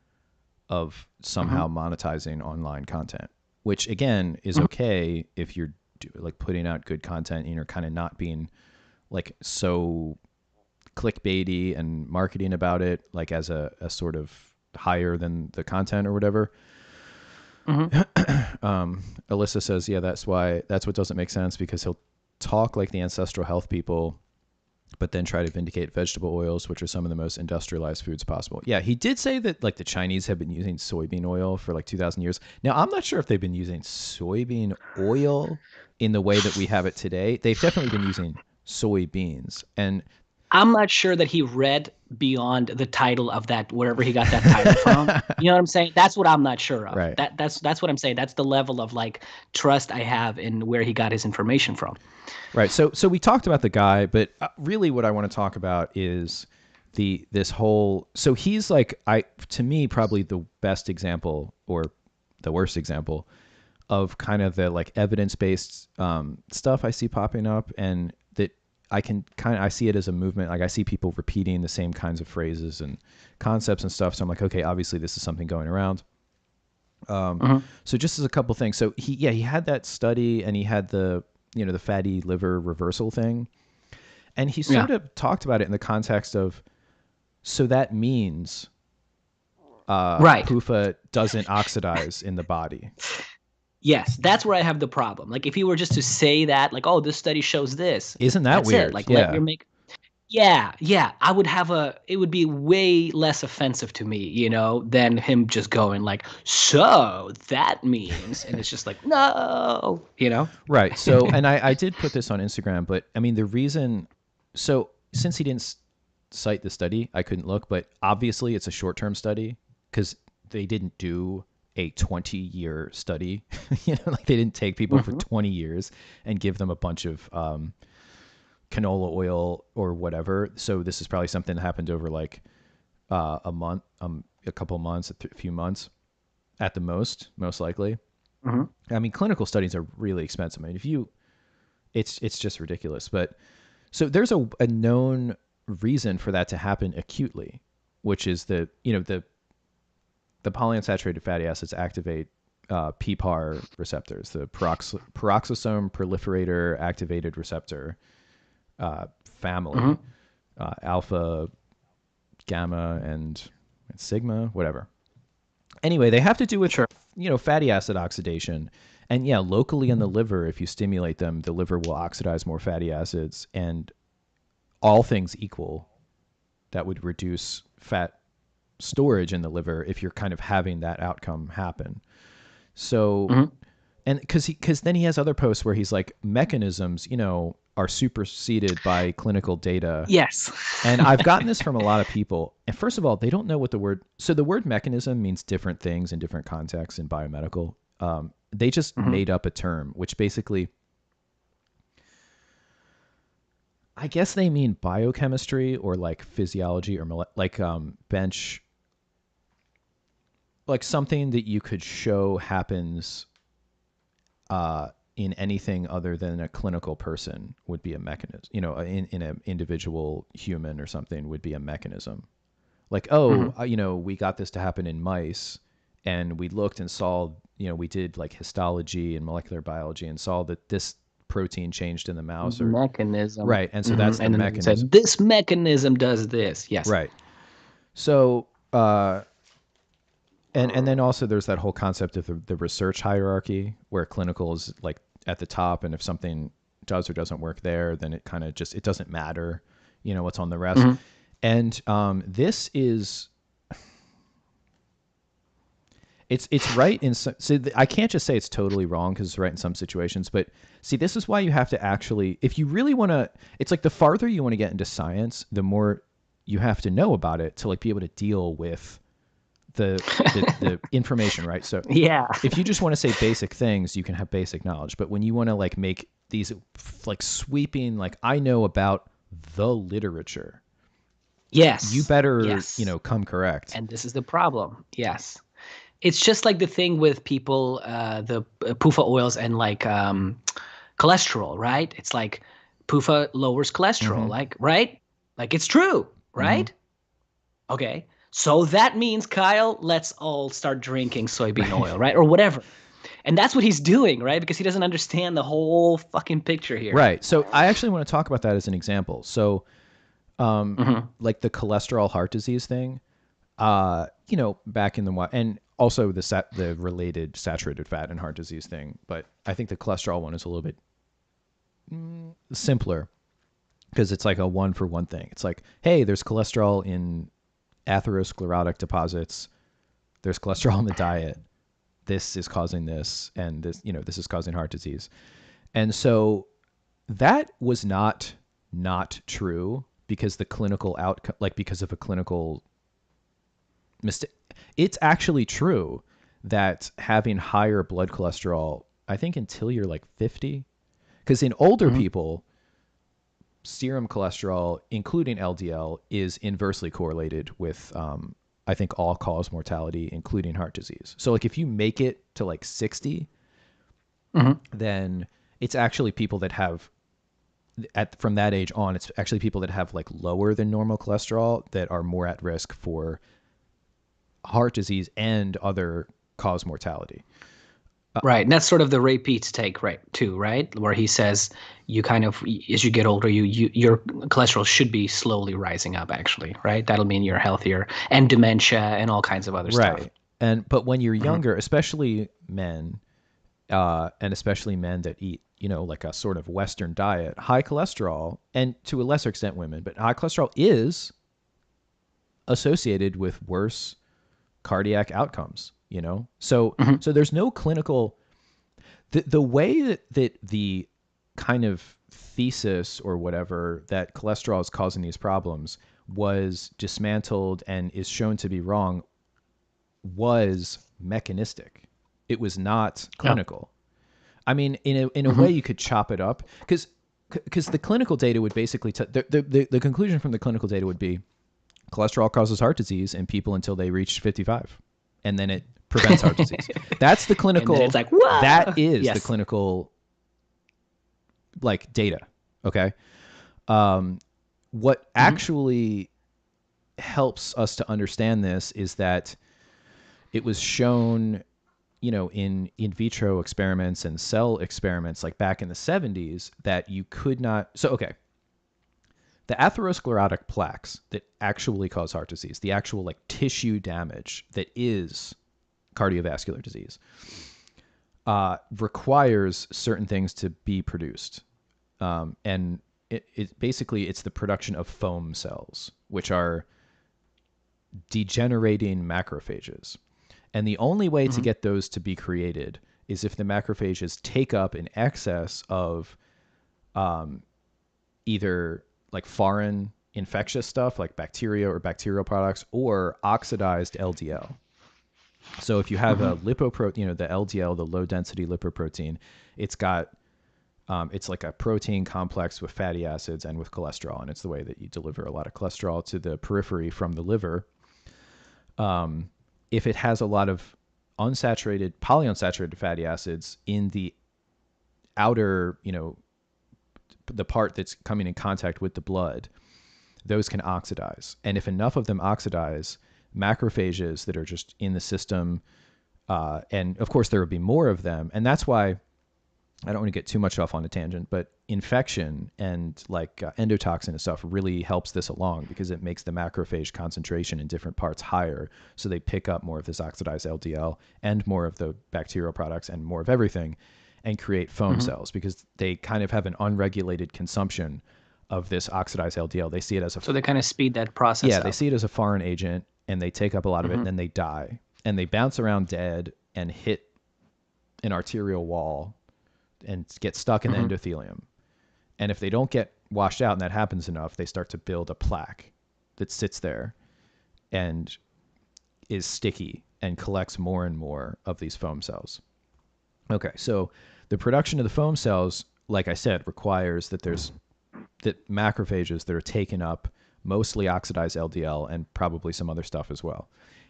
of somehow monetizing online content, which again is okay if you're like putting out good content and you're kind of not being like so clickbaity and marketing about it, like as a sort of higher than the content or whatever. Alyssa says, yeah, that's what doesn't make sense, because he'll talk like the ancestral health people, but then try to vindicate vegetable oils, which are some of the most industrialized foods possible. Yeah, he did say that like the Chinese have been using soybean oil for like 2,000 years. Now, I'm not sure if they've been using soybean oil in the way that we have it today. They've definitely been using soybeans. And I'm not sure that he read beyond the title of that, wherever he got that title from. You know what I'm saying? That's what I'm not sure of. Right. That's what I'm saying. That's the level of like trust I have in where he got his information from. Right. So we talked about the guy, but really what I want to talk about is this whole. So he's like, to me probably the best example, or the worst example, of kind of the like evidence-based stuff I see popping up, and that I see it as a movement. Like I see people repeating the same kinds of phrases and concepts and stuff. So I'm like, okay, obviously this is something going around. So just as a couple things. So he had that study, and he had the fatty liver reversal thing. And he sort of talked about it in the context of, so that means Right. PUFA doesn't oxidize in the body. Yes, that's where I have the problem. Like if he were just to say that, like, oh, this study shows this. Isn't that That's weird? it. Like Yeah. let your make. Yeah. It would be way less offensive to me, than him just going like, so that means, and it's just like, no, Right. So, and I did put this on Instagram, but I mean, the reason, so since he didn't cite the study, I couldn't look, but obviously it's a short-term study because they didn't do a 20-year study. Like they didn't take people for 20 years and give them a bunch of canola oil or whatever. So this is probably something that happened over like a month, a couple months, a few months at the most likely. I mean, clinical studies are really expensive. I mean, it's just ridiculous. But so there's a known reason for that to happen acutely, which is the polyunsaturated fatty acids activate PPAR receptors, the peroxisome proliferator activated receptor family, alpha, gamma, and sigma, whatever. Anyway, they have to do with fatty acid oxidation. And yeah, locally in the liver, if you stimulate them, the liver will oxidize more fatty acids, and all things equal, that would reduce fat storage in the liver if you're kind of having that outcome happen. So, and because then he has other posts where he's like, mechanisms, are superseded by clinical data. Yes. And I've gotten this from a lot of people. And first of all, they don't know what the word mechanism means different things in different contexts in biomedical. They just made up a term, which basically, I guess they mean biochemistry or like physiology or like bench, like something that you could show happens in anything other than a clinical person would be a mechanism. In an individual human or something would be a mechanism. Like, we got this to happen in mice, and we looked and saw, we did like histology and molecular biology and saw that this protein changed in the mouse or mechanism. Right. And so that's the and mechanism. Said, this mechanism does this. Yes. Right. So, and then also there's that whole concept of the research hierarchy where clinical is like at the top, and if something does or doesn't work there, then it kind of just, it doesn't matter, what's on the rest. And this is, It's right in some, so I can't just say it's totally wrong because it's right in some situations, but see, this is why you have to actually, if you really want to, it's like the farther you want to get into science, the more you have to know about it to like be able to deal with the information, right? So Yeah. if you just want to say basic things, you can have basic knowledge, but when you want to like make these like sweeping, like I know about the literature, you Yes. better, Yes. come correct. And this is the problem. Yes. It's just like the thing with people, the PUFA oils and like cholesterol, right? It's like PUFA lowers cholesterol, Mm-hmm. like, right? Like it's true, Mm-hmm. right? Okay. So that means, Kyle, let's all start drinking soybean Right. oil, right? Or whatever. And that's what he's doing, right? Because he doesn't understand the whole fucking picture here. Right. So I actually want to talk about that as an example. So, Hmm. like the cholesterol heart disease thing, back in the and also the related saturated fat and heart disease thing, but I think the cholesterol one is a little bit simpler because it's like a one for one thing. It's like, hey, there's cholesterol in atherosclerotic deposits. There's cholesterol in the diet. This is causing this, and this is causing heart disease. And so that was not true because the clinical outcome, like because of a clinical mistake. It's actually true that having higher blood cholesterol, I think until you're like 50, because in older Hmm. people, serum cholesterol, including LDL, is inversely correlated with, I think, all cause mortality, including heart disease. So, like, if you make it to like 60, Hmm. then it's actually people that have from that age on, it's actually people that have like lower than normal cholesterol that are more at risk for heart disease and other cause mortality. Right. And that's sort of the Ray Peat's take, right, too, right? Where he says you kind of, as you get older, your cholesterol should be slowly rising up, actually, right? That'll mean you're healthier, and dementia and all kinds of other stuff. Right. But when you're Hmm. younger, especially men, and especially men that eat, like a sort of Western diet, high cholesterol, and to a lesser extent women, but high cholesterol is associated with worse cardiac outcomes. So Hmm. so there's no clinical the way that the kind of thesis or whatever that cholesterol is causing these problems was dismantled and is shown to be wrong was mechanistic. It was not Yeah. clinical. I mean, in a way, Hmm. you could chop it up because the clinical data would basically the conclusion from the clinical data would be cholesterol causes heart disease in people until they reach 55, and then it prevents heart disease. That's the And then it's clinical. like, That whoa. is the Yes. clinical like data. Okay. What Hmm. actually helps us to understand this is that it was shown in vitro experiments and cell experiments, like back in the 70s, that you could not. So, okay, the atherosclerotic plaques that actually cause heart disease, the actual like tissue damage that is cardiovascular disease, requires certain things to be produced. And it basically it's the production of foam cells, which are degenerating macrophages. And the only way to Hmm. get those to be created is if the macrophages take up an excess of either like foreign infectious stuff like bacteria or bacterial products or oxidized LDL. So if you have Hmm. a lipoprotein, the LDL, the low density lipoprotein, it's got it's like a protein complex with fatty acids and with cholesterol, and it's the way that you deliver a lot of cholesterol to the periphery from the liver. If it has a lot of unsaturated, polyunsaturated fatty acids in the outer, the part that's coming in contact with the blood, those can oxidize. And if enough of them oxidize, macrophages that are just in the system, and of course there would be more of them. And that's why I don't want to get too much off on a tangent, but infection and like endotoxin and stuff really helps this along because it makes the macrophage concentration in different parts higher. So they pick up more of this oxidized LDL and more of the bacterial products and more of everything and create foam Hmm. cells because they kind of have an unregulated consumption of this oxidized LDL. They see it as a, So they kind of speed that process yeah, they up. see it as a foreign agent and they take up a lot of it and Hmm. then they die. and they bounce around dead and hit an arterial wall and get stuck in the endothelium. And if they don't get washed out and that happens enough, they start to build a plaque that sits there and is sticky and collects more and more of these foam cells. Okay, so the production of the foam cells, like I said, requires that that macrophages that are taken up mostly oxidize LDL and probably some other stuff as well.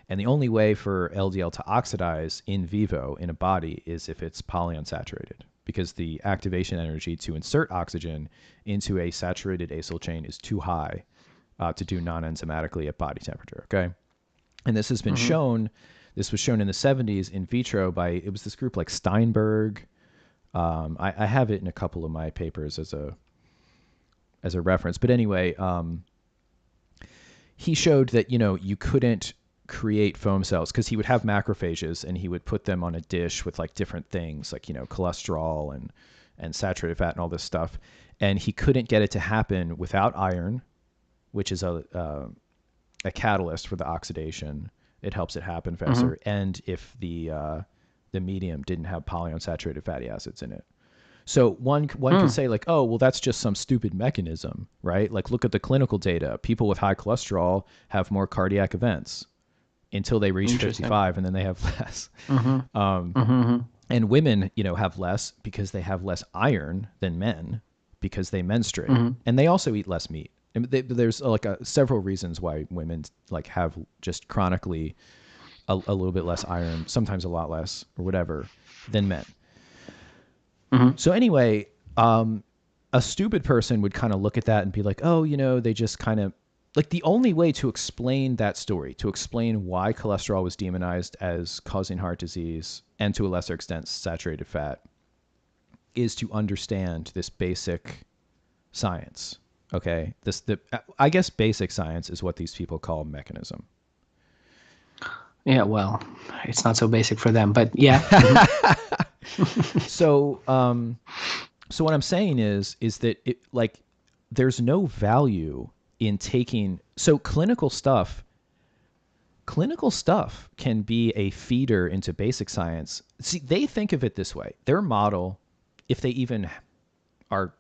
And the only way for LDL to oxidize in vivo in a body is if it's polyunsaturated, because the activation energy to insert oxygen into a saturated acyl chain is too high to do non-enzymatically at body temperature. Okay, and this has been shown. This was shown in the 70s in vitro by, it was this group like Steinberg. I have it in a couple of my papers as a reference. But anyway, he showed that, you couldn't create foam cells because he would have macrophages and he would put them on a dish with like different things like, cholesterol and saturated fat and all this stuff. And he couldn't get it to happen without iron, which is a catalyst for the oxidation. It helps it happen faster. And if the medium didn't have polyunsaturated fatty acids in it. So one could say like, oh, well, that's just some stupid mechanism, right? Like, look at the clinical data. People with high cholesterol have more cardiac events until they reach 55, and then they have less. And women, have less because they have less iron than men because they menstruate, and they also eat less meat. And there's like several reasons why women like have just chronically a little bit less iron, sometimes a lot less or whatever, than men. So anyway, a stupid person would kind of look at that and be like, oh, they just kind of like, the only way to explain that story, to explain why cholesterol was demonized as causing heart disease and to a lesser extent saturated fat, is to understand this basic science. Okay, I guess basic science is what these people call mechanism. Yeah, well, it's not so basic for them, but yeah. So what I'm saying is that there's no value in taking, so clinical stuff can be a feeder into basic science. See, they think of it this way. Their model, if they even are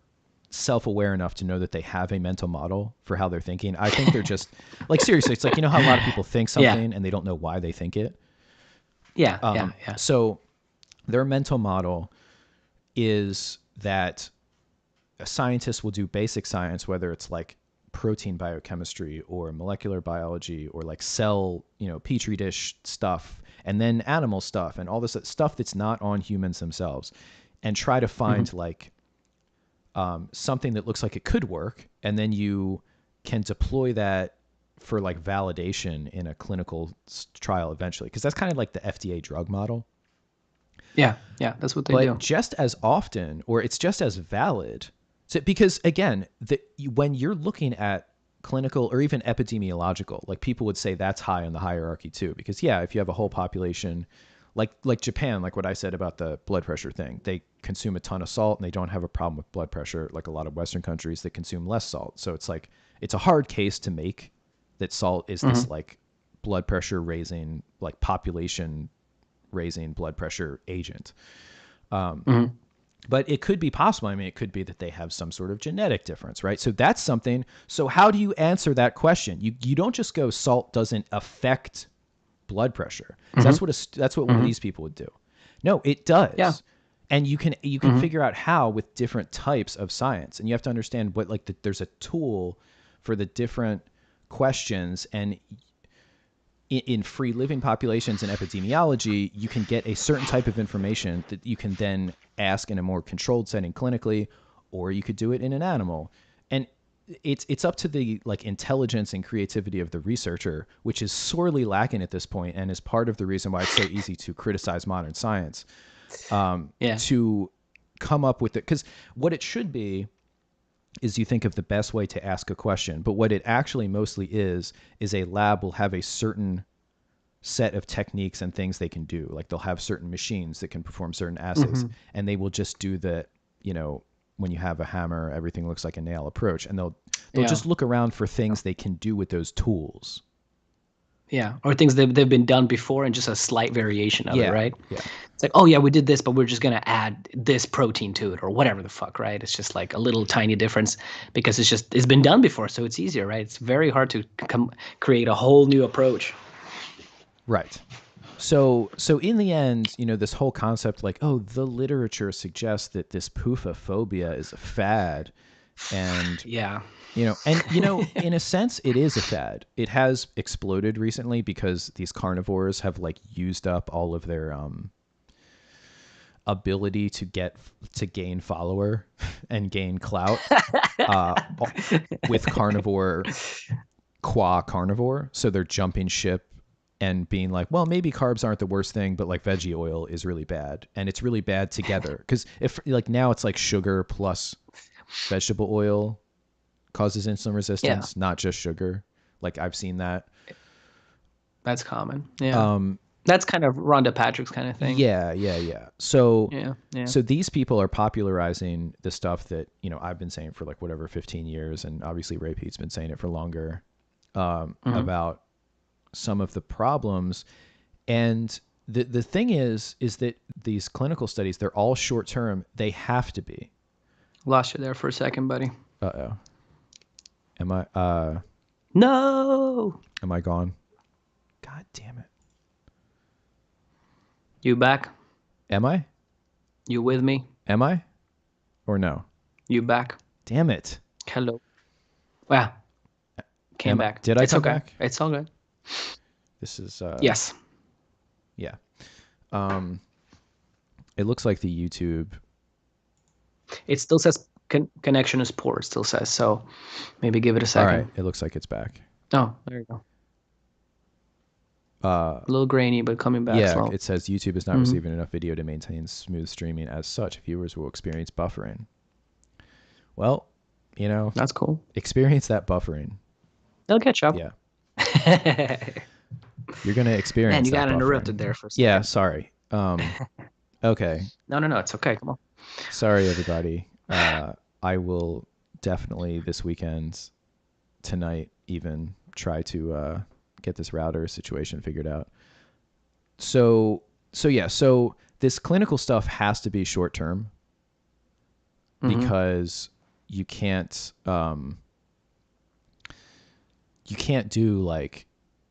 self-aware enough to know that they have a mental model for how they're thinking, I think they're just like, seriously, it's like, how a lot of people think something and they don't know why they think it. Yeah. So their mental model is that a scientist will do basic science, whether it's like protein biochemistry or molecular biology or like cell, petri dish stuff, and then animal stuff and all this stuff that's not on humans themselves, and try to find like something that looks like it could work, and then you can deploy that for like validation in a clinical trial eventually, because that's kind of like the FDA drug model. Yeah, that's what they do. But just as often, or it's just as valid, because again, when you're looking at clinical or even epidemiological, like people would say that's high on the hierarchy too, because if you have a whole population, like Japan, like what I said about the blood pressure thing, they consume a ton of salt and they don't have a problem with blood pressure like a lot of Western countries that consume less salt. So it's like, it's a hard case to make that salt is this like blood pressure raising, like population raising blood pressure agent. But it could be possible. I mean, it could be that they have some sort of genetic difference, right? So that's something. So how do you answer that question? You don't just go, salt doesn't affect blood pressure. That's what one of these people would do. No, it does. Yeah. And you can figure out how with different types of science. And you have to understand what there's a tool for the different questions. And in free living populations and epidemiology, you can get a certain type of information that you can then ask in a more controlled setting clinically, or you could do it in an animal. And it's up to the like intelligence and creativity of the researcher, which is sorely lacking at this point, and is part of the reason why it's so easy to criticize modern science. To come up with it, because what it should be is you think of the best way to ask a question, but what it actually mostly is a lab will have a certain set of techniques and things they can do. Like they'll have certain machines that can perform certain assays, and they will just do the, when you have a hammer, everything looks like a nail approach, and they'll just look around for things they can do with those tools. Yeah, or things that they've been done before and just a slight variation of it, Yeah, right? yeah. It's like, oh yeah, we did this, but we're just gonna add this protein to it, or whatever the fuck, right? It's just like a little tiny difference because it's been done before, so it's easier, right? It's very hard to create a whole new approach. Right. So in the end, this whole concept like, oh, the literature suggests that this poofophobia is a fad, and Yeah. in a sense, it is a fad. It has exploded recently because these carnivores have like used up all of their ability to gain follower and gain clout uh, with carnivore qua carnivore. So they're jumping ship and being like, well, maybe carbs aren't the worst thing, but like veggie oil is really bad, and it's really bad together because if like now it's like sugar plus vegetable oil causes insulin Yeah, resistance, not just sugar. Like I've seen that. that's common. Yeah, Um, that's kind of Rhonda Patrick's kind of thing. yeah. So Yeah, yeah. so these people are popularizing the stuff that I've been saying for like whatever 15 years, and obviously Ray Pete's been saying it for longer, Mm-hmm. about some of the problems. And the thing is that these clinical studies, they're all short term. They have to be. Lost you there for a second, buddy. Uh-oh. Am No, I gone? God damn it. you back? Am I? You with me? Am I? Or no? You back? Damn it. Hello. Wow, came back. Did I It's come okay. back? It's all good. This is Yes. yeah. Um it looks like the YouTube. It still says connection is poor. It still says so. Maybe give it a All second. right, it looks like it's back. Oh, there you go. Uh A little grainy, but coming back yeah, slow. it says YouTube is not receiving enough video to maintain smooth streaming. As such, viewers will experience buffering. Well, That's cool. experience that buffering. They'll catch up. Yeah. You're going to experience Man, you that got buffering. interrupted there for a second. Yeah, sorry. Okay. No. It's okay. Come on. Sorry, everybody. I will definitely this weekend, tonight even, try to get this router situation figured out. So this clinical stuff has to be short term because you can't do like,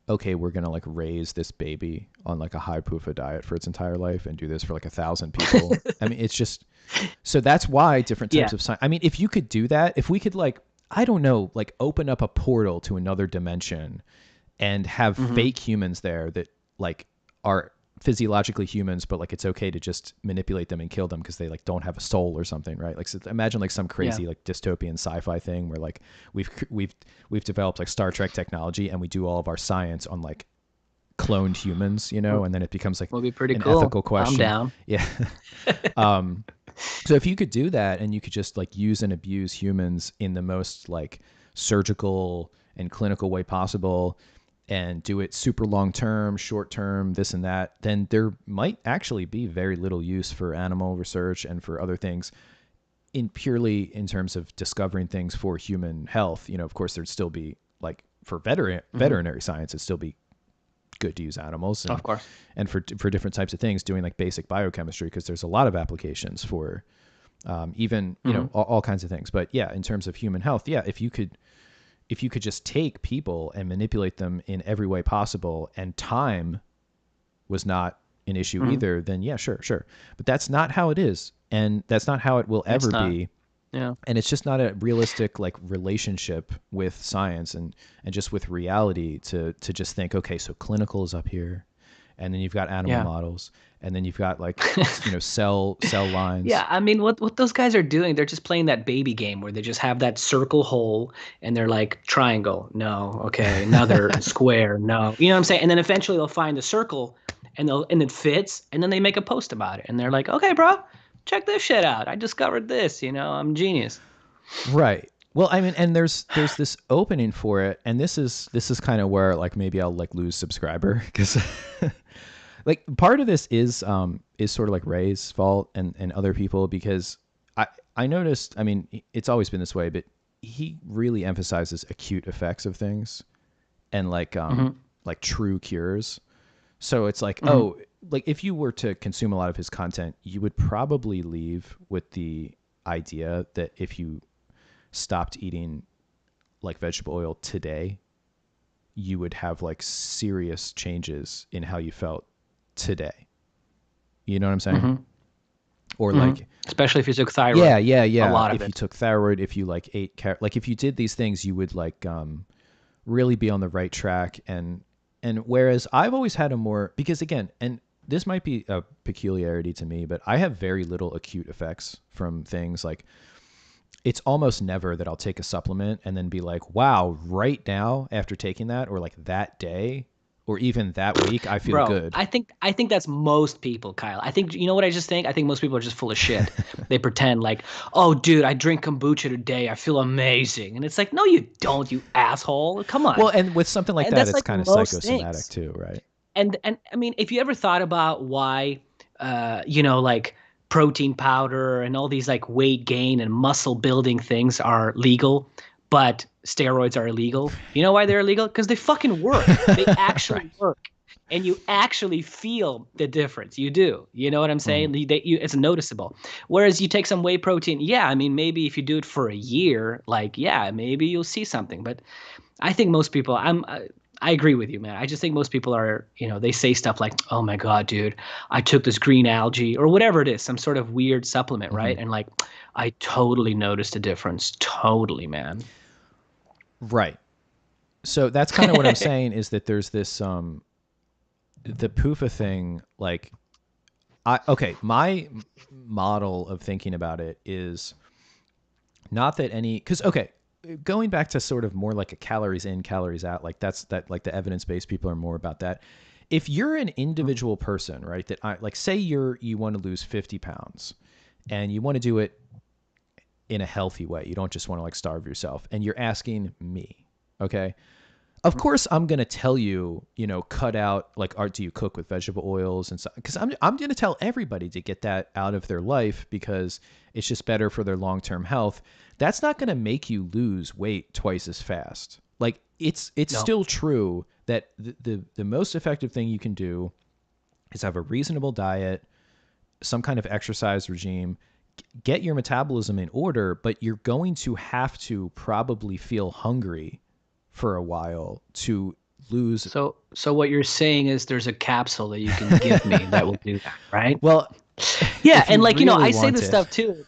okay, we're gonna like raise this baby on like a high PUFA diet for its entire life and do this for like 1,000 people. I mean, it's just, so that's why different types of science. I mean, if you could do that, if we could like, I don't know, like open up a portal to another dimension and have fake humans there that like are physiologically humans, but like it's okay to just manipulate them and kill them because they like don't have a soul or something, right? Like, so imagine like some crazy like dystopian sci-fi thing where like we've developed like Star Trek technology and we do all of our science on like cloned humans, and then it becomes like Will be pretty an cool. ethical question. I'm down. Yeah. So if you could do that and you could just like use and abuse humans in the most like surgical and clinical way possible and do it super long term, short term, this and that, then there might actually be very little use for animal research and for other things purely in terms of discovering things for human health. Of course there'd still be like for veterinary science, it'd still be good to use animals, and, Of course. and for different types of things, doing like basic biochemistry, because there's a lot of applications for even all kinds of things. But yeah, in terms of human health, yeah, if you could just take people and manipulate them in every way possible, and time was not an issue either, then yeah, sure. But that's not how it is, and that's not how it will ever be. Yeah. And it's just not a realistic like relationship with science and just with reality to just think, okay, so clinical is up here, and then you've got animal models, and then you've got like cell lines. Yeah, I mean, what those guys are doing, they're just playing that baby game where they just have that circle hole and they're like triangle, no, okay, another square, no, you know what I'm saying? And then eventually they'll find a circle and it fits, and then they make a post about it, and they're like, okay, bro, check this shit out. I discovered this. I'm a genius. Right. Well, I mean, and there's this opening for it, and this is kind of where like maybe I'll like lose subscriber because like part of this is sort of like Ray's fault and other people, because I noticed, I mean, it's always been this way, but he really emphasizes acute effects of things, and like like true cures. So it's like, Mm-hmm. oh, like if you were to consume a lot of his content, you would probably leave with the idea that if you stopped eating like vegetable oil today, you would have like serious changes in how you felt today. You know what I'm saying? Mm-hmm. Or Mm-hmm. like, Especially if you took yeah, thyroid, yeah, a yeah. lot of If you it. took thyroid, if you like ate like if you did these things, you would like really be on the right track. And whereas I've always had a more, because again, and this might be a peculiarity to me, but I have very little acute effects from things. Like it's almost never that I'll take a supplement and then be like, wow, right now after taking that, or like that day, or even that week, I feel Bro, good. I think that's most people, Kyle. I think you know what I just think? I think most people are just full of shit. They pretend like, "Oh, dude, I drink kombucha today. I feel amazing." And it's like, "No, you don't, you asshole. Come Well, on." and with something like And that, that's it's like kind of most psychosomatic things. too, right? And I mean, if you ever thought about why like protein powder and all these like weight gain and muscle building things are legal, but steroids are illegal. You know why they're illegal? Because they fucking work. They actually Right. work. And you actually feel the difference. You do. You know what I'm Mm-hmm. saying? It's noticeable. Whereas you take some whey protein, yeah, I mean, maybe if you do it for a year, like, yeah, maybe you'll see something. But I think most people, I agree with you, man. I just think most people are, they say stuff like, "Oh my God, dude, I took this green algae," or whatever it is, some sort of weird supplement, Mm-hmm. right? And like, I totally noticed a difference. Totally, man. Right. So that's kind of what I'm saying, is that there's this the PUFA thing. Like okay, my model of thinking about it is not that any, because okay, going back to sort of more like a calories in, calories out, like that's that, like the evidence based people are more about that. If you're an individual person, right, that I like, say you want to lose 50 pounds and you want to do it in a healthy way, you don't just want to like starve yourself, and you're asking me, okay, of course I'm going to tell you, cut out, like, art, do you cook with vegetable oils and stuff? Because I'm going to tell everybody to get that out of their life because it's just better for their long-term health. That's not going to make you lose weight twice as fast. Like it's No. still true that the most effective thing you can do is have a reasonable diet, some kind of exercise regime, get your metabolism in order, but you're going to have to probably feel hungry for a while to lose. So what you're saying is there's a capsule that you can give me that will do that, right? Well, Yeah, if you and like, really I say want this it. stuff too.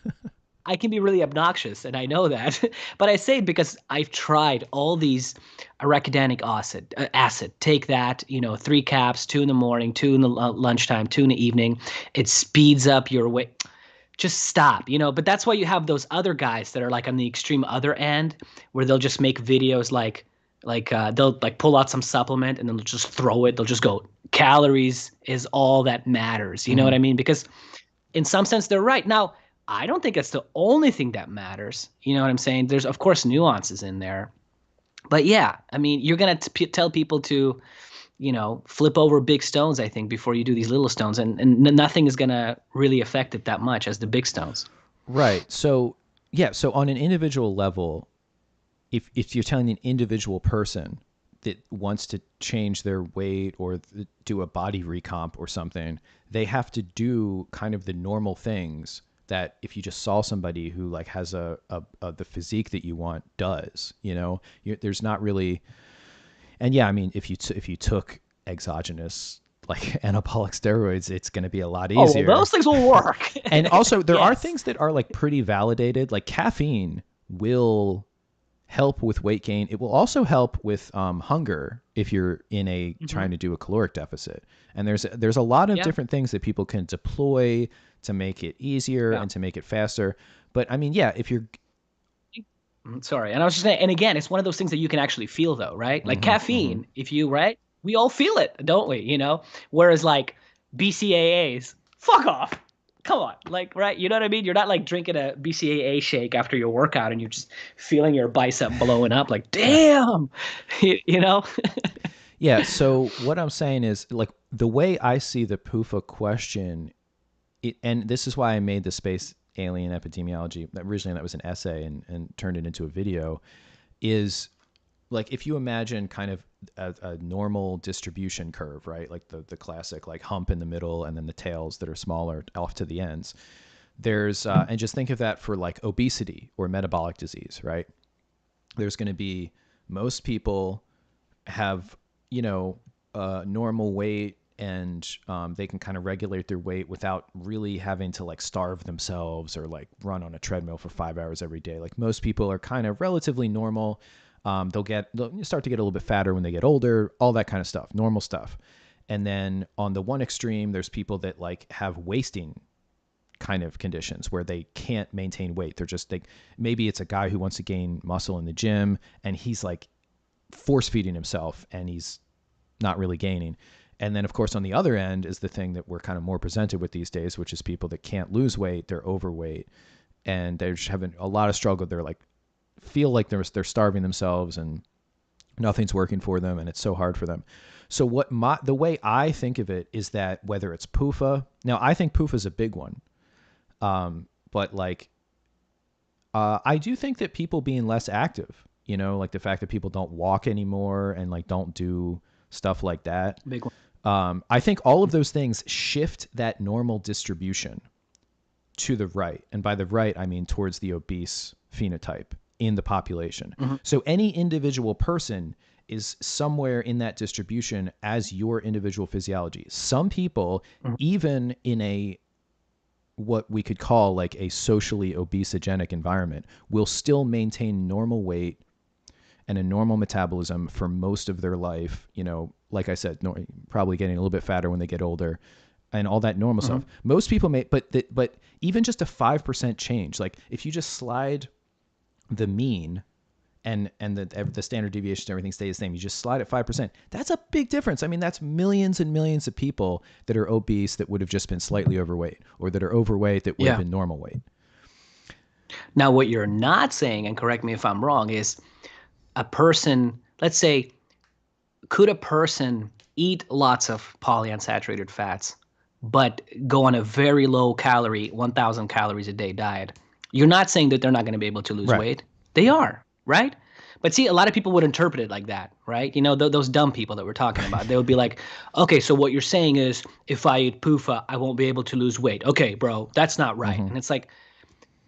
I can be really obnoxious, and I know that. But I say it because I've tried all these arachidonic acid. Take that, 3 caps, 2 in the morning, 2 in the lunchtime, 2 in the evening. It speeds up your weight. Just stop, But that's why you have those other guys that are like on the extreme other end, where they'll just make videos they'll like pull out some supplement and then they'll just throw it. They'll just go, calories is all that matters. You know what Mhm. I mean? Because in some sense they're right. Now, I don't think it's the only thing that matters. You know what I'm saying? There's of course nuances in there. But yeah, I mean, you're going to tell people to, flip over big stones, I think, before you do these little stones, and nothing is going to really affect it that much as the big stones. Right. So, yeah, so on an individual level, if you're telling an individual person that wants to change their weight or do a body recomp or something, they have to do kind of the normal things that if you just saw somebody who like has the physique that you want does, there's not really. And yeah, I mean, if you took exogenous like anabolic steroids, it's going to be a lot Oh, well, easier. those things will work. And also, there are Yes. things that are like pretty validated. Like caffeine will help with weight gain. It will also help with hunger if you're in a Hmm. trying to do a caloric deficit. And there's a lot of Yeah. different things that people can deploy to make it easier Yeah. and to make it faster. But I mean, yeah, if you're. Sorry. And I was just saying, and again, it's one of those things that you can actually feel though, right? Like Hmm. Hmm. caffeine, if you, right? We all feel it, don't we? Whereas like BCAAs, fuck off. Come on. Like, right? You know what I mean? You're not like drinking a BCAA shake after your workout and you're just feeling your bicep blowing up like, Right. damn. You know? Yeah. So what I'm saying is, like, the way I see the PUFA question, and this is why I made the space alien epidemiology. Originally, that was an essay and turned it into a video. Is like, if you imagine kind of a normal distribution curve, right? Like the classic like hump in the middle and then the tails that are smaller off to the ends. There's and just think of that for like obesity or metabolic disease, right? There's going to be most people have, normal weight, and they can kind of regulate their weight without really having to like starve themselves or like run on a treadmill for 5 hours every day. Like most people are kind of relatively normal. They'll start to get a little bit fatter when they get older, all that kind of stuff, normal stuff. And then on the one extreme, there's people that like have wasting kind of conditions where they can't maintain weight. They're just maybe it's a guy who wants to gain muscle in the gym and he's like force feeding himself and he's not really gaining. And then of course on the other end is the thing that we're kind of more presented with these days, which is people that can't lose weight, they're overweight, and they're just having a lot of struggle. They're like feel like they're starving themselves and nothing's working for them and it's so hard for them. So the way I think of it is that whether it's PUFA, now I think PUFA is a big one. But like, I do think that people being less active, like the fact that people don't walk anymore and like don't do stuff like that. Big one. I think all of those things shift that normal distribution to the right. And by the right, I mean towards the obese phenotype in the population. Mm-hmm. So any individual person is somewhere in that distribution as your individual physiology. Some people, even in what we could call like a socially obesogenic environment, will still maintain normal weight and a normal metabolism for most of their life. Like I said, probably getting a little bit fatter when they get older and all that normal stuff. Most people may, but even just a 5% change, like if you just slide the mean and the standard deviation, everything stays the same, you just slide it 5%. That's a big difference. I mean, that's millions and millions of people that are obese that would have just been slightly overweight, or that are overweight that would have been normal weight. Now, what you're not saying, and correct me if I'm wrong, is a person, let's say, could a person eat lots of polyunsaturated fats, but go on a very low calorie, 1,000 calories a day diet? You're not saying that they're not going to be able to lose weight. They are, right? But see, a lot of people would interpret it like that, right? Those dumb people that we're talking about, they would be like, okay, so what you're saying is if I eat PUFA, I won't be able to lose weight. Okay, bro, that's not right. And it's like,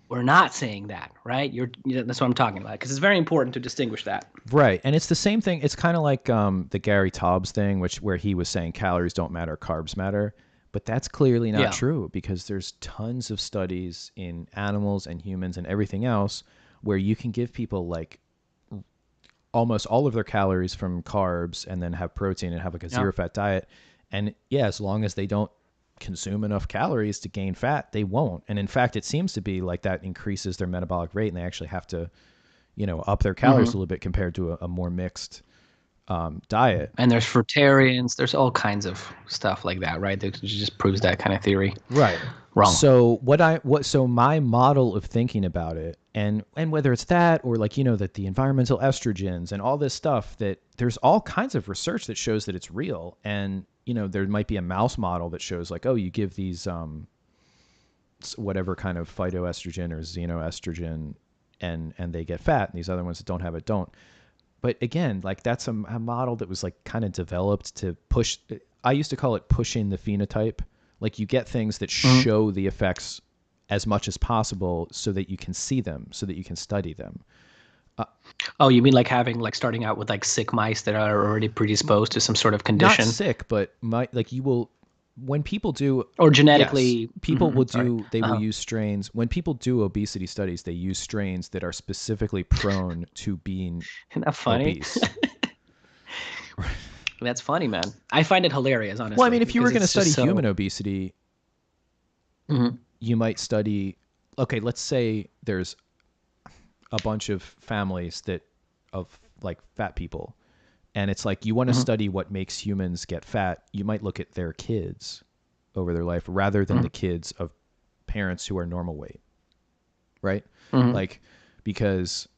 we're not saying that, right? That's what I'm talking about, because it's very important to distinguish that. Right. And it's the same thing. It's kind of like the Gary Taubes thing, where he was saying calories don't matter, carbs matter. But that's clearly not true, because there's tons of studies in animals and humans and everything else where you can give people like almost all of their calories from carbs and then have protein and have like a zero fat diet. And as long as they don't consume enough calories to gain fat, they won't. And in fact, it seems to be like that increases their metabolic rate, and they actually have to, up their calories a little bit compared to a more mixed diet. And there's fruitarians, there's all kinds of stuff like that, right? That just proves that kind of theory. Right. Wrong. So so my model of thinking about it, and whether it's that or like, that the environmental estrogens and all this stuff, that there's all kinds of research that shows that it's real. And, there might be a mouse model that shows like, oh, you give these, whatever kind of phytoestrogen or xenoestrogen and they get fat, and these other ones that don't have it don't. But again, like that's a model that was like kind of developed to push. I used to call it pushing the phenotype. Like you get things that show the effects as much as possible so that you can see them, so that you can study them. Oh, you mean like starting out with like sick mice that are already predisposed to some sort of condition? Not sick, but you will, when people do, or genetically, yes, people will do, they will use strains. When people do obesity studies, they use strains that are specifically prone to being Isn't that funny? Obese. That's funny, man. I find it hilarious, honestly. Well, I mean, if you were going to study human obesity, you might study, okay, let's say there's a bunch of families of like fat people, and it's like you want to study what makes humans get fat. You might look at their kids over their life rather than the kids of parents who are normal weight, right? Like, because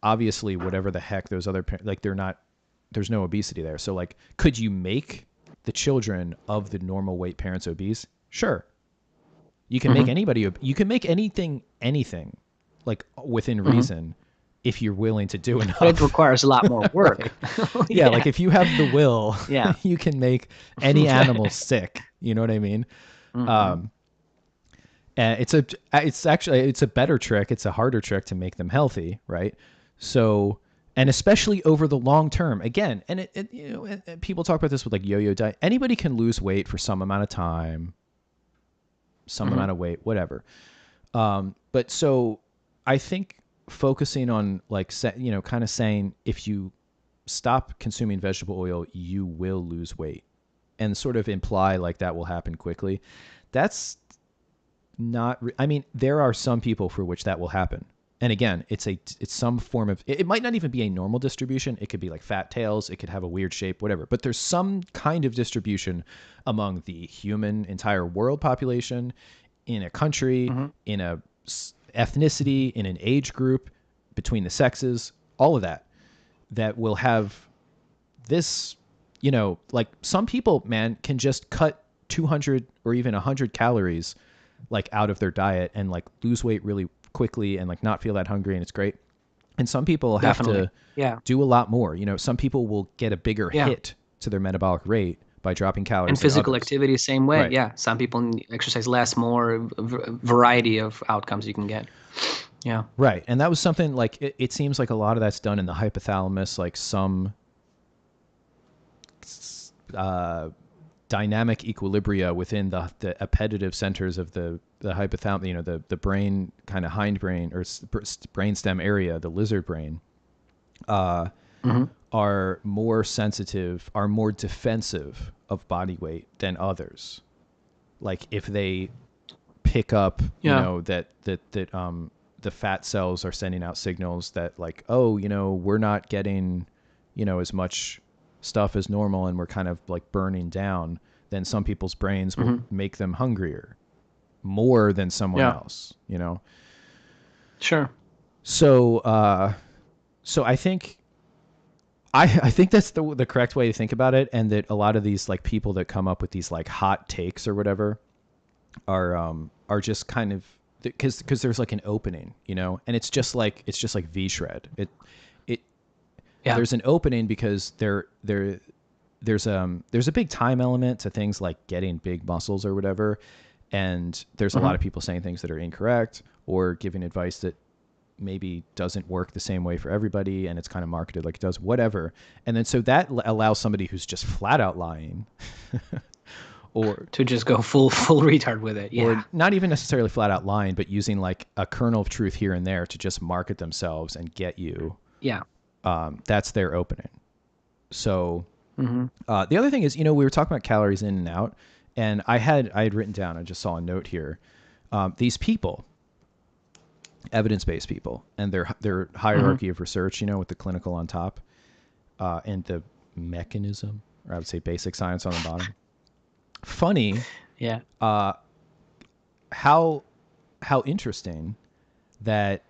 obviously whatever the heck those other like there's no obesity there. So like, could you make the children of the normal weight parents obese? Sure. You can make anybody, you can make anything like within reason if you're willing to do But it enough. requires a lot more work. Right. Yeah, like if you have the will, Yeah. you can make any animal sick. You know what I mean? Mm-hmm. Um, and it's a better trick. It's a harder trick to make them healthy, right? So, and especially over the long term. Again, and and people talk about this with like yo-yo diet. Anybody can lose weight for some amount of time, some Mm-hmm. amount of weight, whatever. But so I think focusing on like kind of saying if you stop consuming vegetable oil, you will lose weight, and sort of imply like that will happen quickly. That's not. I mean, there are some people for which that will happen. And again, it's some form of it might not even be a normal distribution. It could be like fat tails. It could have a weird shape, whatever. But there's some kind of distribution among the human entire world population, in a country, Mm-hmm. in a ethnicity, in an age group, between the sexes, all of that, that will have this, like some people, man, can just cut 200 or even 100 calories like out of their diet and like lose weight really quickly and like not feel that hungry, and it's great. And some people have Definitely. to Yeah. do a lot more. Some people will get a bigger Yeah. hit to their metabolic rate by dropping And calories than physical others. activity, same way. Right. Yeah. Some people exercise less, more variety of outcomes you can get. Yeah. Right. And that was something like it seems like a lot of that's done in the hypothalamus, like some dynamic equilibria within the appetitive centers of the hypothalamus, the brain, kind of hindbrain or brainstem area, the lizard brain, Mm-hmm. are more sensitive, are more defensive of body weight than others. Like if they pick up, Yeah. the fat cells are sending out signals that like, oh, we're not getting, as much stuff as normal and we're kind of like burning down, then some people's brains will Mm-hmm. make them hungrier more than someone Yeah. else. Sure. So I think I think that's the correct way to think about it, and that a lot of these like people that come up with these like hot takes or whatever are just kind of because there's like an opening, and it's just like V shred. It Yeah. There's an opening because there's a big time element to things like getting big muscles or whatever, and there's a lot Mm-hmm. of people saying things that are incorrect or giving advice that maybe doesn't work the same way for everybody, and it's kind of marketed like it does, whatever. And then so that allows somebody who's just flat out lying or To just go full retard with it. or Yeah. not even necessarily flat out lying, but using like a kernel of truth here and there to just market themselves and get you. Yeah. That's their opening. So Mm-hmm. the other thing is, we were talking about calories in and out, and I had written down, I just saw a note here, these people, evidence-based people, and their Mm-hmm. hierarchy of research, with the clinical on top, and the mechanism, or I would say basic science on the bottom. Funny, Yeah. how interesting that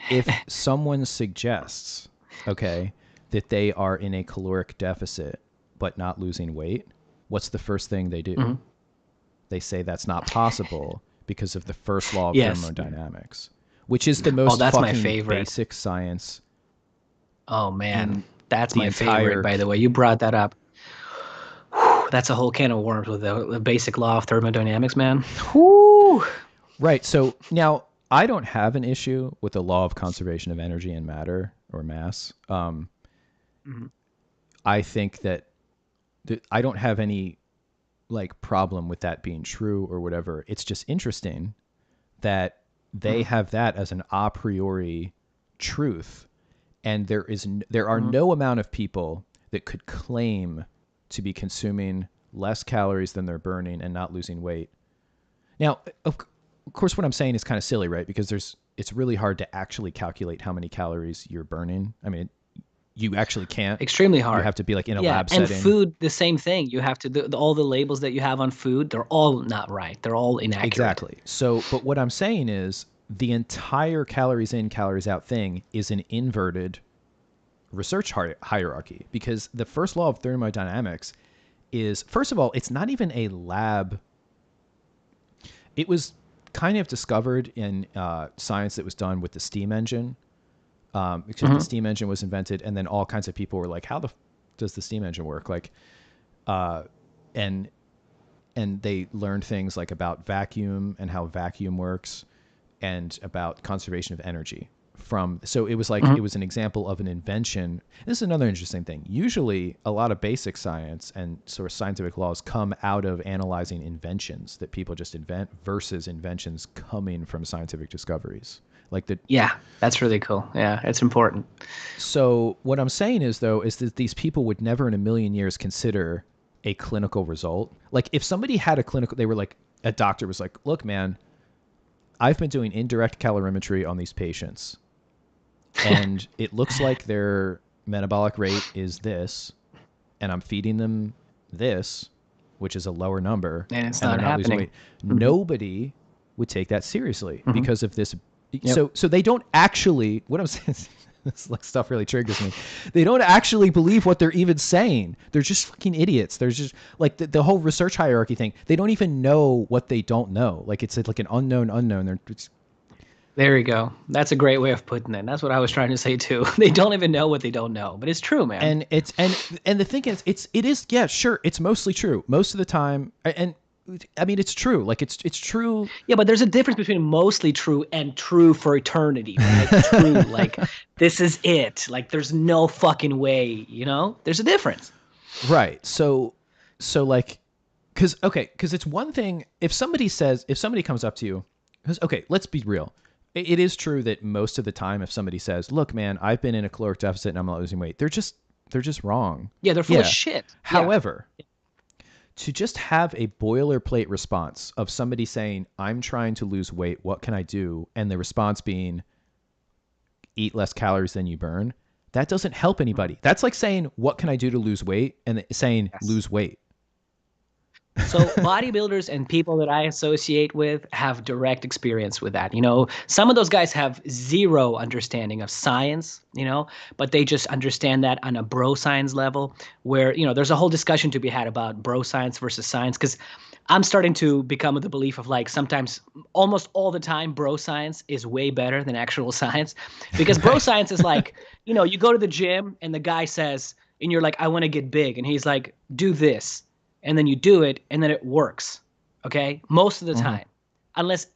if someone suggests, okay, that they are in a caloric deficit but not losing weight, what's the first thing they do? Mm-hmm. They say that's not possible because of the first law of Yes. thermodynamics, which is the Oh, most that's my fucking favorite. basic science Oh man, in that's the my favorite. entire. By the way, you brought that up. Whew, that's a whole can of worms with the basic law of thermodynamics, man. Whew. Right. So now I don't have an issue with the law of conservation of energy and matter or mass. Mhm. I think that I don't have any like problem with that being true or whatever. It's just interesting that they Mhm. have that as an a priori truth, and there are Mhm. no amount of people that could claim to be consuming less calories than they're burning and not losing weight. Now, of course, what I'm saying is kind of silly, right? Because it's really hard to actually calculate how many calories you're burning. I mean, you actually can't. Extremely You hard. have to be like in a Yeah, lab and setting. food, the same thing. You have to all the labels that you have on food, they're all not right. They're all inaccurate. Exactly. So, but what I'm saying is the entire calories in, calories out thing is an inverted research hierarchy, because the first law of thermodynamics is, first of all, it's not even a lab. It was kind of discovered in science that was done with the steam engine, because the steam engine was invented, and then all kinds of people were like, how does the steam engine work? Like, and they learned things like about vacuum and how vacuum works, and about conservation of energy. So it was like, it was an example of an invention. This is another interesting thing. Usually a lot of basic science and sort of scientific laws come out of analyzing inventions that people just invent versus inventions coming from scientific discoveries. Yeah, that's really cool. Yeah, it's important. So what I'm saying is, though, is that these people would never in a million years consider a clinical result. Like if somebody had they were like, a doctor was like, look, man, I've been doing indirect calorimetry on these patients, and it looks like their metabolic rate is this, and I'm feeding them this, which is a lower number, and it's and not they're not losing happening. weight. Nobody would take that seriously because of this. Yep. So they don't actually, what I'm saying is, this like stuff really triggers me. They don't actually believe what they're even saying. They're just fucking idiots. There's just like the whole research hierarchy thing. They don't even know what they don't know. Like it's like an unknown unknown. There you go. That's a great way of putting it. That's what I was trying to say too. They don't even know what they don't know, but it's true, man. And the thing is, it is, yeah, sure, it's mostly true most of the time. And I mean, it's true. Like it's true. Yeah, but there's a difference between mostly true and true for eternity, right? True, like this is it. Like there's no fucking way, you know? There's a difference. Right. So like, cause it's one thing if somebody comes up to you, because, okay, let's be real. It is true that most of the time, if somebody says, look, man, I've been in a caloric deficit and I'm not losing weight, they're just wrong. Yeah, they're full of shit. However, to just have a boilerplate response of somebody saying, I'm trying to lose weight, what can I do? And the response being, eat less calories than you burn. That doesn't help anybody. That's like saying, what can I do to lose weight? And saying, lose weight. So bodybuilders and people that I associate with have direct experience with that. You know, some of those guys have zero understanding of science, you know, but they just understand that on a bro science level where, you know, there's a whole discussion to be had about bro science versus science, because I'm starting to become of the belief of like sometimes almost all the time bro science is way better than actual science, because bro science is like, you know, you go to the gym and the guy says, and you're like, I want to get big. And he's like, do this. And then you do it, and then it works, okay? Most of the time, unless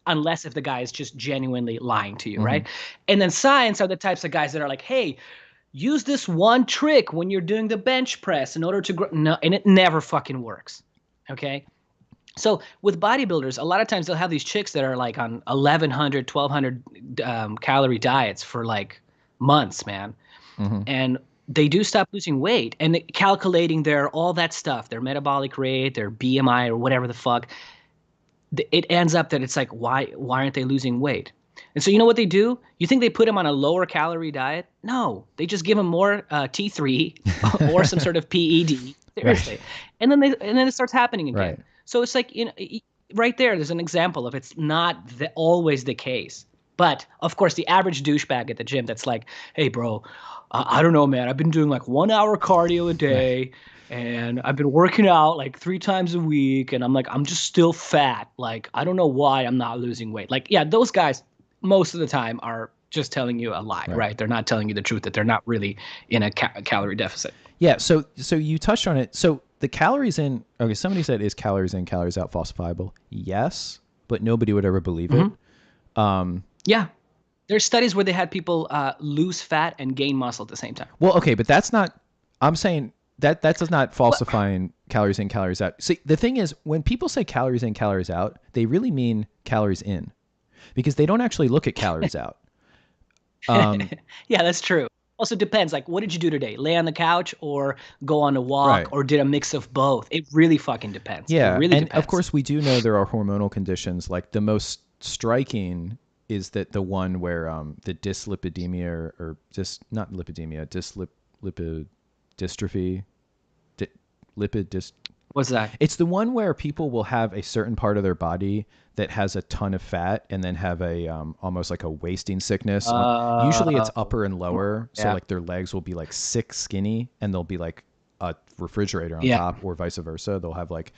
if the guy is just genuinely lying to you, right? And then science are the types of guys that are like, hey, use this one trick when you're doing the bench press in order to grow. No, and it never fucking works, okay? So with bodybuilders, a lot of times they'll have these chicks that are like on 1,100, 1,200 calorie diets for like months, man. And they do stop losing weight, and calculating all that stuff, their metabolic rate, their BMI, or whatever the fuck, it ends up that it's like, why aren't they losing weight? And so you know what they do? You think they put them on a lower calorie diet? No, they just give them more T3 or some sort of PED. Seriously, right. and then it starts happening again. Right. So it's like, you know, right there's an example of it's not always the case. But of course, the average douchebag at the gym that's like, hey, bro, I don't know, man. I've been doing like 1 hour cardio a day, and I've been working out like 3 times a week, and I'm like, I'm just still fat. Like, I don't know why I'm not losing weight. Like, yeah, those guys most of the time are just telling you a lie, right? They're not telling you the truth, that they're not really in a calorie deficit. Yeah. So you touched on it. So the calories in, okay, somebody said, is calories in, calories out falsifiable? Yes, but nobody would ever believe it. Yeah. There's studies where they had people lose fat and gain muscle at the same time. Well, okay, but that's not, I'm saying that's not falsifying calories in, calories out. See, the thing is, when people say calories in, calories out, they really mean calories in, because they don't actually look at calories out. Yeah, that's true. Also depends, like, what did you do today? Lay on the couch or go on a walk, or did a mix of both? It really fucking depends. Yeah, it really and depends. Of course we do know there are hormonal conditions. Like the most striking is that the one where the dyslipidemia or just not lipidemia, lipidystrophy, What's that? It's the one where people will have a certain part of their body that has a ton of fat and then have a almost like a wasting sickness. Usually it's upper and lower, so like their legs will be like sick, skinny, and they'll be like a refrigerator on top, or vice versa. They'll have like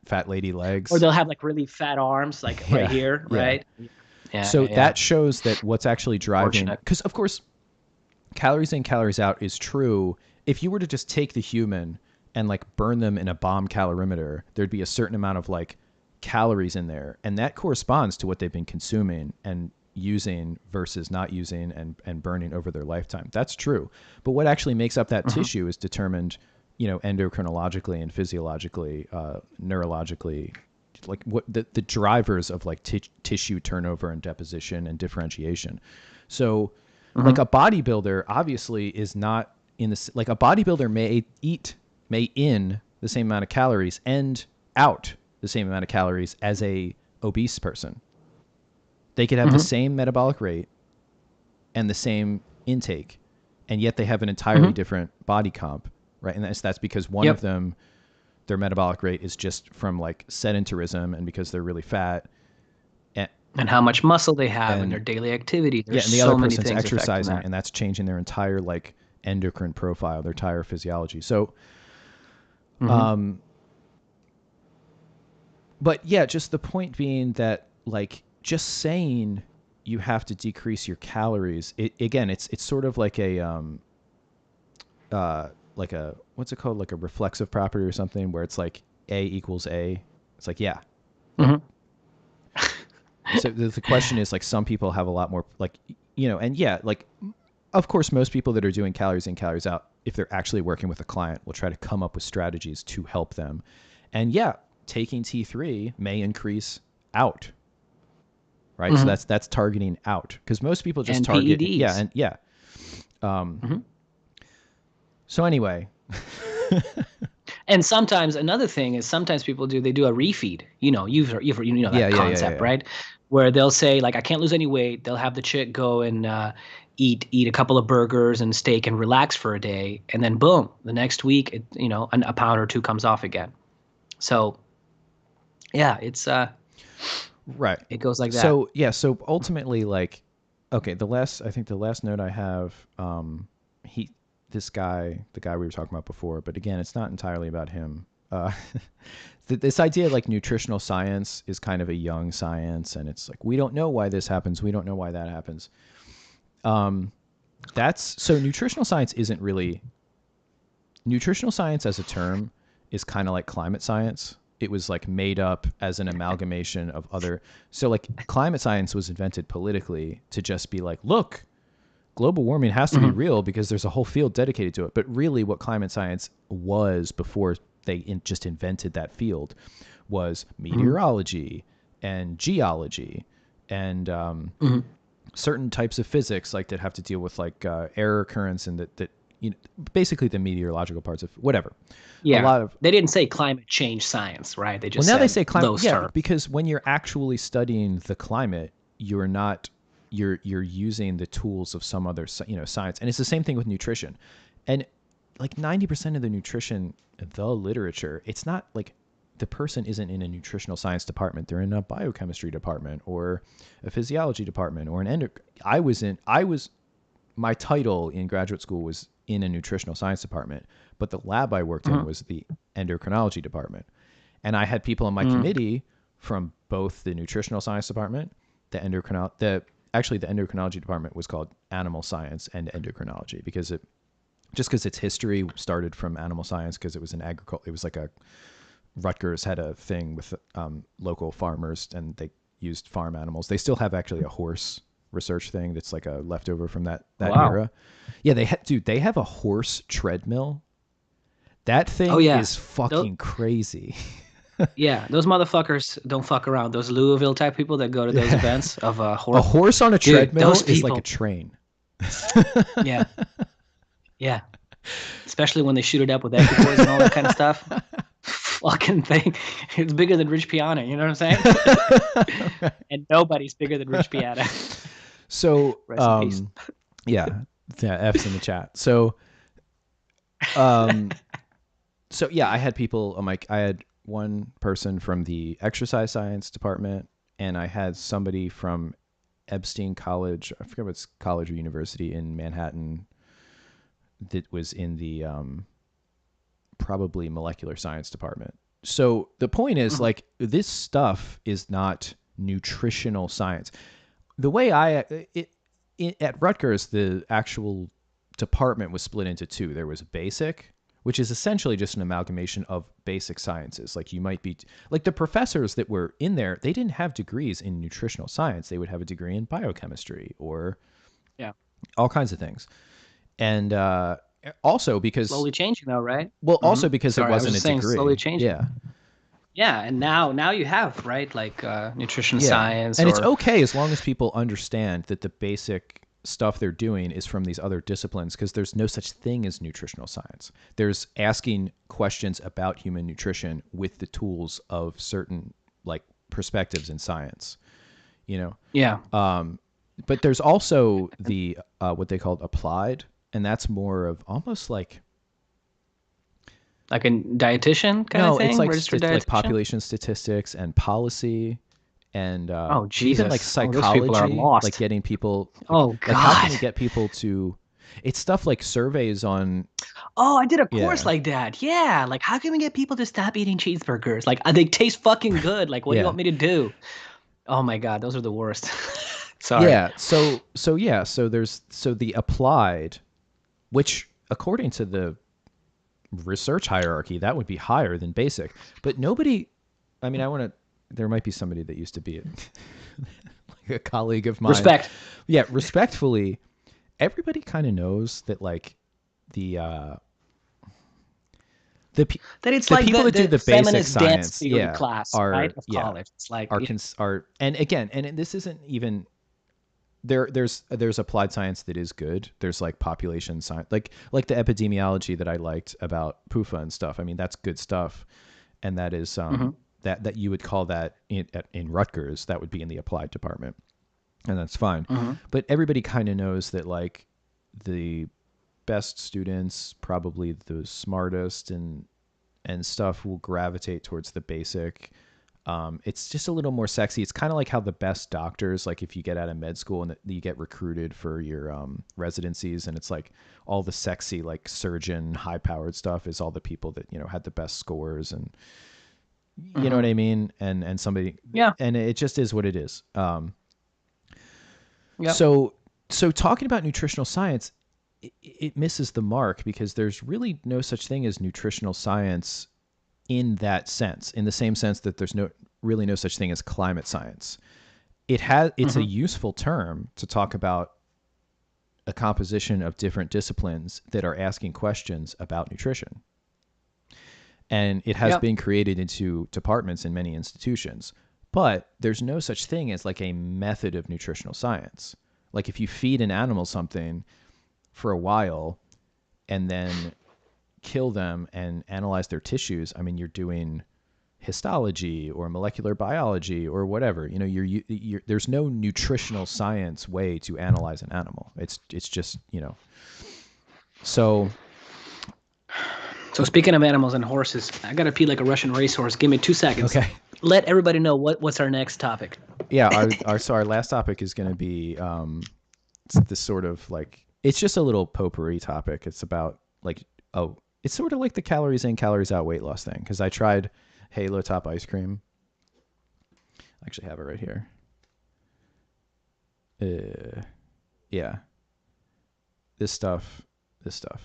fat lady legs, or they'll have like really fat arms, like right here, right? So that shows that what's actually driving, because of course, calories in, calories out is true. If you were to just take the human and like burn them in a bomb calorimeter, there'd be a certain amount of like calories in there. And that corresponds to what they've been consuming and using versus not using and burning over their lifetime. That's true. But what actually makes up that tissue is determined, you know, endocrinologically and physiologically, neurologically, like what the drivers of like tissue turnover and deposition and differentiation. So like a bodybuilder obviously is not in this, like a bodybuilder may in the same amount of calories and out the same amount of calories as a obese person. They could have the same metabolic rate and the same intake, and yet they have an entirely different body comp, right? And that's because one of them, their metabolic rate is just from like sedentarism and because they're really fat. And how much muscle they have in their daily activity. There's and the so other many person's things exercising, and that's changing their entire like endocrine profile, their entire physiology. So, but yeah, just the point being that like just saying you have to decrease your calories, it's sort of like a what's it called, like a reflexive property or something, where it's like A equals A. It's like, yeah. So the question is like, some people have a lot more like, you know, and yeah, like of course most people that are doing calories in, calories out, if they're actually working with a client, will try to come up with strategies to help them. And yeah, taking T3 may increase out, right? So that's targeting out, because most people just and target PEDs. So anyway. And sometimes another thing is sometimes people they do a refeed. You know that concept, right? Where they'll say like, I can't lose any weight. They'll have the chick go and eat a couple of burgers and steak and relax for a day, and then boom, the next week, a pound or two comes off again. So yeah, it's right. It goes like that. So yeah, so ultimately, like, okay, the last note I have, the guy we were talking about before, but again, it's not entirely about him. This idea of like nutritional science is kind of a young science, and it's like, we don't know why this happens, we don't know why that happens. So nutritional science isn't really, nutritional science as a term is kind of like climate science. It was like made up as an amalgamation of other, so like climate science was invented politically to just be like, look, global warming has to be real because there's a whole field dedicated to it. But really what climate science was before they just invented that field was meteorology and geology and certain types of physics, like that have to deal with like error currents and that basically the meteorological parts of whatever. Yeah, they didn't say climate change science, right? They just now said they say climate. Those yeah, terms. Because when you're actually studying the climate, you're using the tools of some other science, and it's the same thing with nutrition. And like 90% of the nutrition, the literature, it's not like the person isn't in a nutritional science department. They're in a biochemistry department or a physiology department or an my title in graduate school was in a nutritional science department, but the lab I worked in was the endocrinology department. And I had people on my committee from both the nutritional science department, the endocrinology department was called animal science and endocrinology because its history started from animal science, because it was an agriculture. It was like Rutgers had a thing with local farmers, and they used farm animals. They still have actually a horse research thing that's like a leftover from that era. Yeah, they have a horse treadmill. That thing is fucking crazy. Yeah, those motherfuckers don't fuck around. Those Louisville type people that go to those events of a horse. A horse on a treadmill is like a train. Yeah. Especially when they shoot it up with equipoise and all that kind of stuff. Fucking thing. It's bigger than Rich Piana, you know what I'm saying? And nobody's bigger than Rich Piana. So, yeah, F's in the chat. So, yeah, I had people. I had one person from the exercise science department, and I had somebody from Epstein College. I forget what's college or university in Manhattan that was in the probably molecular science department. So the point is, like, this stuff is not nutritional science. the way at Rutgers, the actual department was split into two. There was basic, which is essentially just an amalgamation of basic sciences. Like you might be like the professors that were in there, they didn't have degrees in nutritional science. They would have a degree in biochemistry or Yeah. all kinds of things. And also because Slowly changing though, right? also because it Sorry, I was wasn't a just saying slowly degree. changing. Yeah. Yeah, and now you have, right? Like nutrition Yeah. science And it's or okay as long as people understand that the basic stuff they're doing is from these other disciplines, because there's no such thing as nutritional science. There's asking questions about human nutrition with the tools of certain like perspectives in science, you know. yeah, But there's also the what they called applied, and that's more of almost like like a dietitian kind of no, it's thing, like registered like dietitian. population statistics and policy and Oh even like Jesus! Oh, those people are psychology, like lost. getting people Oh like how can God! we get people to it's stuff like surveys on Oh, I did a course yeah like that. Yeah, like how can we get people to stop eating cheeseburgers? Like they taste fucking good. Like what do you yeah want me to do? Oh my God, those are the worst. Sorry. yeah so there's the applied, which according to the research hierarchy that would be higher than basic, but nobody, I mean, I want to, there might be somebody that used to be like a colleague of mine, Respect. yeah, respectfully, everybody kind of knows that like the the That it's the like people that do the the basic feminist dance science, theory yeah, class, right, are of yeah college. It's like are and again, and this isn't even there's applied science that is good. There's like population science, like the epidemiology that I liked about PUFA and stuff. I mean, that's good stuff, and that is Mhm. that you would call that in Rutgers, that would be in the applied department, and that's fine. Mhm. But everybody kind of knows that like the best students, probably the smartest and stuff, will gravitate towards the basic. It's just a little more sexy. It's kind of like how the best doctors, like if you get out of med school and you get recruited for your residencies, and it's like all the sexy, like surgeon, high powered stuff is all the people that, you know, had the best scores, and you know what Mhm. I mean? And somebody, Yeah. and it just is what it is. Yep. So, so talking about nutritional science, it misses the mark because there's really no such thing as nutritional science in that sense, in the same sense that there's really no such thing as climate science. It's a Mhm. useful term to talk about a composition of different disciplines that are asking questions about nutrition. And it has Yep. been created into departments in many institutions. But there's no such thing as like a method of nutritional science. Like if you feed an animal something for a while and then kill them and analyze their tissues, I mean, you're doing histology or molecular biology or whatever. You know, there's no nutritional science way to analyze an animal. It's just, you know. So So speaking of animals and horses, I gotta pee like a Russian racehorse. Give me 2 seconds. okay, Let everybody know what's our next topic. yeah. Our last topic is going to be this sort of like, it's just a little potpourri topic. It's about like, oh, it's sort of like the calories in, calories out weight loss thing, because I tried Halo Top ice cream. I actually have it right here. Yeah, this stuff, this stuff.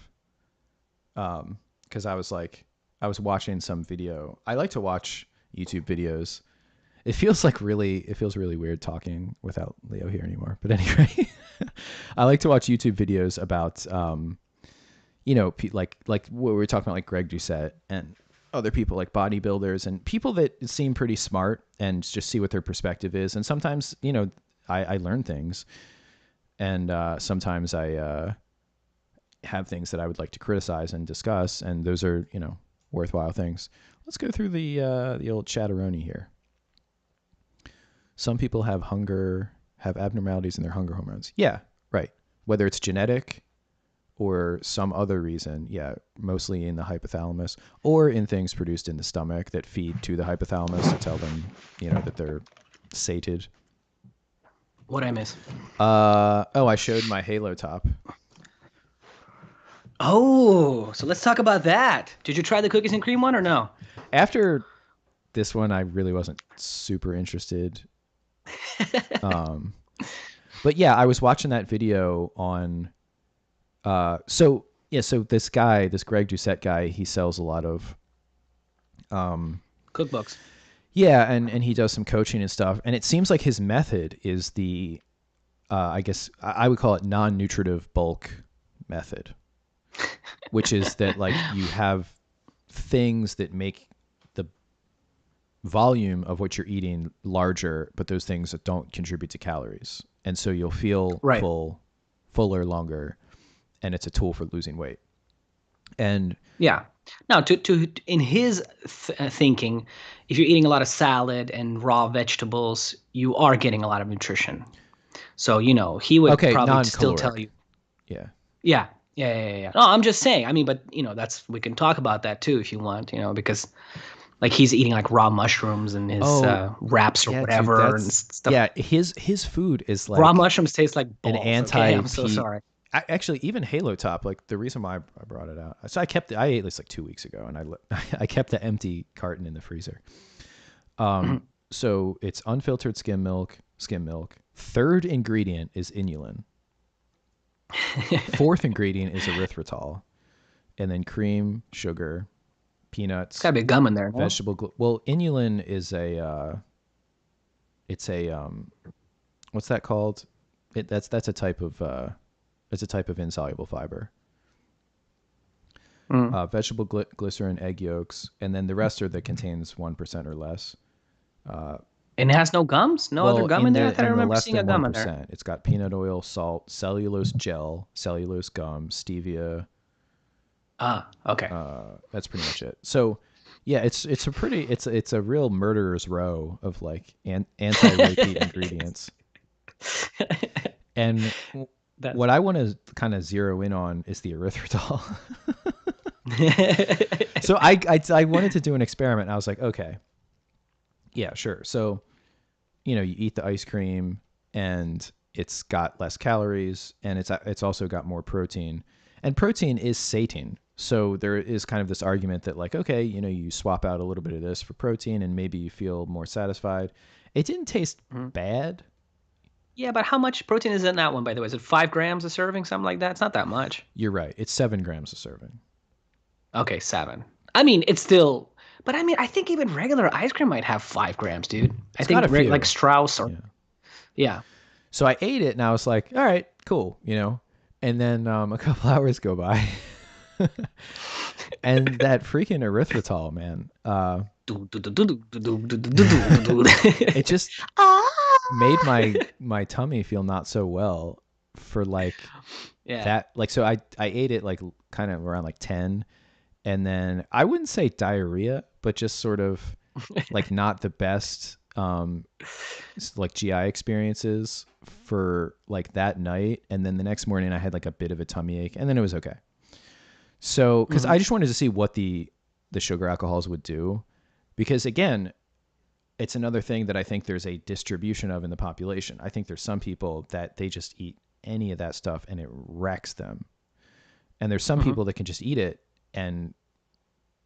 Because I was like, I was watching some video. I like to watch YouTube videos. It feels really weird talking without Leo here anymore. But anyway, I like to watch YouTube videos about, you know, like what we were talking about, like Greg Doucette and other people like bodybuilders and people that seem pretty smart, and just see what their perspective is. And sometimes, you know, I learn things, and sometimes I have things that I would like to criticize and discuss, and those are, you know, worthwhile things. Let's go through the old chatteroni here. Some people have abnormalities in their hunger hormones. Yeah, right. Whether it's genetic or some other reason, yeah, mostly in the hypothalamus or in things produced in the stomach that feed to the hypothalamus to tell them, you know, that they're sated. What I miss? Oh, I showed my Halo Top. Oh, so let's talk about that. Did you try the cookies and cream one or no? After this one, I really wasn't super interested. Um, But yeah, I was watching that video on. So this guy, this Greg Doucette guy, he sells a lot of. Cookbooks. Yeah, and he does some coaching and stuff, and it seems like his method is the, I guess I would call it non-nutritive bulk method, which is that like you have things that make the volume of what you're eating larger, but those things that don't contribute to calories, and so you'll feel Right. fuller longer, and it's a tool for losing weight. And Yeah. Now, in his thinking, if you're eating a lot of salad and raw vegetables, you are getting a lot of nutrition. So, he would okay, probably still tell non-caloric. you. Yeah. Yeah. No, I'm just saying. I mean, but we can talk about that too if you want, because like he's eating like raw mushrooms and his wraps or Yeah, dude, whatever and stuff. yeah. His food is Raw like mushrooms taste like an balls. Okay, I'm so anti-P. sorry. Actually, even Halo Top, like the reason why I brought it out. So I ate this like 2 weeks ago, and I kept the empty carton in the freezer. So it's unfiltered skim milk. Third ingredient is inulin. Fourth ingredient is erythritol, and then cream, sugar, peanuts, It's gotta be gum in there. No? vegetable. Well, inulin is it's a what's that called? That's a type of insoluble fiber. Vegetable glycerin, egg yolks, and then the rest are that contains 1% or less. And it has no gums? No other gum in there? I thought I in the remember less seeing a than gum in there. 1%, it's got peanut oil, salt, cellulose gel, cellulose gum, stevia. Okay. That's pretty much it. So, yeah, it's a real murderer's row of like anti-repeat ingredients. And what I want to kind of zero in on is the erythritol. So I wanted to do an experiment. And I was like, okay, yeah, sure. So, you eat the ice cream and it's got less calories and it's also got more protein. And protein is sating. So there is kind of this argument that like, okay, you swap out a little bit of this for protein and maybe you feel more satisfied. It didn't taste bad. Yeah, but how much protein is in that one, by the way? Is it 5 grams a serving, something like that? It's not that much. You're right. It's 7 grams a serving. Okay, 7. I mean, it's still, but I mean, I think even regular ice cream might have 5 grams, dude. I think got a few. like Strauss or, yeah. So I ate it and I was like, all right, cool, And then a couple hours go by. And that freaking erythritol, man, it just made my tummy feel not so well for like that. Like, so I ate it like kind of around like 10, and then I wouldn't say diarrhea, but just sort of like not the best like GI experiences for like that night. And then the next morning I had like a bit of a tummy ache, and then it was okay. So, because I just wanted to see what the sugar alcohols would do, because again, it's another thing that I think there's a distribution of in the population. I think there's some people that they just eat any of that stuff and it wrecks them, and there's some people that can just eat it and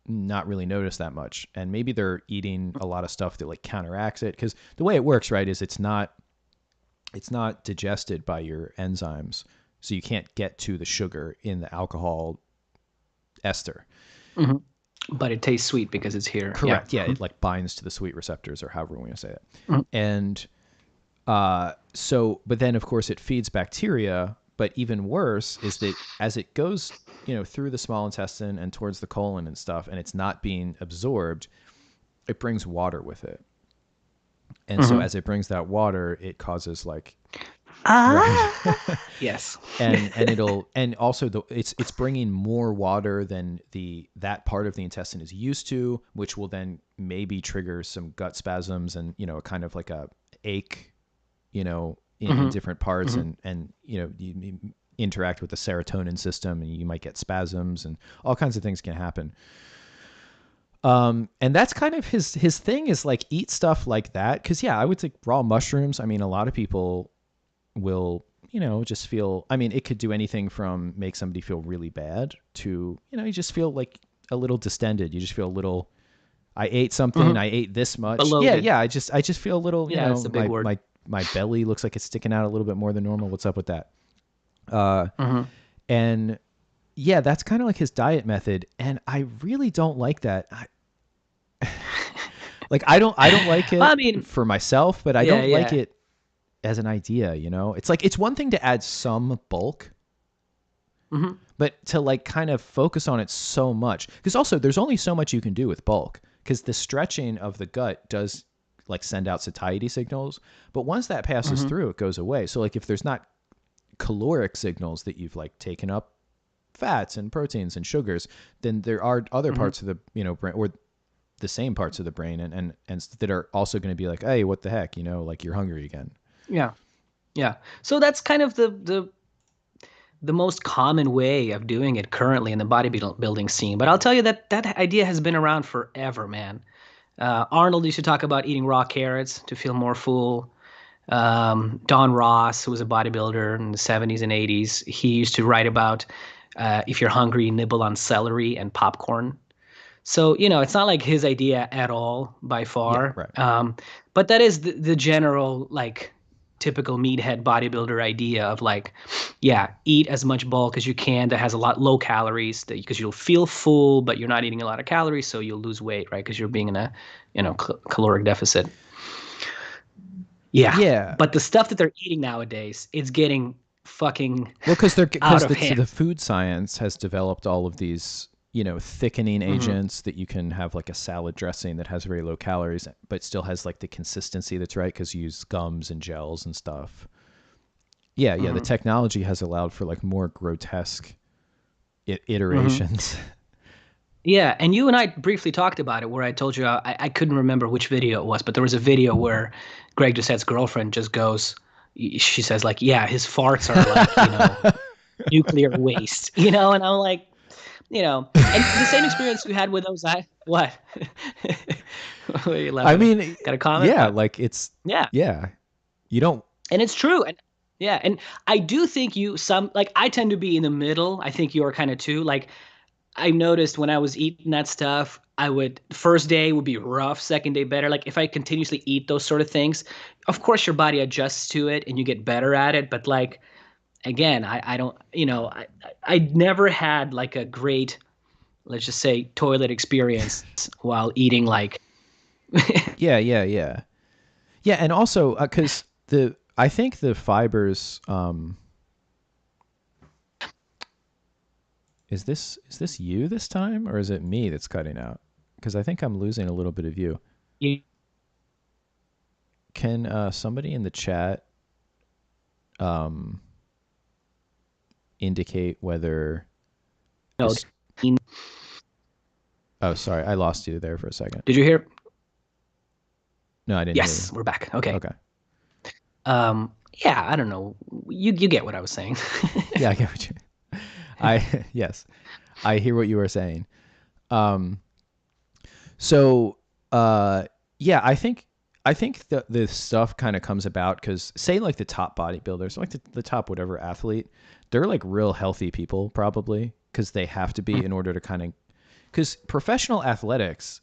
not really notice that much, and maybe they're eating a lot of stuff that like counteracts it, because the way it works, right, is it's not digested by your enzymes, so you can't get to the sugar in the alcohol ester. But it tastes sweet because it's here. Correct. Yeah, it like binds to the sweet receptors, or however we want to say that. And so, but then of course it feeds bacteria. But even worse is that as it goes, through the small intestine and towards the colon and stuff, and it's not being absorbed, it brings water with it. And so as it brings that water, it causes like yes, and also it's bringing more water than that part of the intestine is used to, which will then maybe trigger some gut spasms and kind of like a ache, in different parts, and you interact with the serotonin system and you might get spasms and all kinds of things can happen. And that's kind of his thing, is like eat stuff like that. Cause yeah, I would think raw mushrooms. I mean, a lot of people will, just feel, I mean, it could do anything from make somebody feel really bad to, you just feel like a little distended. You just feel a little, I ate something, I ate this much. Bloated. Yeah. I just feel a little, it's a big word. my belly looks like it's sticking out a little bit more than normal. What's up with that? Mm-hmm. And yeah, that's kind of like his diet method. And I really don't like that. I don't like it Well, I mean, for myself, but I yeah, don't like yeah. it as an idea, you know? It's like, it's one thing to add some bulk, Mm-hmm. but to like kind of focus on it so much. Because also there's only so much you can do with bulk, because the stretching of the gut does like send out satiety signals. But once that passes Mm-hmm. through, it goes away. So like if there's not caloric signals that you've like taken up fats and proteins and sugars, then there are other Mm-hmm. parts of the, you know, brain, or the same parts of the brain, and that are also going to be like, hey, what the heck, you know, like you're hungry again. Yeah, yeah. So that's kind of the most common way of doing it currently in the bodybuilding scene. But I'll tell you that that idea has been around forever, man. Arnold used to talk about eating raw carrots to feel more full. Don Ross, who was a bodybuilder in the 70s and 80s, he used to write about if you're hungry, nibble on celery and popcorn. So, you know, it's not like his idea at all by Yeah, far. right. But that is the general, like, typical meathead bodybuilder idea of like, yeah, eat as much bulk as you can that has a lot low calories because you'll feel full, but you're not eating a lot of calories, so you'll lose weight, right? Because you're being in a, caloric deficit. Yeah, Yeah. but the stuff that they're eating nowadays, it's getting fucking Well, out because of hand. the food science has developed all of these, you know, thickening Hmm. agents that you can have like a salad dressing that has very low calories, but still has like the consistency that's right, because you use gums and gels and stuff. Yeah, yeah. The Hmm. technology has allowed for like more grotesque Hmm. iterations. Yeah, and you and I briefly talked about it, where I told you I couldn't remember which video it was, but there was a video where Greg Doucette's girlfriend just goes, she says like, yeah, his farts are like, nuclear waste, and I'm like, and the same experience we had with those. What? What are you I laughing at? mean, Got a comment? yeah, What? like it's, Yeah, yeah. You don't, and it's true, and yeah, and I do think I tend to be in the middle. I think you are kind of too. Like I noticed when I was eating that stuff, I would first day would be rough, second day better. Like if I continuously eat those sort of things, of course your body adjusts to it and you get better at it. But like again, I don't, I never had like a great, let's just say, toilet experience while eating like. yeah, yeah, yeah. Yeah, and also because I think the fibers. Is this you this time, or is it me that's cutting out? Because I think I'm losing a little bit of you. Can somebody in the chat um, indicate whether know, this? Oh, sorry, I lost you there for a second. did you hear? No, I didn't hear you. Yes, we're back. Okay. Okay. Yeah, I don't know. You get what I was saying. Yeah, I get what you. I yes, I hear what you were saying. Um, so yeah, I think the stuff kind of comes about because, say, like the top bodybuilders, like the top whatever athlete, they're like real healthy people probably, because they have to be in order to kind of, because professional athletics,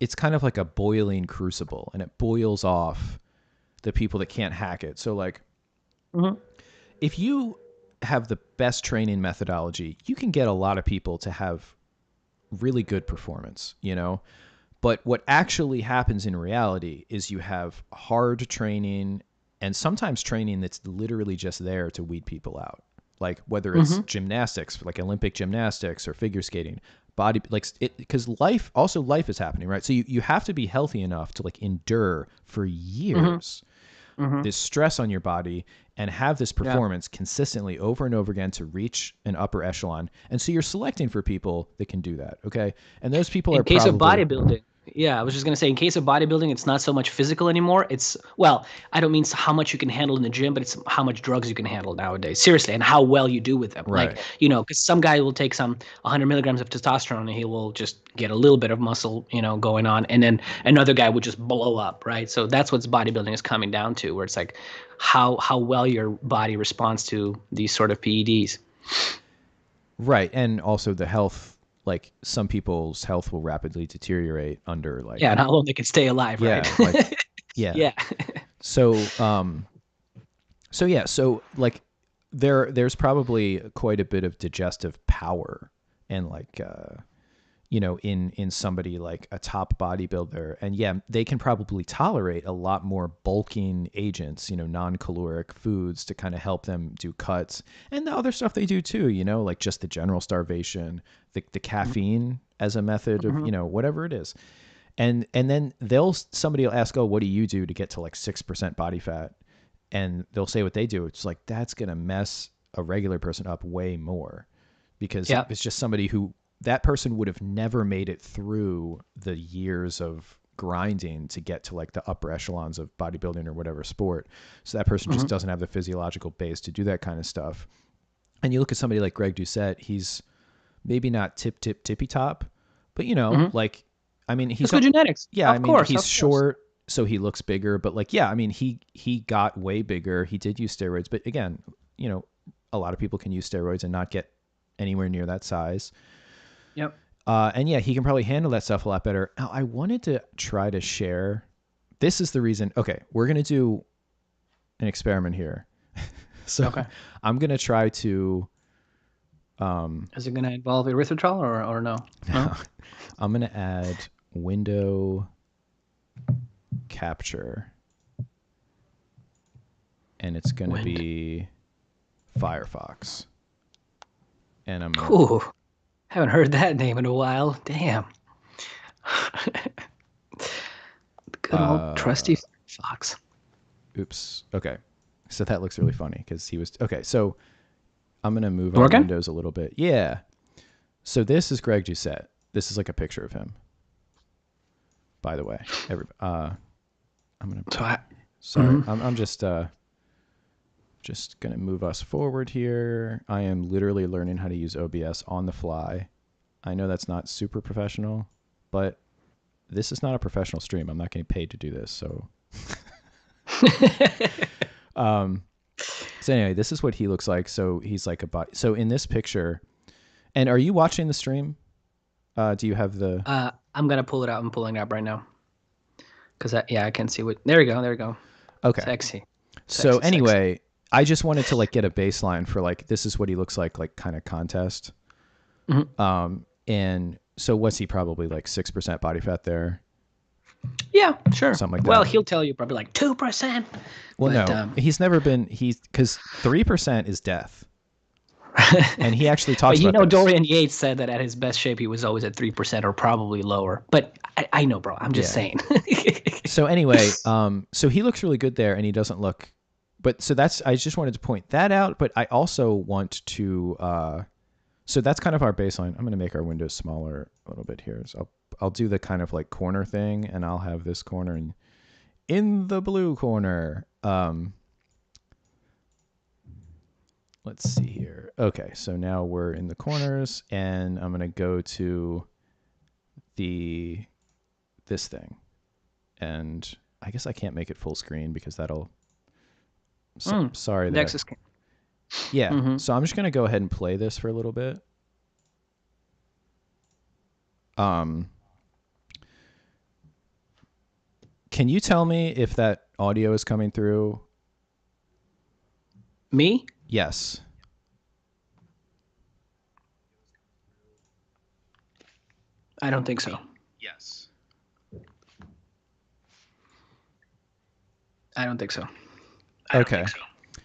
it's kind of like a boiling crucible, and it boils off the people that can't hack it. So like Mhm. if you have the best training methodology, you can get a lot of people to have really good performance, you know? But what actually happens in reality is you have hard training, and sometimes training that's literally just there to weed people out. Like whether it's Mhm. gymnastics, like Olympic gymnastics or figure skating, body, like it, because life is happening, right? So you have to be healthy enough to like endure for Mhm. years Mhm. this stress on your body and have this Yeah. performance consistently over and over again to reach an upper echelon. And so you're selecting for people that can do that. Okay. And those people are In case of probably, bodybuilding, yeah, I was just gonna say, in case of bodybuilding, it's not so much physical anymore. It's well, I don't mean how much you can handle in the gym, but it's how much drugs you can handle nowadays. Seriously, and how well you do with them. Like, right. because some guy will take some 100 milligrams of testosterone and he will just get a little bit of muscle, going on, and then another guy would just blow up, right? So that's what bodybuilding is coming down to, where it's like how well your body responds to these sort of PEDs. Right. And also the health, like some people's health will rapidly deteriorate under Yeah, like, and how long they can stay alive, right? yeah, like, yeah. Yeah. So so yeah, so like there's probably quite a bit of digestive power and like in somebody like a top bodybuilder. And yeah, they can probably tolerate a lot more bulking agents, non-caloric foods to kind of help them do cuts, and the other stuff they do too, like just the general starvation, the caffeine as a method of, whatever it is. And then somebody will ask, oh, what do you do to get to like 6% body fat? And they'll say what they do. It's like, that's going to mess a regular person up way more, because Yeah. it's just somebody who, that person would have never made it through the years of grinding to get to like the upper echelons of bodybuilding or whatever sport. So that person just doesn't have the physiological base to do that kind of stuff. And you look at somebody like Greg Doucette, he's maybe not tippy top, but like, I mean, he's It's good genetics. yeah, I Of mean, course. he's short, so he looks bigger, but like, yeah, I mean, he got way bigger. He did use steroids, but again, a lot of people can use steroids and not get anywhere near that size. Yep. And yeah, he can probably handle that stuff a lot better. Now, I wanted to try to share. This is the reason. Okay, we're gonna do an experiment here. So Okay. I'm gonna try to. Is it going to involve erythritol or no? No? I'm gonna add window capture, and it's gonna be Firefox. And I'm gonna, Ooh, haven't heard that name in a while. Damn. Good old trusty Fox. oops. Okay, so that looks really funny because he was okay. So I'm gonna move our Working? windows a little bit. Yeah. So this is Greg Doucette. This is like a picture of him. By the way, I'm gonna. Sorry, I'm just gonna move us forward here. I am literally learning how to use OBS on the fly. I know that's not super professional, but this is not a professional stream. I'm not getting paid to do this, so. So anyway, this is what he looks like. So he's like a body. So in this picture, and are you watching the stream? Do you have the? I'm gonna pull it out. I'm pulling it up right now. Cause I can see what. There we go. There we go. Okay. Sexy. So anyway, I just wanted to like get a baseline for like this is what he looks like kind of contest. And so what's he, probably like 6% body fat there? Yeah, sure. Something like that. Well, he'll tell you probably like 2%. Well, but, no, he's never been. Because 3% is death. And he actually talks about this. Dorian Yates said that at his best shape, he was always at 3% or probably lower. But I know, bro. I'm just saying. So anyway, so he looks really good there, and he doesn't look. But so I just wanted to point that out. But I also want to. So that's kind of our baseline. I'm going to make our windows smaller a little bit here. So I'll do the kind of like corner thing, and I'll have this corner in the blue corner. Let's see here. Okay, so now we're in the corners, and I'm going to go to this thing. And I guess I can't make it full screen because that'll... sorry. Nexus. Yeah, so I'm just going to go ahead and play this for a little bit. Can you tell me if that audio is coming through? Me? Yes. I don't think so. Yes. I don't think so. Okay.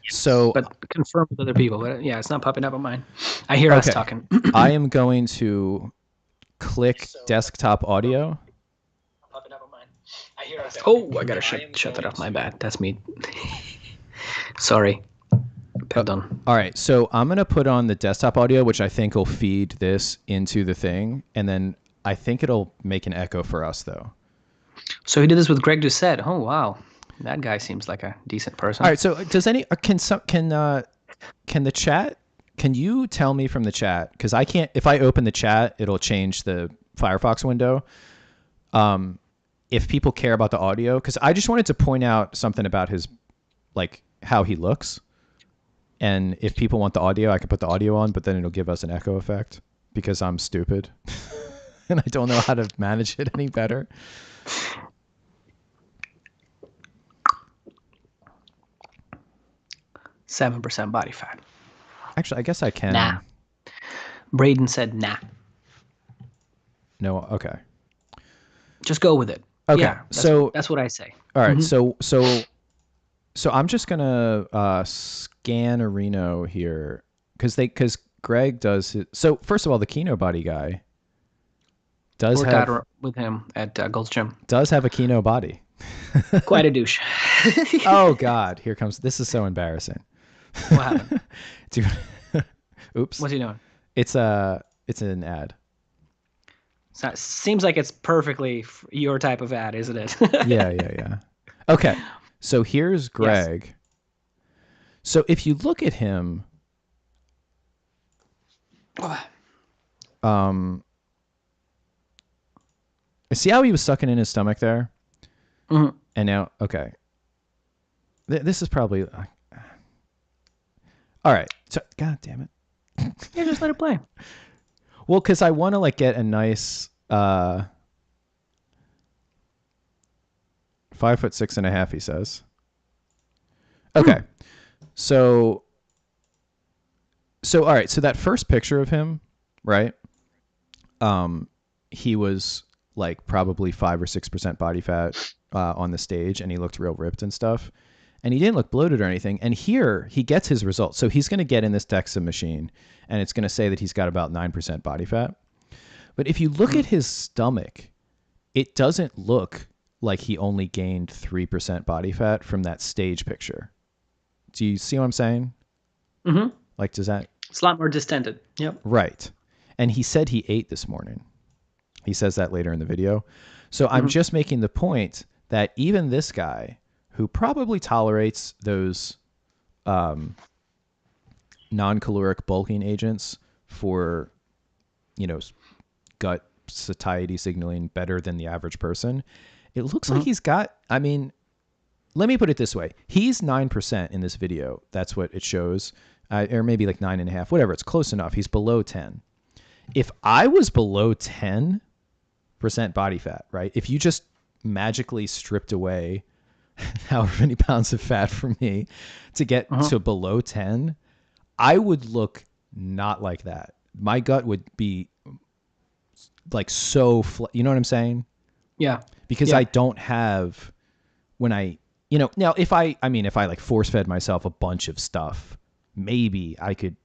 So, but confirm with other people. But yeah, it's not popping up on mine. I hear us talking. I am going to click desktop audio. Oh, I gotta shut that off. My bad. That's me. Sorry. Pardon. All right, so I'm gonna put on the desktop audio, which I think will feed this into the thing, and then I think it'll make an echo for us, though. So he did this with Greg Doucette. Oh wow, that guy seems like a decent person. All right, so does can the chat? Can you tell me from the chat? Because I can't. If I open the chat, it'll change the Firefox window. If people care about the audio, because I just wanted to point out something about his, like how he looks. And if people want the audio, I can put the audio on, but then it'll give us an echo effect because I'm stupid and I don't know how to manage it any better. 7% body fat. Actually, I guess I can. Nah. Braden said nah. No, okay. Just go with it. Okay. Yeah, that's what I say. All right. So I'm just gonna scan a Reno here because Greg does it. So first of all, the Kino body guy does Worked have out with him at Gold's Gym. does have a Kino body. Quite a douche. Oh God, here comes. This is so embarrassing. What happened? Dude, oops. What's he doing? It's an ad. So, seems like it's perfectly your type of ad, isn't it? Yeah. Okay, so here's Greg. Yes. So if you look at him, see how he was sucking in his stomach there? Mm-hmm. And now, okay. This is probably... all right. So, God damn it. Yeah, just let it play. Well, because I want to like get a nice 5'6.5", he says. Okay. So all right. So that first picture of him, right? He was like probably 5 or 6% body fat on the stage, and he looked real ripped and stuff. And he didn't look bloated or anything. And here he gets his results. So he's going to get in this DEXA machine, and it's going to say that he's got about 9% body fat. But if you look at his stomach, it doesn't look like he only gained 3% body fat from that stage picture. Do you see what I'm saying? Mm-hmm. Like, does that... It's a lot more distended. Yep. Right. And he said he ate this morning. He says that later in the video. So I'm just making the point that even this guy, who probably tolerates those non-caloric bulking agents for, gut satiety signaling better than the average person, it looks like he's got, I mean, let me put it this way. He's 9% in this video. That's what it shows. Or maybe like 9.5, whatever. It's close enough. He's below 10. If I was below 10% body fat, right? If you just magically stripped away however many pounds of fat from me to get to below 10, I would look not like that. My gut would be like so, you know what I'm saying? Yeah. Because I don't have, when I, now if I like force fed myself a bunch of stuff, maybe I could,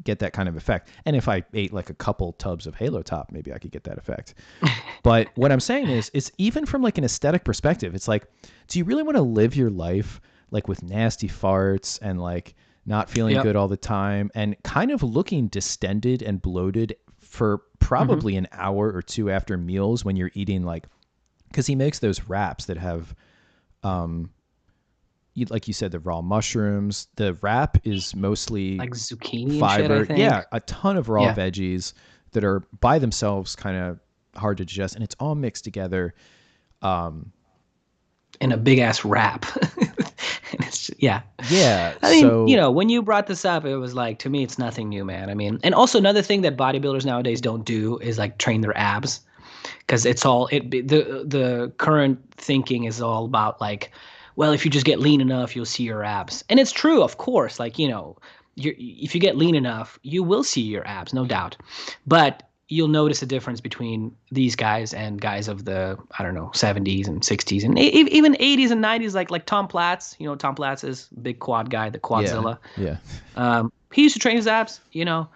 get that kind of effect. And if I ate like a couple tubs of Halo Top, maybe I could get that effect. But what I'm saying is even from like an aesthetic perspective, it's like, do you really want to live your life like with nasty farts and like not feeling good all the time and kind of looking distended and bloated for probably an hour or two after meals when you're eating, like, because he makes those wraps that have, like you said, the raw mushrooms. The wrap is mostly like zucchini fiber. And shit, I think. Yeah, a ton of raw veggies that are by themselves kind of hard to digest, and it's all mixed together in a big ass wrap. Yeah. I mean, when you brought this up, it was like, to me, it's nothing new, man. I mean, and also another thing that bodybuilders nowadays don't do is like train their abs, because it's all the current thinking is all about like, well, if you just get lean enough, you'll see your abs. And it's true, of course. Like, if you get lean enough, you will see your abs, no doubt. But you'll notice a difference between these guys and guys of the, I don't know, 70s and 60s and even 80s and 90s, like Tom Platz. Tom Platz is a big quad guy, the Quadzilla. Yeah. He used to train his abs, and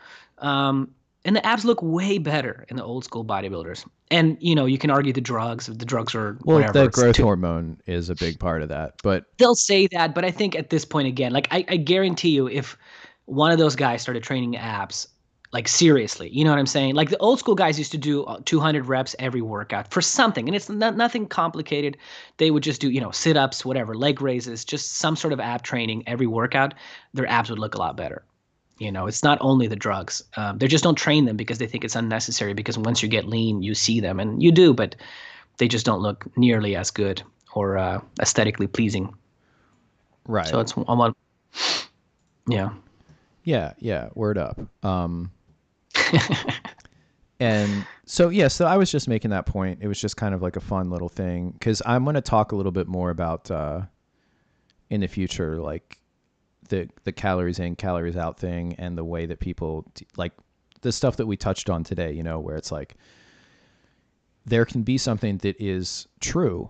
the abs look way better in the old school bodybuilders. And, you can argue the drugs are whatever. Well, the growth hormone is a big part of that, but they'll say that. But I think at this point, again, like I guarantee you, if one of those guys started training abs, like seriously, you know what I'm saying? Like the old school guys used to do 200 reps every workout for something. And it's nothing complicated. They would just do, sit-ups, whatever, leg raises, just some sort of ab training every workout. Their abs would look a lot better. It's not only the drugs. They just don't train them because they think it's unnecessary, because once you get lean, you see them, and you do, but they just don't look nearly as good or aesthetically pleasing. Right. So it's almost, yeah. Yeah. Word up. And so I was just making that point. It was just kind of like a fun little thing, because I'm going to talk a little bit more about in the future, like the calories in, calories out thing, and the way that people like the stuff that we touched on today, you know, where it's like there can be something that is true,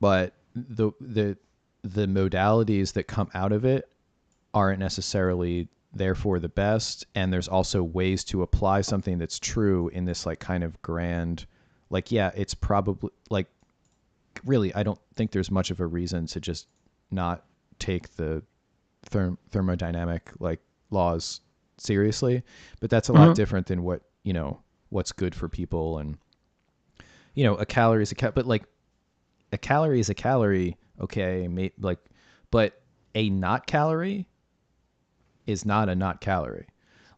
but the modalities that come out of it aren't necessarily therefore the best. And there's also ways to apply something that's true in this like kind of grand, like, yeah, it's probably like, really, I don't think there's much of a reason to just not take the thermodynamic like laws seriously, but that's a lot different than what, you know, what's good for people. And, you know, a calorie is but like a calorie is a calorie. Okay. Like, but a not calorie is not a not calorie.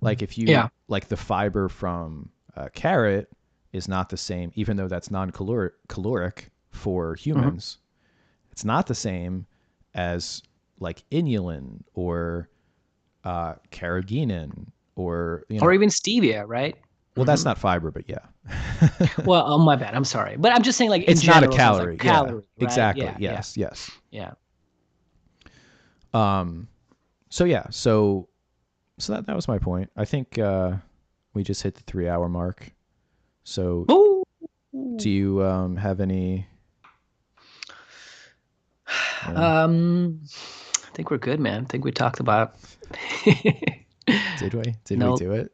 Like if you like the fiber from a carrot is not the same, even though that's non-caloric for humans. It's not the same as like inulin or carrageenan or, you know, or even stevia, right? Well, that's not fiber, but yeah. Well, oh my bad. I'm sorry, but I'm just saying, like, it's in not general, a calorie. like calorie, right? Exactly. Yeah, yes. Yes. Yeah. So yeah. So that was my point. I think we just hit the 3-hour mark. So Ooh. do you have any? I think we're good, man. I think we talked about. Did we? Did No. we do it?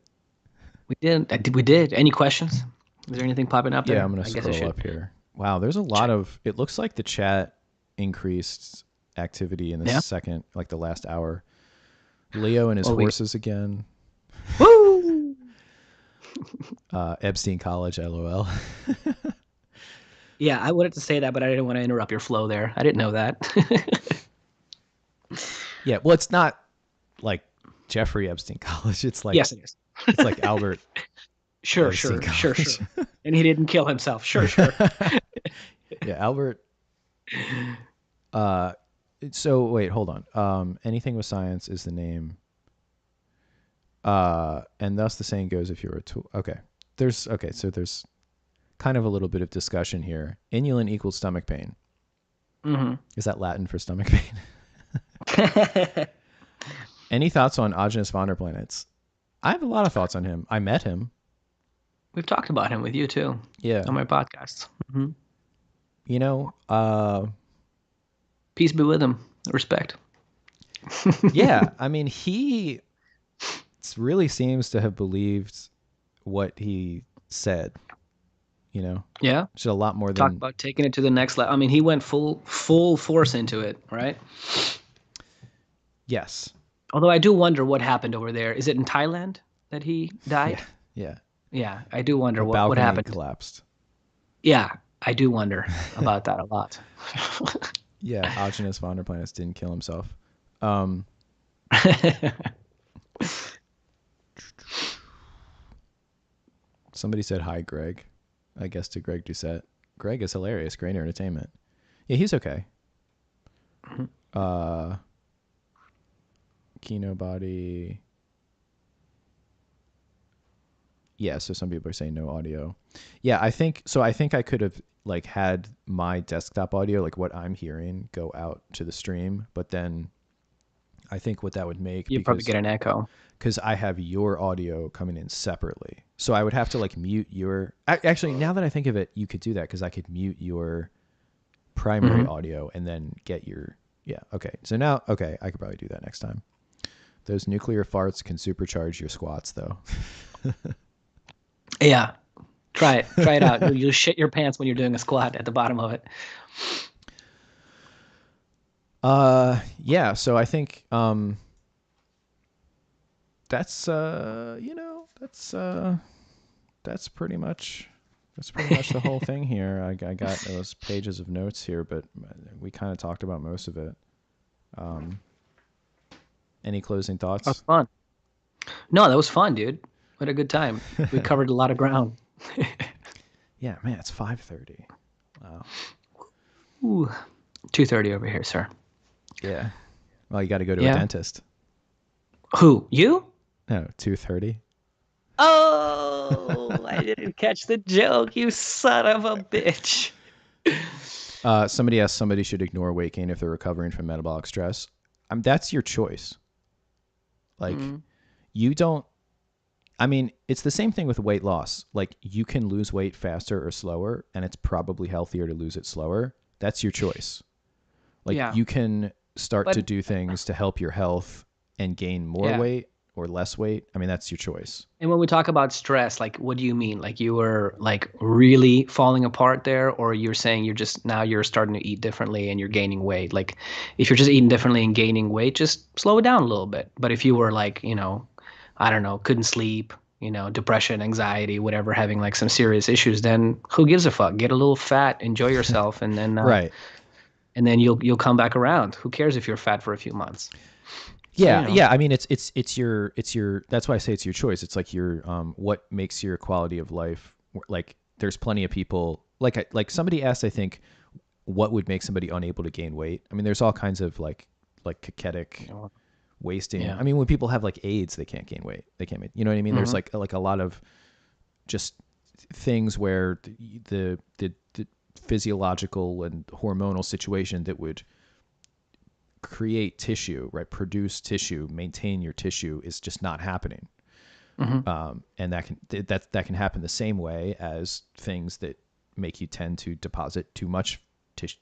We did. We did. Any questions? Is there anything popping up there? Yeah, I'm gonna scroll up here. Wow, there's a lot of. It looks like the chat increased activity in the second, like the last hour. Leo and his horses again. Woo! Epstein College, LOL. Yeah, I wanted to say that, but I didn't want to interrupt your flow there. I didn't know that. Yeah, well, it's not like Jeffrey Epstein College. It's like, yes, it is. It's like Albert. Sure. And he didn't kill himself. Sure. Yeah, Albert. So wait, hold on. Anything with science is the name. And thus the saying goes, if you're a tool. Okay. So there's kind of a little bit of discussion here. Inulin equals stomach pain. Is that Latin for stomach pain? Any thoughts on Agenus Vonderplanitz? I have a lot of thoughts on him. I met him. We've talked about him with you too. Yeah. On my podcasts. You know, peace be with him. Respect. Yeah. I mean, he really seems to have believed what he said, you know? Yeah. Just a lot more than. Talk about taking it to the next level. I mean, he went full force into it, right? Yes. Although I do wonder what happened over there. Is it in Thailand that he died? Yeah. Yeah, I do wonder what happened. Collapsed. Yeah, I do wonder about that a lot. Yeah, Agenus Vonderplanitz didn't kill himself. Somebody said hi, Greg. I guess to Greg Doucette. Greg is hilarious. Great entertainment. Yeah, he's okay. Kino body. Yeah, so some people are saying no audio. Yeah, I think I could have like had my desktop audio, like what I'm hearing, go out to the stream, but then I think what that would make, you'd probably get an echo. Because I have your audio coming in separately. So I would have to like mute your... Actually, now that I think of it, you could do that because I could mute your primary audio and then get your... Yeah, okay. So now, okay, I could probably do that next time. Those nuclear farts can supercharge your squats, though. Yeah. Try it out. You'll shit your pants when you're doing a squat at the bottom of it. Yeah, so I think that's that's pretty much the whole thing here. I got those pages of notes here, but we kind of talked about most of it. Any closing thoughts? That was fun. No, that was fun, dude. What a good time. We covered a lot of ground. Yeah, man, it's 5:30. Wow. Ooh, 2:30 over here, sir. Yeah. Well, you got to go to a dentist. Who? You? No, 2:30. Oh, I didn't catch the joke, you son of a bitch. Somebody asked somebody should ignore weight gain if they're recovering from metabolic stress. that's your choice. Like, Mm. you don't, I mean, it's the same thing with weight loss. Like, you can lose weight faster or slower, and it's probably healthier to lose it slower. That's your choice. Like, Yeah. you can start to But do things to help your health and gain more yeah. weight or less weight. I mean, that's your choice. And when we talk about stress, like what do you mean? Like you were like really falling apart there, or you're saying you're just now you're starting to eat differently and you're gaining weight? Like if you're just eating differently and gaining weight, just slow it down a little bit. But if you were like, I don't know, couldn't sleep, depression, anxiety, whatever, having like some serious issues, then who gives a fuck? Get a little fat, enjoy yourself, Right. and then you'll come back around. Who cares if you're fat for a few months? So, Yeah, yeah. I mean, it's your. That's why I say it's your choice. It's like your what makes your quality of life. Like, there's plenty of people. Like somebody asked, I think, what would make somebody unable to gain weight. I mean, there's all kinds of like cachetic wasting. yeah. I mean, when people have like AIDS, they can't gain weight. They can't. You know what I mean? There's Hmm. like a lot of just things where the physiological and hormonal situation that would create tissue, right? Produce tissue, maintain your tissue is just not happening. Hmm. And that can happen the same way as things that make you tend to deposit too much tissue,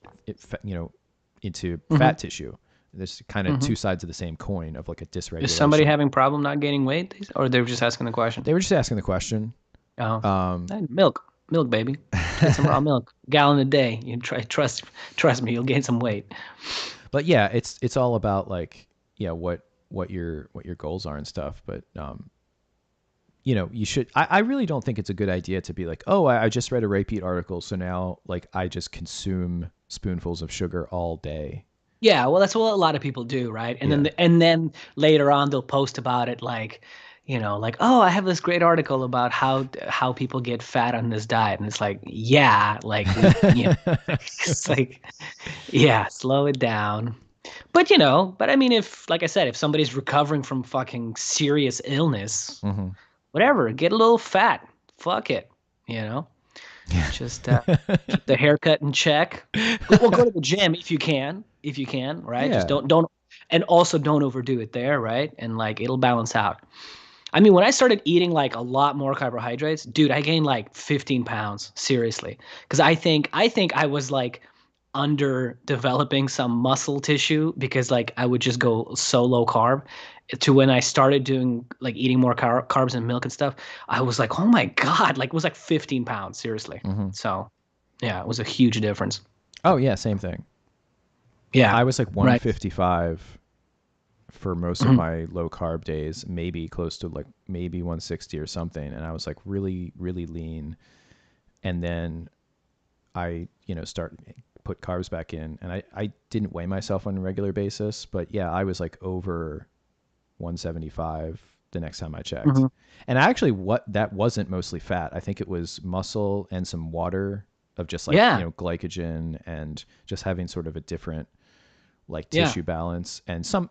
into Hmm. fat tissue. There's kind of Hmm. two sides of the same coin of like a Is somebody dysregulation. having problem not gaining weight, or they were just asking the question? They were just asking the question. Oh, Um, hey, milk, baby. Get some raw milk, gallon a day. You trust me, you'll gain some weight. but yeah, it's all about like, yeah, what your goals are and stuff. But you should. I really don't think it's a good idea to be like, oh, I just read a repeat article, so now like I just consume spoonfuls of sugar all day. Yeah, well, that's what a lot of people do, right? And then Yeah. and then later on they'll post about it, like, like, oh, I have this great article about how people get fat on this diet, and it's like, yeah, like it's like, yeah, slow it down. But I mean, if, like I said, if somebody's recovering from fucking serious illness, Hmm. whatever, get a little fat. Fuck it, you know? Just keep the haircut in check. Go to the gym if you can, right? Just Yeah. don't, and also don't overdo it there, right? And like it'll balance out. I mean, when I started eating like a lot more carbohydrates, dude, I gained like 15 pounds, seriously. Because I think I was like under developing some muscle tissue because like I would just go so low carb to when I started doing like eating more carbs and milk and stuff, I was like, oh my God, like it was like 15 pounds, seriously. Hmm. So yeah, it was a huge difference. Oh yeah, same thing. Yeah, I was like right. 155 for most of Mhm. my low carb days, maybe close to like maybe 160 or something, and I was like really really lean. And then I start put carbs back in, and I didn't weigh myself on a regular basis, but yeah, I was like over 175 the next time I checked. Mhm. And actually, what that wasn't mostly fat. I think it was muscle and some water of just like, Yeah, glycogen and just having sort of a different like yeah. tissue balance and some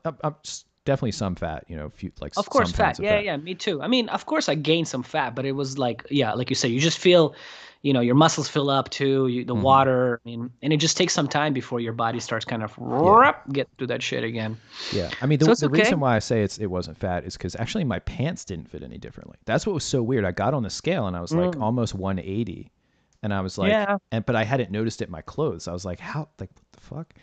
definitely some fat, few like Of course, some fat. pounds of Yeah, fat. yeah, me too. I mean, of course, I gained some fat, but it was like, yeah, like you say, you just feel, your muscles fill up too, the Hmm. water. I mean, and it just takes some time before your body starts kind of Yeah. get through that shit again. Yeah. I mean, So it's the okay. reason why I say it wasn't fat is because actually my pants didn't fit any differently. That's what was so weird. I got on the scale and I was like Mm, almost 180. And I was like, yeah. but I hadn't noticed it in my clothes. I was like, like, what the fuck?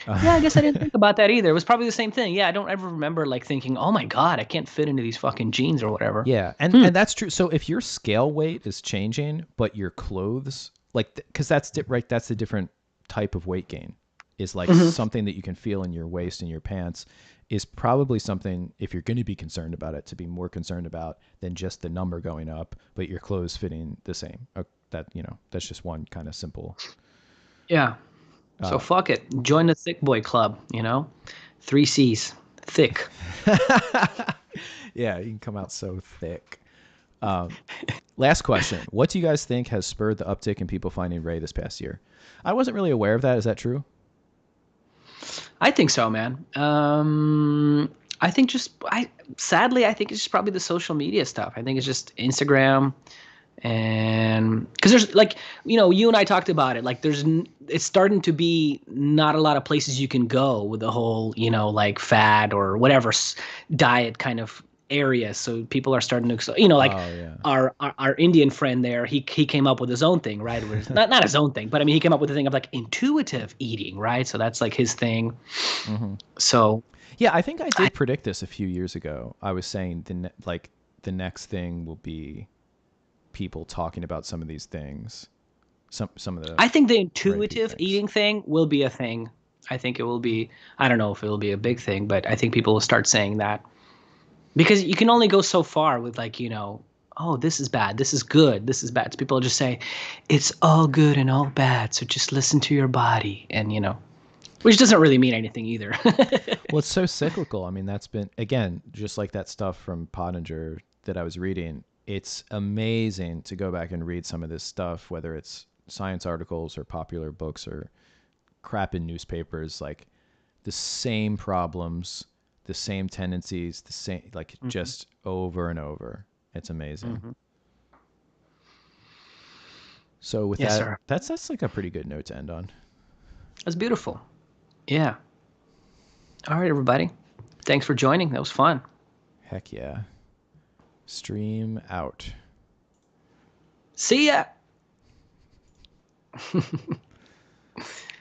Yeah, I guess I Uh, didn't think about that either. It was probably the same thing. Yeah, I don't ever remember like thinking, "Oh my God, I can't fit into these fucking jeans or whatever." Yeah, and Hmm. that's true. So if your scale weight is changing, but your clothes, like, because right, that's a different type of weight gain. Is like Hmm. something that you can feel in your waist and your pants is probably something, if you're going to be concerned about it, to be more concerned about than just the number going up, but your clothes fitting the same. That's just one kind of simple. Yeah. So Uh, fuck it. Join the thick boy club. Three C's. Thick. yeah, you can come out so thick. Um, Last question. What do you guys think has spurred the uptick in people finding Ray this past year? I wasn't really aware of that. Is that true? I think so, man. I think just I sadly I think it's just probably the social media stuff. I think it's just Instagram And because there's like, you and I talked about it, like it's starting to be not a lot of places you can go with the whole, like fad or whatever diet kind of area. So people are starting to, like Oh yeah. our Indian friend there, he came up with his own thing, right? Where not his own thing, but I mean, he came up with the thing of like intuitive eating, right? So that's like his thing. Mm-hmm. So Yeah, I think I did predict this a few years ago. I was saying the next thing will be people talking about some of these things, some of the I think the ready intuitive things. eating thing will be a thing. I think it will be, I don't know if it will be a big thing, but I think people will start saying that because you can only go so far with like, oh, this is bad, this is good, this is bad. So people will just say, it's all good and all bad. So just listen to your body. And, which doesn't really mean anything either. Well, it's so cyclical. I mean, that's been again just like that stuff from Pottenger that I was reading. It's amazing to go back and read some of this stuff, whether it's science articles or popular books or crap in newspapers. Like the same problems, the same tendencies, the same like Mhm. just over and over. It's amazing. Mhm. So with Yes, that, sir. that's like a pretty good note to end on. That's beautiful. Yeah. All right, everybody. Thanks for joining. That was fun. Heck yeah. Stream out. See ya.